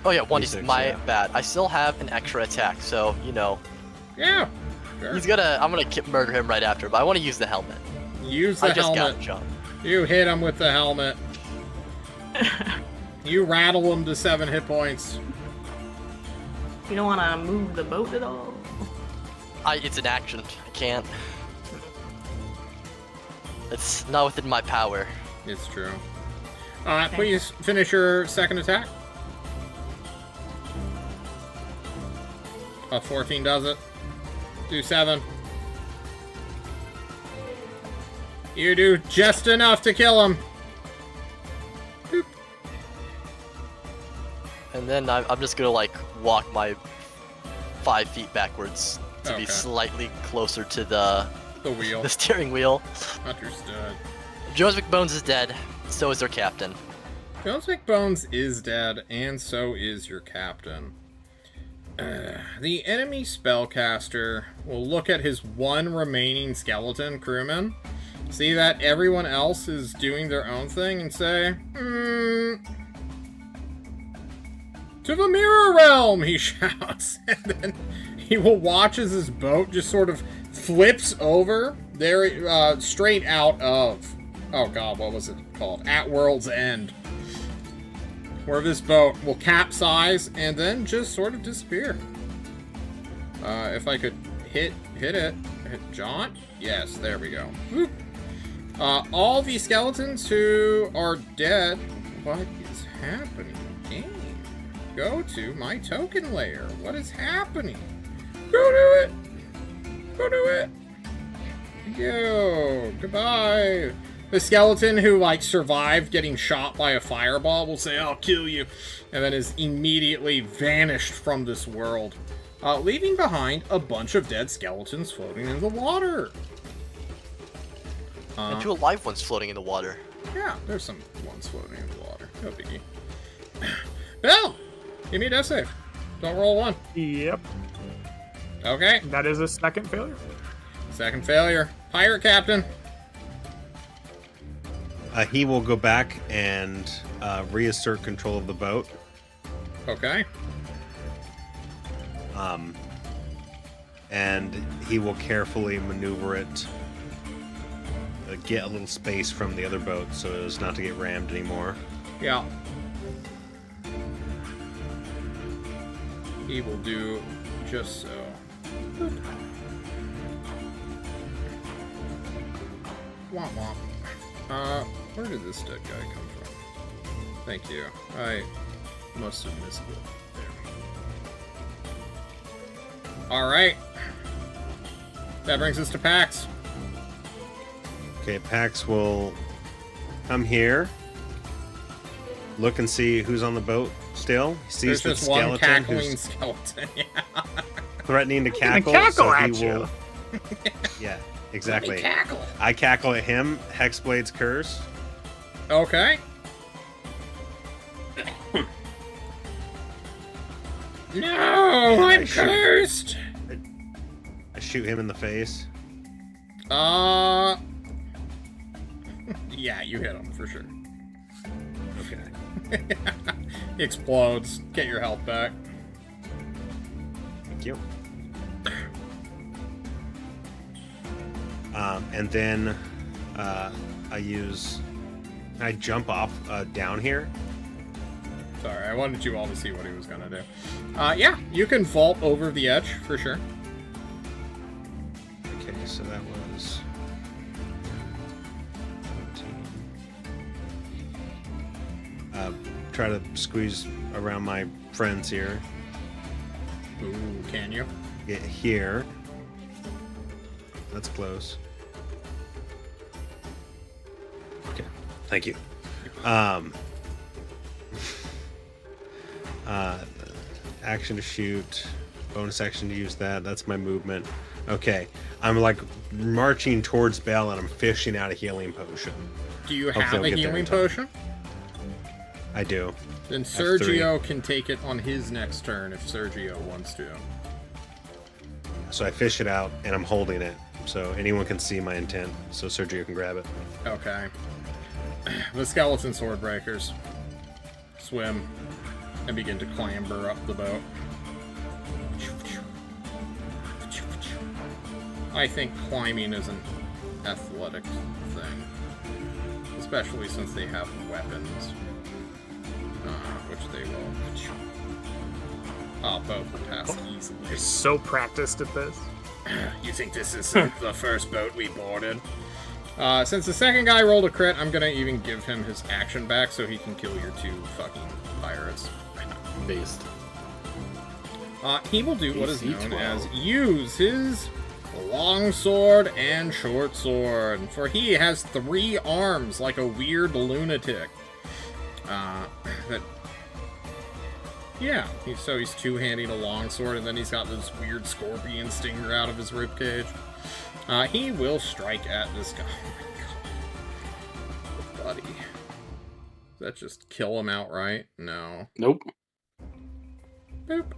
Oh yeah, 1d6. D6, My yeah. bad. I still have an extra attack, so you know Yeah. Sure. I'm gonna murder him right after. But I want to use the helmet. Use the I just helmet. got jumped. You hit him with the helmet. You rattle him to 7 hit points. You don't want to move the boat at all? It's an action. I can't. It's not within my power. It's true. Please finish your second attack. A 14 does it. Do 7. You do just enough to kill him. Boop. And then I'm just gonna like walk my 5 feet backwards to be slightly closer to the wheel. the steering wheel. Understood. Jones McBones is dead. So is their captain. Jones McBones is dead, and so is your captain. The enemy spellcaster will look at his one remaining skeleton crewman, see that everyone else is doing their own thing, and say, to the mirror realm, he shouts. And then he will watch as his boat just sort of flips over there, straight out of, oh god, what was it called? At World's End. Where this boat will capsize and then just sort of disappear. If I could hit it. Hit John? Yes, there we go. Whoop. All the skeletons who are dead. What is happening? Game. Go to my token layer. What is happening? Go do it. Go do it. Yo. Goodbye. The skeleton who, like, survived getting shot by a fireball will say, I'll kill you, and then is immediately vanished from this world, leaving behind a bunch of dead skeletons floating in the water. And 2 alive ones floating in the water. Yeah, there's some ones floating in the water. No biggie. Bill! Give me a death save. Don't roll 1. Yep. Okay. That is a second failure. Second failure. Pirate captain. He will go back and reassert control of the boat. Okay. And he will carefully maneuver it, get a little space from the other boat so as not to get rammed anymore. Yeah. He will do just so. Womp womp. Where did this dead guy come from? Thank you. I must have missed it. There. Alright. That brings us to Pax. Okay, Pax will come here, look and see who's on the boat still. He sees There's the just one skeleton cackling who's skeleton. Yeah. threatening to cackle. cackle So at he you. will. Yeah, exactly. Cackle. I cackle at him. Hexblade's curse. Okay. No, I'm cursed. I shoot him in the face. Yeah, you hit him for sure. Okay. He explodes. Get your health back. Thank you. And then I jump off down here. Sorry, I wanted you all to see what he was gonna do. Yeah, you can vault over the edge for sure. Okay, so that was 17. Try to squeeze around my friends here. Ooh, can you? Get here. That's close. Okay, thank you. Action to shoot, bonus action to use that. That's my movement. Okay, I'm like marching towards Bell and I'm fishing out a healing potion. Do you Hopefully have I'll a get there healing in time. potion? I do. Then I have 3. Sergio can take it on his next turn if Sergio wants to. So I fish it out and I'm holding it, so anyone can see my intent. So Sergio can grab it. Okay. The skeleton sword breakers swim and begin to clamber up the boat. I think climbing is an athletic thing, especially since they have weapons, which they will. Both will pass easily. You're so practiced at this. You think this is the first boat we boarded? Since the second guy rolled a crit, I'm gonna even give him his action back so he can kill your 2 fucking pirates. Based. He will do what is DC known 12. as use his long sword and short sword, for he has 3 arms like a weird lunatic. He's two-handing a long sword, and then he's got this weird scorpion stinger out of his ribcage. He will strike at this guy. Oh my god. Buddy. Does that just kill him outright? No. Nope. Boop.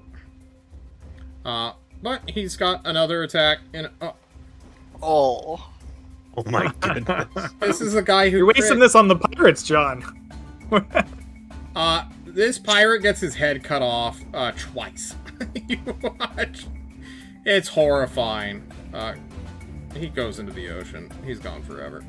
But he's got another attack in... Oh. Oh my goodness. This is a guy who... You're wasting this on the pirates, John. This pirate gets his head cut off, twice. You watch. It's horrifying. He goes into the ocean. He's gone forever.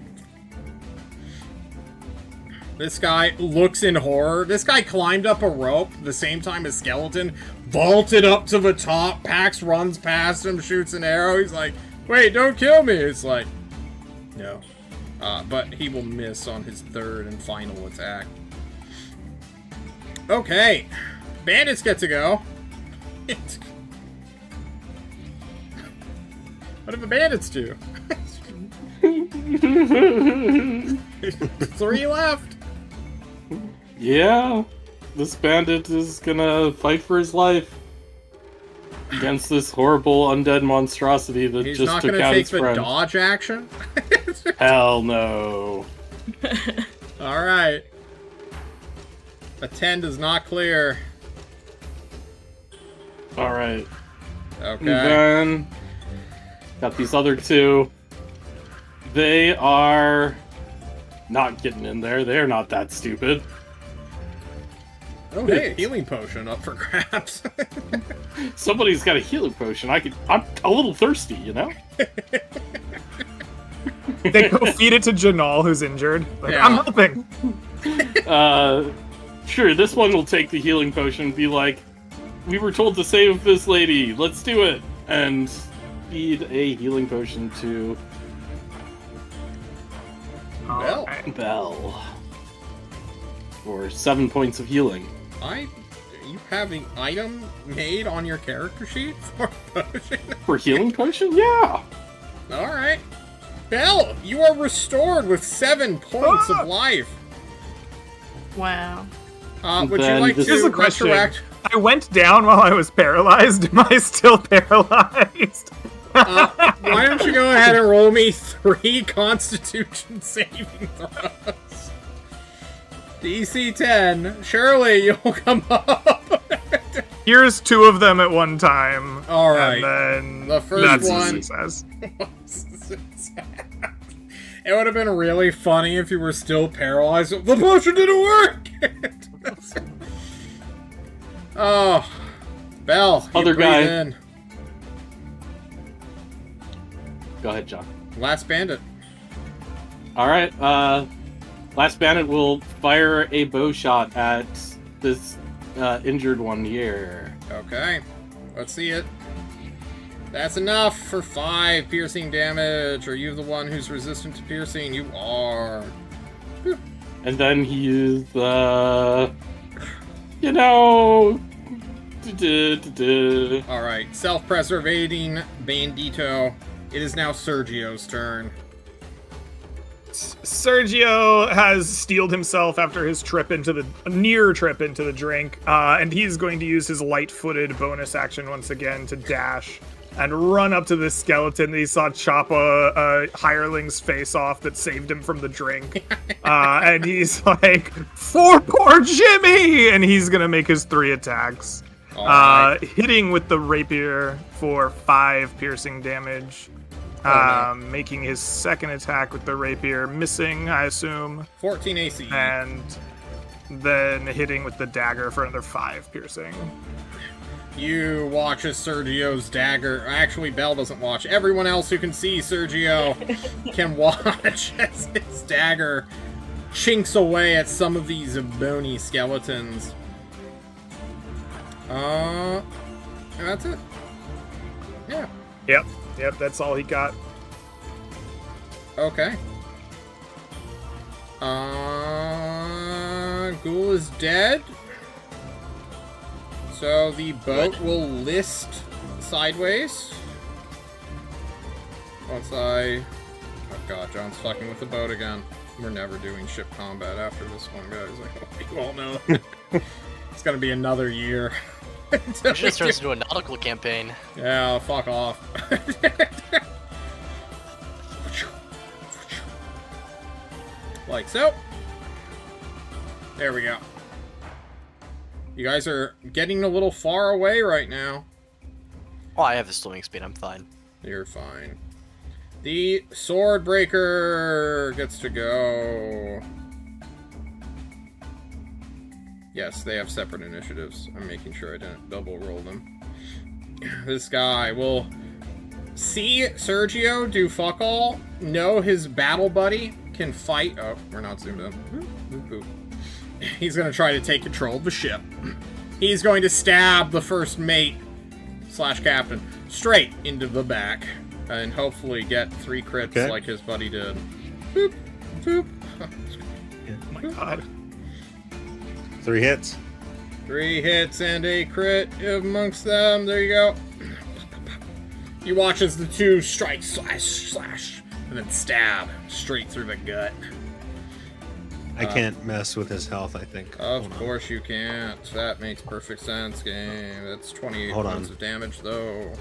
This guy looks in horror. This guy climbed up a rope the same time as Skeleton, vaulted up to the top. Pax runs past him, shoots an arrow. He's like, wait, don't kill me. It's like, no. But he will miss on his 3rd and final attack. Okay. Bandits get to go. What did the bandits do? 3 left. Yeah, this bandit is gonna fight for his life against this horrible undead monstrosity that He's just not took going to out take his the friend. dodge action? Hell no. Alright. A 10 does not clear. Alright. Okay. And then got these other 2. They are not getting in there. They're not that stupid. Oh, hey, a healing potion up for grabs. Somebody's got a healing potion. I'm a little thirsty, you know? They go feed it to Janal, who's injured. Like, Yeah. I'm helping. Sure, this one will take the healing potion and be like, we were told to save this lady, let's do it! And feed a healing potion to Bell. Alright. Bell. For 7 points of healing. You have an item made on your character sheet for a potion? For healing potion? Yeah! Alright. Bell, you are restored with 7 points of life. Wow. Would you Then like this- Here's to a question. resurrect? I went down while I was paralyzed. Am I still paralyzed? Why don't you go ahead and roll me 3 Constitution saving throws? DC 10. Surely you'll come up. Here's 2 of them at one time. All right. And then The first that's one- a success. It would have been really funny if you were still paralyzed. The potion didn't work! Oh. Bell, you Other breathe guy. in. Go ahead, John. Last bandit. Alright, last bandit will fire a bow shot at this injured one here. Okay. Let's see it. That's enough for 5 piercing damage. Are you the one who's resistant to piercing? You are. And then he's, you know... Alright, self-preservating Bandito. It is now Sergio's turn. Sergio has steeled himself after his near trip into the drink, and he's going to use his light-footed bonus action once again to dash and run up to this skeleton that he saw chop a hireling's face off that saved him from the drink. And he's like, "For poor Jimmy!" And he's gonna make his 3 attacks. All right. Hitting with the rapier for 5 piercing damage. Oh, no. Making his 2nd attack with the rapier, missing, I assume. 14 AC. And then hitting with the dagger for another 5 piercing. You watch as Sergio's dagger... Actually, Bell doesn't watch. Everyone else who can see Sergio can watch as his dagger chinks away at some of these bony skeletons. And that's it. Yeah. Yep, that's all he got. Okay. Ghoul is dead. So the boat will list sideways. Once I... Oh god, John's fucking with the boat again. We're never doing ship combat after this one, guys. I hope you all know. It's gonna be another year. It just turns into a nautical campaign. Yeah, fuck off. Like so. There we go. You guys are getting a little far away right now. Oh, I have the swimming speed. I'm fine. You're fine. The sword breaker gets to go. Yes, they have separate initiatives. I'm making sure I didn't double roll them. This guy will see Sergio do fuck all, know his battle buddy can fight. Oh, we're not zoomed in. He's going to try to take control of the ship. He's going to stab the first mate / captain straight into the back and hopefully get 3 crits like his buddy did. Boop, boop. Oh my god. 3 hits. 3 hits and a crit amongst them. There you go. You watch as the 2 strike, slash, and then stab straight through the gut. I can't mess with his health, I think. Of course you can't. That makes perfect sense, game. That's 28 points of damage, though.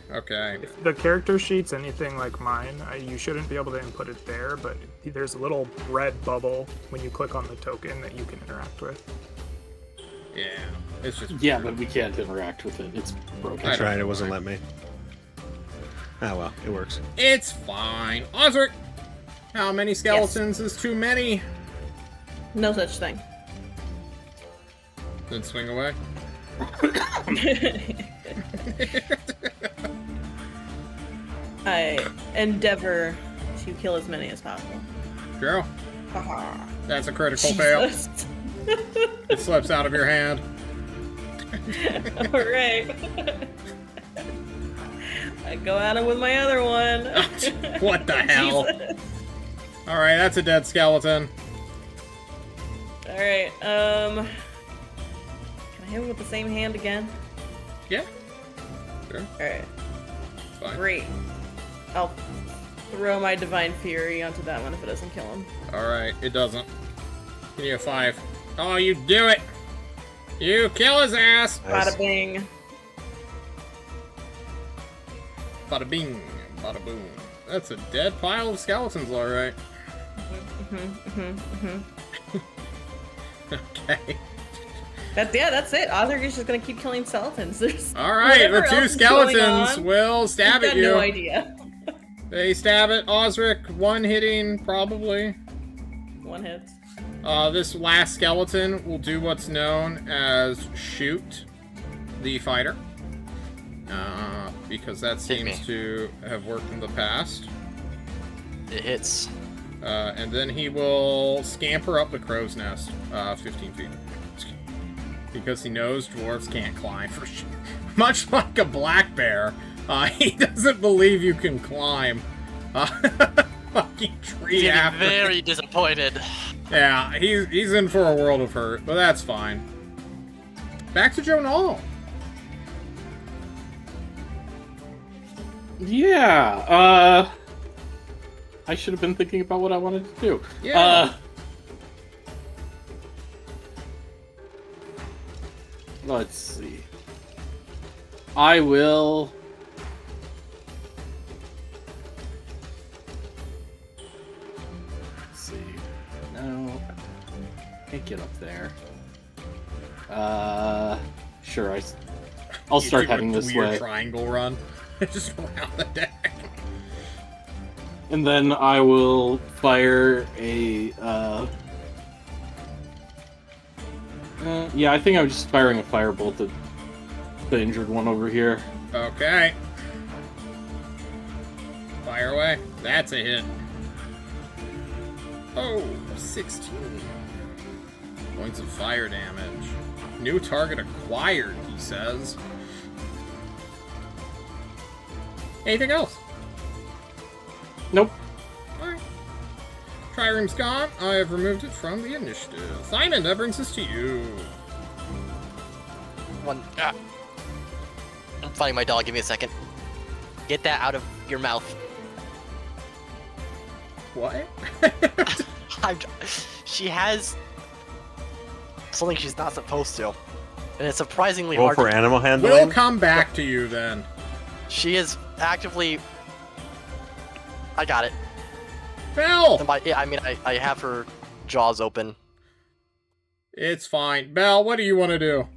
Okay. If the character sheet's anything like mine, you shouldn't be able to input it there, but there's a little red bubble when you click on the token that you can interact with. Yeah, it's just... Yeah, but we can't interact with it. It's broken. I tried, it wasn't letting me. Ah, well, it works. It's fine. Osric! How many skeletons is too many? No such thing. Then swing away. I endeavor to kill as many as possible. Girl. Haha. That's a critical fail. Jesus. It slips out of your hand. Alright. I go at him with my other one. What the hell? Jesus. Alright, that's a dead skeleton. Alright, can I hit him with the same hand again? Yeah. Sure. Alright. It's fine. Great. I'll throw my Divine Fury onto that one if it doesn't kill him. Alright, it doesn't. Give me a 5. Oh, you do it! You kill his ass! Nice. Bada bing. Bada bing, bada boom. That's a dead pile of skeletons, alright. Okay. That's it. Osric is just gonna keep killing skeletons. There's Alright, the whatever 2 else is going skeletons on, will stab I've at got you. no idea. They stab at Osric, 1 hitting, probably. 1 hit. This last skeleton will do what's known as shoot the fighter. Because that seems to have worked in the past. It hits. And then he will scamper up the crow's nest, 15 feet. Because he knows dwarves can't climb for shit. Much like a black bear, he doesn't believe you can climb. Fucking tree Getting after. very disappointed. Yeah, he's in for a world of hurt, but that's fine. Back to Joe Knoll. Yeah, I should have been thinking about what I wanted to do. Yeah. Let's see. I will... Let's see. No. Can't get up there. Sure, I'll start heading this weird way. Triangle run. Just around the deck. And then I will fire a, yeah, I think I'm just firing a firebolt at the injured one over here. Okay. Fire away. That's a hit. Oh, 16. Points of fire damage. New target acquired, he says. Anything else? Nope. Alright. Trireme's gone. I have removed it from the initiative. Simon, that brings us to you. One. Ah. I'm fighting my dog. Give me a second. Get that out of your mouth. What? She has something she's not supposed to, and it's surprisingly Roll hard. for animal handling. We'll come back to you then. She is actively. I got it. Belle! I have her jaws open. It's fine. Belle, what do you want to do?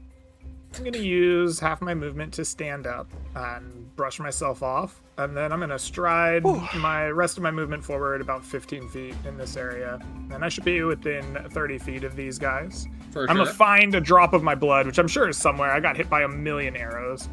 I'm gonna use half my movement to stand up and brush myself off, and then I'm gonna stride my rest of my movement forward about 15 feet in this area, and I should be within 30 feet of these guys. For I'm sure. gonna find a drop of my blood, which I'm sure is somewhere. I got hit by 1,000,000 arrows.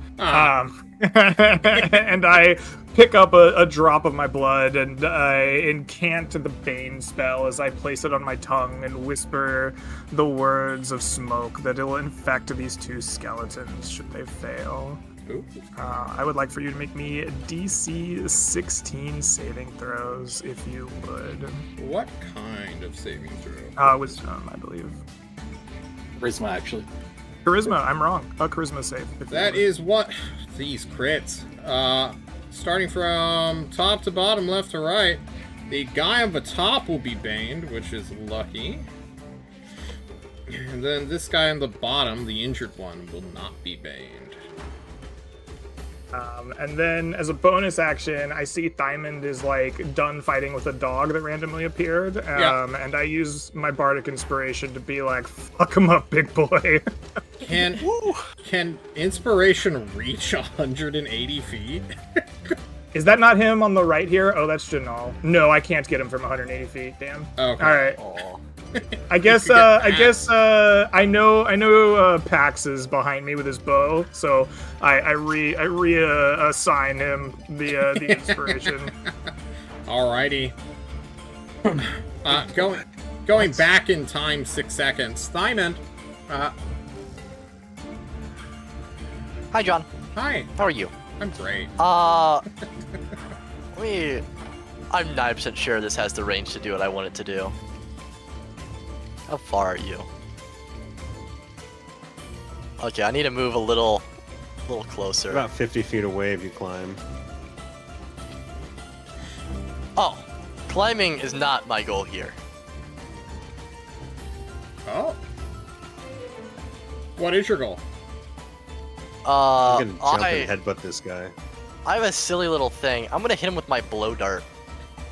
And I pick up a drop of my blood and I incant the Bane spell as I place it on my tongue and whisper the words of smoke that it'll infect these two skeletons should they fail. Ooh. I would like for you to make me DC 16 saving throws, if you would. What kind of saving throw? Wisdom, I believe. Charisma, actually. Charisma, I'm wrong. A charisma save. If That is what... These crits. Starting from top to bottom, left to right, the guy on the top will be baned, which is lucky. And then this guy on the bottom, the injured one, will not be baned. And then, as a bonus action, I see Thymond is, like, done fighting with a dog that randomly appeared. And I use my bardic inspiration to be like, fuck him up, big boy. Can inspiration reach 180 feet? Is that not him on the right here? Oh, that's Janal. No, I can't get him from 180 feet, damn. Okay. Alright. Aw. I guess I know Pax is behind me with his bow, so I reassign him the inspiration. Alrighty. Going back in time 6 seconds. Thymond. Hi, John. Hi. How are you? I'm great. I'm 9% sure this has the range to do what I want it to do. How far are you? Okay, I need to move a little closer. About 50 feet away if you climb. Oh, climbing is not my goal here. Oh. What is your goal? I'm gonna jump and headbutt this guy. I have a silly little thing. I'm gonna hit him with my blow dart,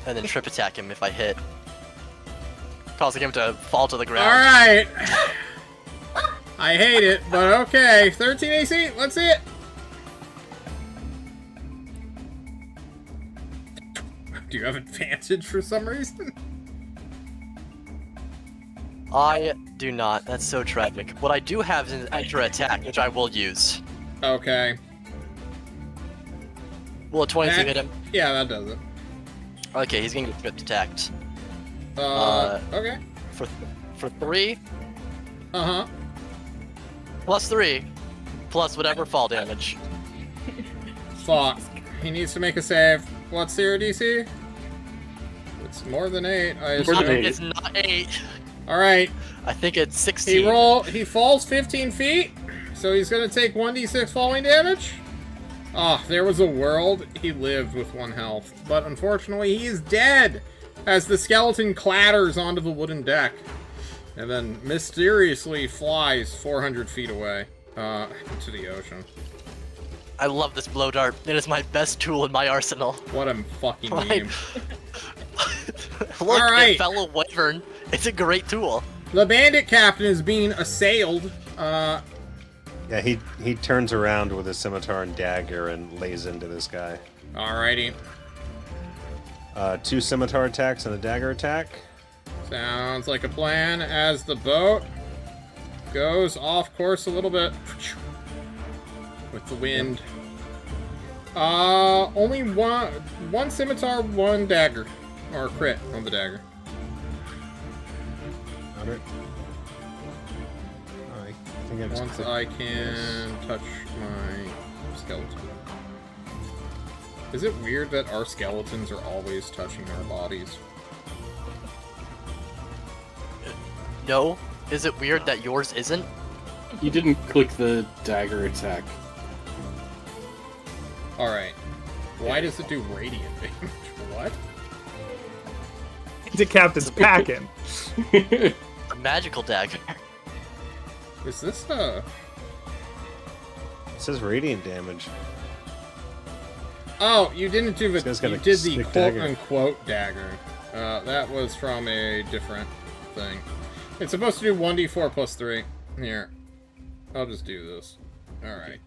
and then trip attack him if I hit, causing him to fall to the ground. Alright. I hate it, but okay. 13 AC, let's see it. Do you have advantage for some reason? I do not. That's so tragic. What I do have is an extra attack, which I will use. Okay. Will a 22 hit him? Yeah, that does it. Okay, he's gonna get tripped attacked. Okay. For 3, Uh-huh. plus 3, plus whatever fall damage. Fuck. He needs to make a save. What's your DC? It's more than 8, I assume. It's not 8. Alright. I think it's 16. He falls 15 feet, so he's gonna take 1d6 falling damage. Ah, there was a world he lived with 1 health, but unfortunately he is dead as the skeleton clatters onto the wooden deck and then mysteriously flies 400 feet away into the ocean. I love this blow dart. It is my best tool in my arsenal. What a fucking meme. Look, Alright. it fellow wyvern. It's a great tool. The bandit captain is being assailed. Yeah, he turns around with his scimitar and dagger and lays into this guy. Alrighty. 2 scimitar attacks and a dagger attack. Sounds like a plan as the boat goes off course a little bit with the wind. Only one scimitar, 1 dagger. Or crit on the dagger. Got it. I think I just Once clicked I can touch my skeleton. Is it weird that our skeletons are always touching our bodies? No? Is it weird that yours isn't? You didn't click the dagger attack. Alright. Why does it do radiant damage? What? The captain's packing. A magical dagger. Is this a... It says radiant damage. Oh, you didn't do the... This guy's got You a did the sick dagger. quote-unquote dagger. That was from a different thing. It's supposed to do 1d4 plus 3. Here. I'll just do this. Alright.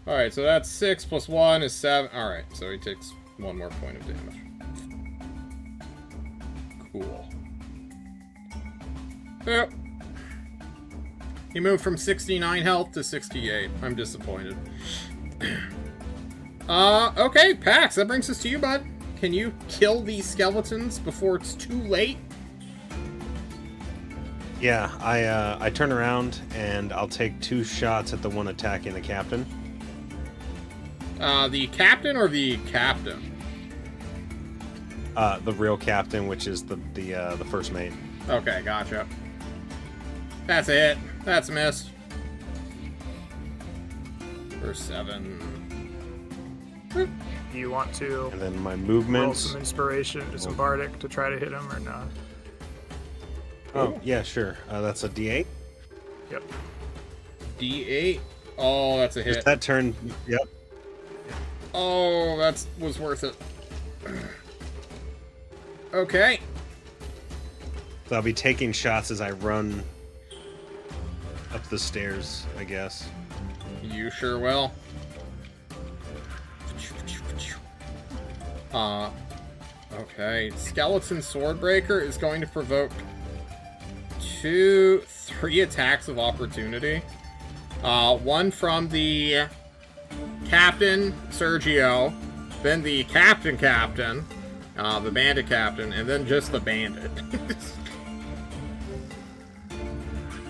Alright, so that's 6 plus 1 is 7. Alright, so he takes 1 more point of damage. Cool. Yep. He moved from 69 health to 68. I'm disappointed. Okay, Pax, that brings us to you, bud. Can you kill these skeletons before it's too late? Yeah, I turn around and I'll take 2 shots at the one attacking the captain. The captain or the captain? The real captain, which is the first mate. Okay, gotcha. That's a hit. That's a miss. For 7. Do you want to And then my roll movements. some inspiration, some bardic to try to hit him or not? Oh, yeah, sure. That's a D8. Yep. D8. Oh, that's a hit. Just that turn. Yep. Oh, that was worth it. Okay. So I'll be taking shots as I run up the stairs, I guess. You sure will. Okay. Skeleton Swordbreaker is going to provoke 3 attacks of opportunity. One from the Captain Sergio, then the Captain, the Bandit Captain, and then just the Bandit.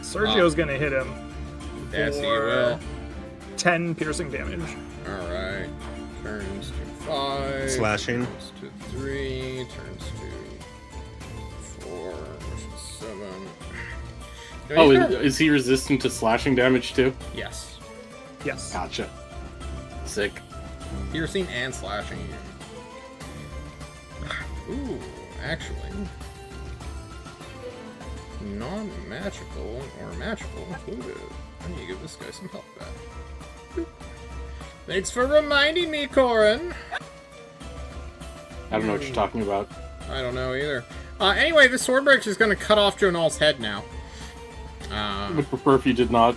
Sergio's gonna hit him. Yes, he for will. 10 piercing damage. Alright. Turns to 5. Slashing. Turns to 3. Turns to 4. Which is 7. No, Oh, he's not- is he resistant to slashing damage too? Yes. Yes. Gotcha. Sick. Piercing and slashing. Ooh, actually. Non-magical or magical included. I need to give this guy some health back. Boop. Thanks for reminding me, Corin. I don't know what you're talking about. I don't know either. Anyway, this Swordbreaker is going to cut off Jonal's head now. I would prefer if you did not.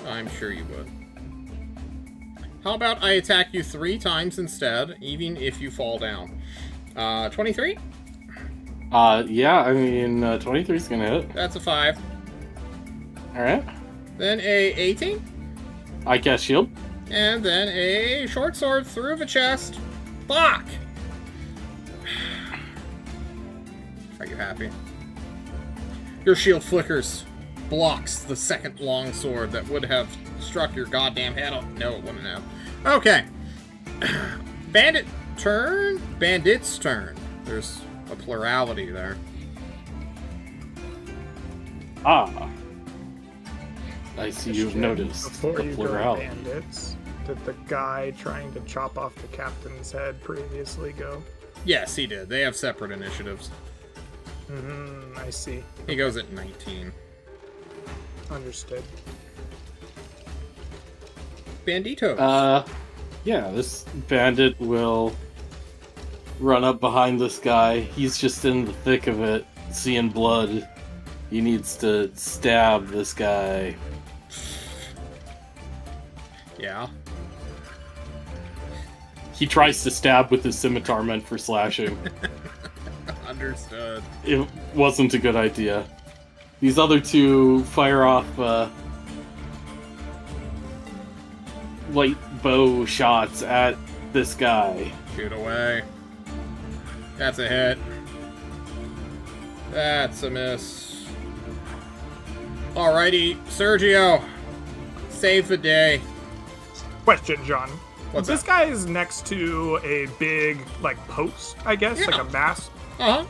I'm sure you would. How about I attack you 3 times instead, even if you fall down? 23? Yeah, I mean, 23 is gonna hit. That's a 5. Alright. Then a 18. I cast shield. And then a short sword through the chest. Fuck! Are you happy? Your shield flickers, blocks the second long sword that would have struck your goddamn head off. No, it wouldn't have. Okay. Bandit's turn. There's a plurality there. Ah. I see you've Question. noticed Before the you go plurality. bandits, did the guy trying to chop off the captain's head previously go? Yes, he did. They have separate initiatives. I see. He goes at 19. Understood. Bandito. Yeah, this bandit will run up behind this guy. He's just in the thick of it, seeing blood. He needs to stab this guy. Yeah. He tries to stab with his scimitar meant for slashing. Understood. It wasn't a good idea. These other two fire off light bow shots at this guy. Shoot away. That's a hit. That's a miss. Alrighty, Sergio. Save the day. Question, John. What's this up? guy is next to a big, like, post, I guess, Yeah. like a mast. Uh-huh.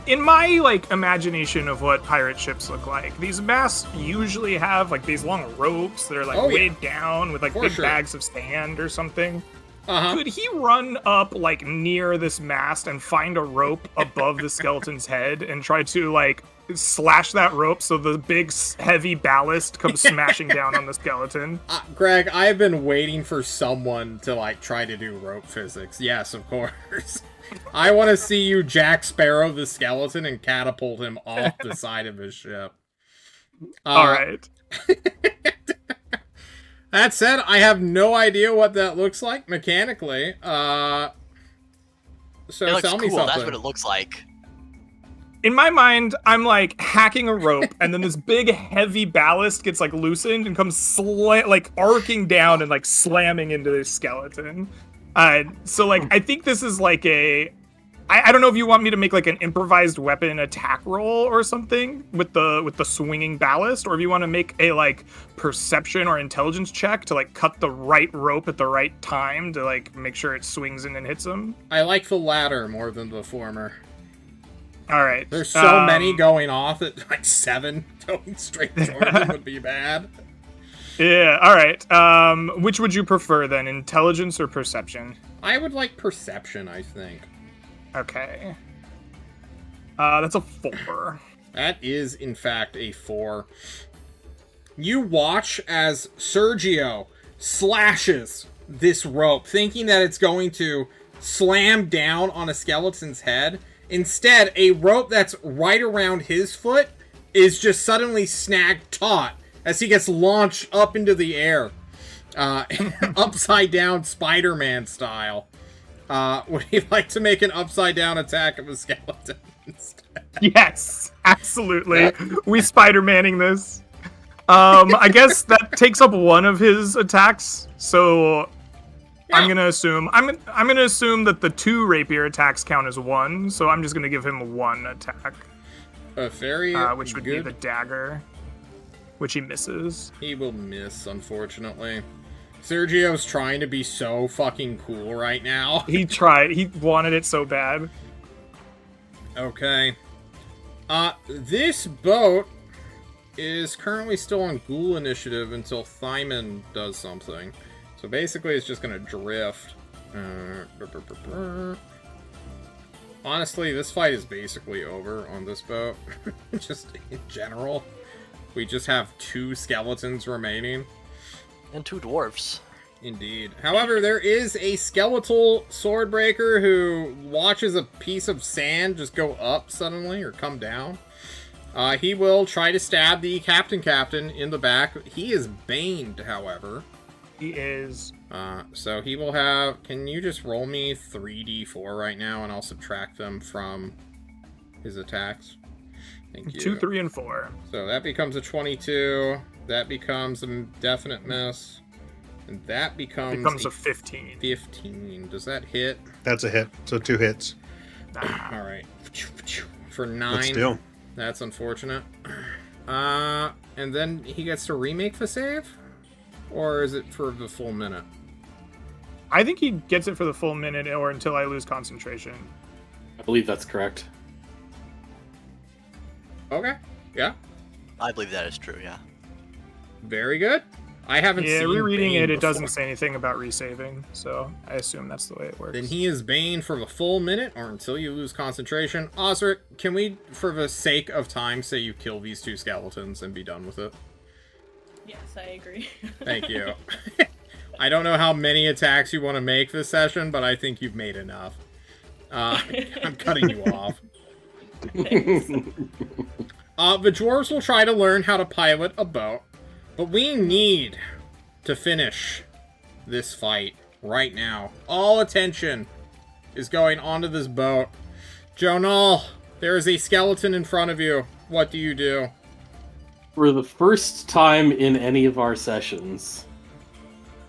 in my like imagination of what pirate ships look like, these masts usually have like these long ropes that are like weighed down with like big bags of sand or something. Could he run up like near this mast and find a rope above the skeleton's head and try to like slash that rope so the big heavy ballast comes smashing down on the skeleton? Greg, I've been waiting for someone to like try to do rope physics. Yes, of course. I want to see you Jack Sparrow the skeleton and catapult him off the side of his ship. All right. That said, I have no idea what that looks like mechanically. So it looks tell me cool. something. That's what it looks like. In my mind, I'm like hacking a rope, and then this big heavy ballast gets like loosened and comes like arcing down and like slamming into this skeleton. So like I think this is like I don't know if you want me to make like an improvised weapon attack roll or something with the swinging ballast, or if you want to make a like perception or intelligence check to like cut the right rope at the right time to like make sure it swings in and hits him. I like the latter more than the former. All right. There's so many going off that like 7 going straight towards him would be bad. Yeah, all right. Which would you prefer then, intelligence or perception? I would like perception, I think. Okay. That's a 4. That is, in fact, a 4. You watch as Sergio slashes this rope, thinking that it's going to slam down on a skeleton's head. Instead, a rope that's right around his foot is just suddenly snagged taut as he gets launched up into the air, upside down Spider-Man style. Would you like to make an upside down attack of a skeleton instead? Yes, absolutely. We Spider-Manning this. I guess that takes up one of his attacks, so yeah. I'm gonna assume that the 2 rapier attacks count as 1, so I'm just gonna give him 1 attack. Which would be the dagger, which he misses. He will miss, unfortunately. Sergio's trying to be so fucking cool right now. He tried. He wanted it so bad. Okay. This boat is currently still on Ghoul Initiative until Thyman does something. So basically it's just gonna drift. Honestly, this fight is basically over on this boat. Just in general. We just have 2 skeletons remaining. And 2 dwarves. Indeed. However, there is a skeletal swordbreaker who watches a piece of sand just go up suddenly, or come down. He will try to stab the captain in the back. He is baned, however. He is. So he will have... Can you just roll me 3d4 right now, and I'll subtract them from his attacks? Thank you. 2, 3, and 4. So that becomes a 22. That becomes a definite miss. And that becomes a 15. 15. Does that hit? That's a hit. So 2 hits. Alright. For 9. But still. That's unfortunate. And then he gets to remake the save? Or is it for the full minute? I think he gets it for the full minute or until I lose concentration. I believe that's correct. Okay. Yeah. I believe that is true, yeah. Very good. I haven't seen rereading Bane it before. doesn't say anything about resaving, so I assume that's the way it works. Then he is Bane for the full minute, or until you lose concentration. Osric, can we, for the sake of time, say you kill these 2 skeletons and be done with it? Yes, I agree. Thank you. I don't know how many attacks you want to make this session, but I think you've made enough. I'm cutting you off. Thanks. The dwarves will try to learn how to pilot a boat, but we need to finish this fight right now. All attention is going onto this boat. Jonal, there is a skeleton in front of you. What do you do? For the first time in any of our sessions,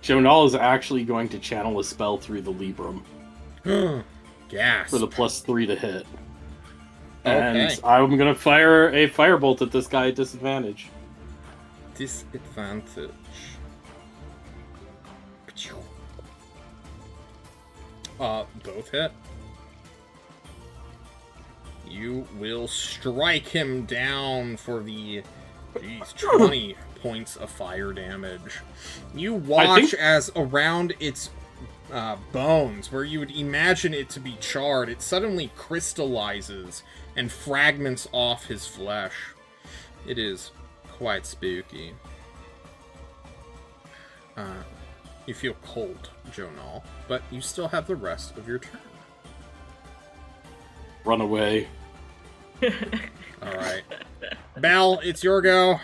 Jonal is actually going to channel a spell through the Librum. Gasp. For the +3 to hit. Okay. And I'm going to fire a firebolt at this guy at disadvantage. Disadvantage. Both hit. You will strike him down for the 20 points of fire damage. You watch as around its bones, where you would imagine it to be charred, it suddenly crystallizes and fragments off his flesh. It is quite spooky. You feel cold, Jonal, but you still have the rest of your turn. Run away. Alright. Belle, it's your go.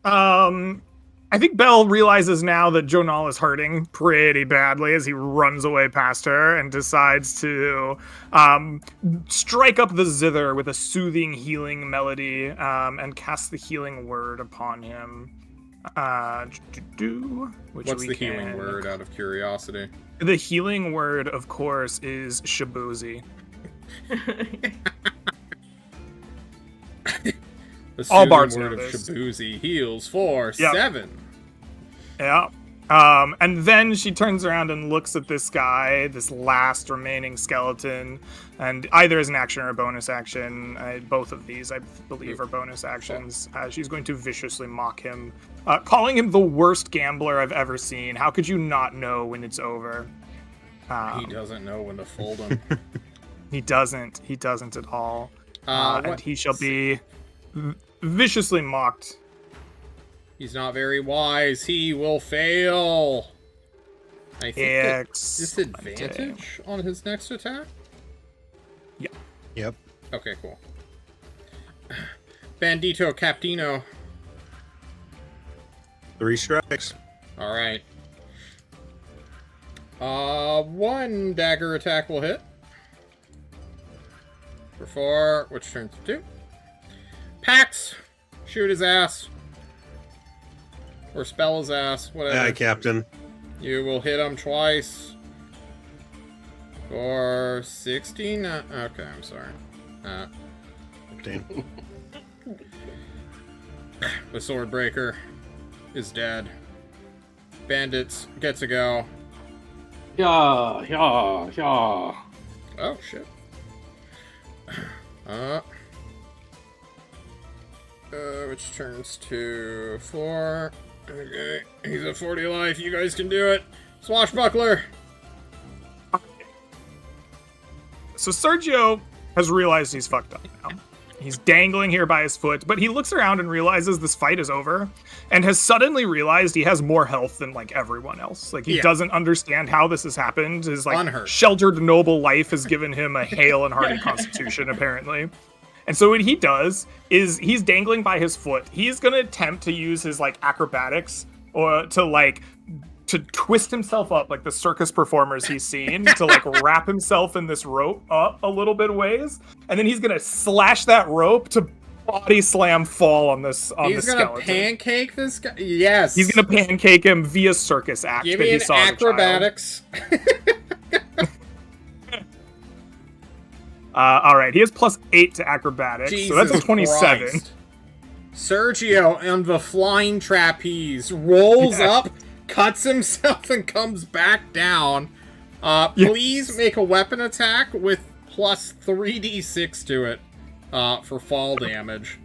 I think Belle realizes now that Jonal is hurting pretty badly as he runs away past her and decides to strike up the zither with a soothing, healing melody and cast the healing word upon him. What's the healing word, out of curiosity? The healing word, of course, is Shabuzi. The All bards word know of this. Shabuzi heals for Yep. 7. Yeah. And then she turns around and looks at this guy, this last remaining skeleton, and either as an action or a bonus action, both of these, I believe, are bonus actions. She's going to viciously mock him, calling him the worst gambler I've ever seen. How could you not know when it's over? He doesn't know when to fold him. He doesn't. He doesn't at all. What? And he shall be viciously mocked. He's not very wise. He will fail. I think disadvantage on his next attack? Yep. Okay, cool. Bandito Captino. 3 strikes. Alright. 1 dagger attack will hit. For 4, which turns to 2. Pax! Shoot his ass. Or spell his ass, whatever. Aye, Captain. You will hit him twice. For 16? Okay, I'm sorry. 15. The Swordbreaker is dead. Bandits gets a go. Yeah. Oh, shit. Which turns to 4. Okay, he's at 40 life. You guys can do it. Swashbuckler. So Sergio has realized he's fucked up now. He's dangling here by his foot, but he looks around and realizes this fight is over and has suddenly realized he has more health than like everyone else. Like he doesn't understand how this has happened. His like sheltered noble life has given him a hale and hearty constitution apparently. And so what he does is he's dangling by his foot. He's going to attempt to use his like acrobatics or to twist himself up like the circus performers he's seen to like wrap himself in this rope up a little bit ways. And then he's going to slash that rope to body slam fall on this skeleton. He's going to pancake this guy? Yes. He's going to pancake him via circus act. Give me an acrobatics. All right, he has +8 to acrobatics, so that's a 27. Christ. Sergio on the flying trapeze rolls up, cuts himself, and comes back down. Please make a weapon attack with plus 3d6 to it for fall damage.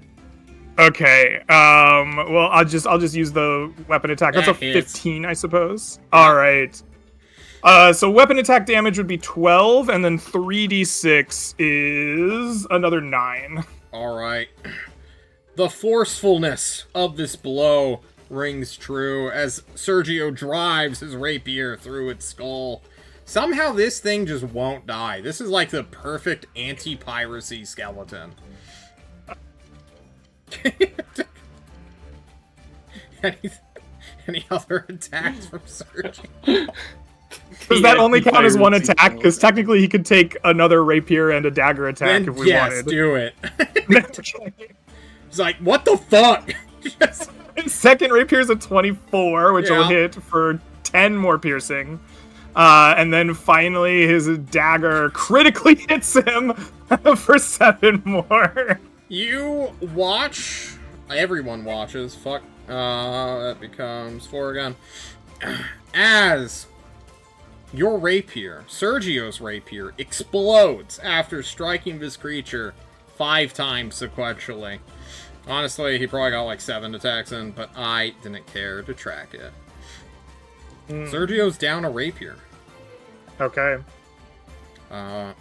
Okay. Well, I'll just use the weapon attack. That's a 15, I suppose. Yeah. All right. So weapon attack damage would be 12, and then 3d6 is another 9. All right. The forcefulness of this blow rings true as Sergio drives his rapier through its skull. Somehow this thing just won't die. This is like the perfect anti-piracy skeleton. Any other attacks from Sergio? Does that only count as one attack? Because technically he could take another rapier and a dagger attack if we wanted. Yes, do it. He's like, what the fuck? Second rapier is a 24, which will hit for 10 more piercing. And then finally his dagger critically hits him for 7 more. You watch. Everyone watches. Fuck. That becomes 4 again. As your rapier, Sergio's rapier, explodes after striking this creature 5 times sequentially. Honestly, he probably got like 7 attacks in, but I didn't care to track it. Sergio's down a rapier. Okay. Yeah.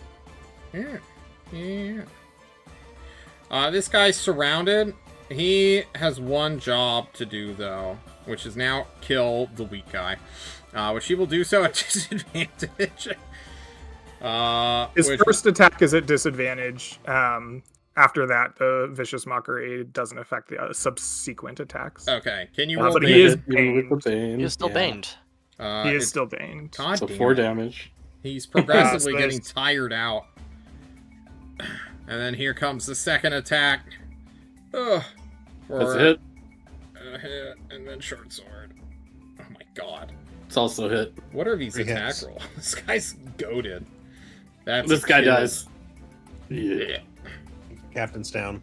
This guy's surrounded. He has one job to do, though, which is now kill the weak guy. Which he will do so at disadvantage. His first attack is at disadvantage. After that, the Vicious Mockery doesn't affect the subsequent attacks. Okay, can you roll but the he is With the bane. He's still baned. He is still baned. God So damn 4 it. damage. He's progressively Nice. getting tired out. And then here comes the second attack. Ugh. That's a hit. A hit, and then short sword. Oh my god. It's also a hit. What are these 3 attack hits. rolls? This guy's goated. That's This guy kills. dies. Yeah. Captain's down.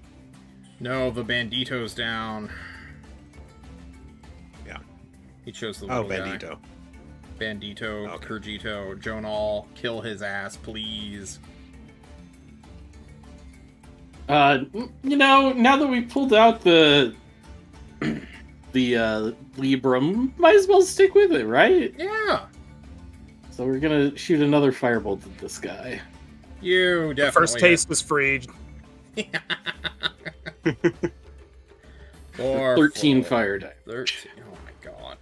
No, the bandito's down. Yeah. He chose the Oh, little guy. Bandito. Bandito, Okay. Kurgito, Jonal, kill his ass, please. Now that we pulled out the Libram, might as well stick with it, right? Yeah, So we're gonna shoot another firebolt at this guy. you definitely. The first taste is free. 4, 13 4, fire die. 13. Oh my god.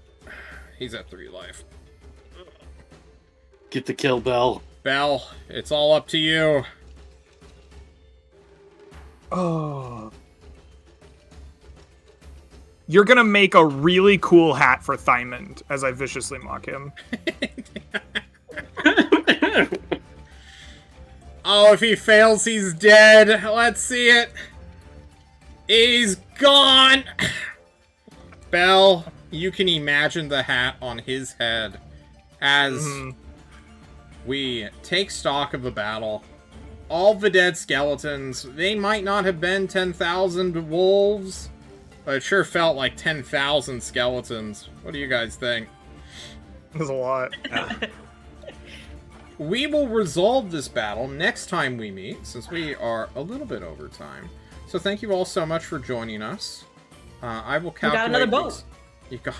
He's at 3 life. Get the kill, Bell. Bell, it's all up to you. Oh. You're gonna make a really cool hat for Thymond as I viciously mock him. Oh, if he fails, he's dead. Let's see it. He's gone. Bell, you can imagine the hat on his head as we take stock of the battle. All the dead skeletons, they might not have been 10,000 wolves, but it sure felt like 10,000 skeletons. What do you guys think? There's a lot. We will resolve this battle next time we meet, since we are a little bit over time. So thank you all so much for joining us. I will calculate... got another boat. You got...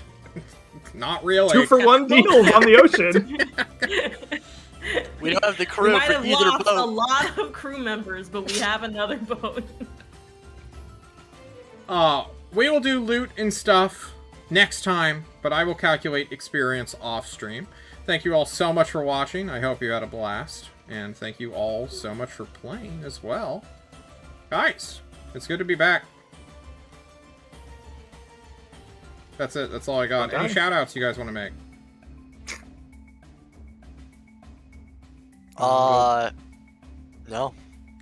Not really. 2-for-1 deals on the ocean. We don't have the We crew might for have either lost a boat. lot of crew members, but we have another boat. We will do loot and stuff next time, but I will calculate experience off stream. Thank you all so much for watching. I hope you had a blast. And thank you all so much for playing as well. Guys, it's good to be back. That's it. That's all I got. Any shout-outs you guys want to make? No.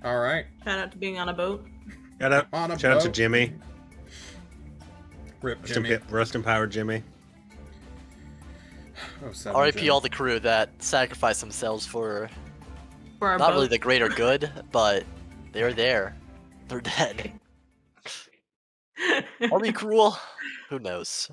All right. Shout out to being on a boat. Shout On a out to boat. Jimmy. Rip Jimmy. Rest in power, Jimmy. Oh, 7 RIP Jimmy. all the crew that sacrificed themselves for For our not boat. really the greater good, but they're there. They're dead. Are we cruel? Who knows?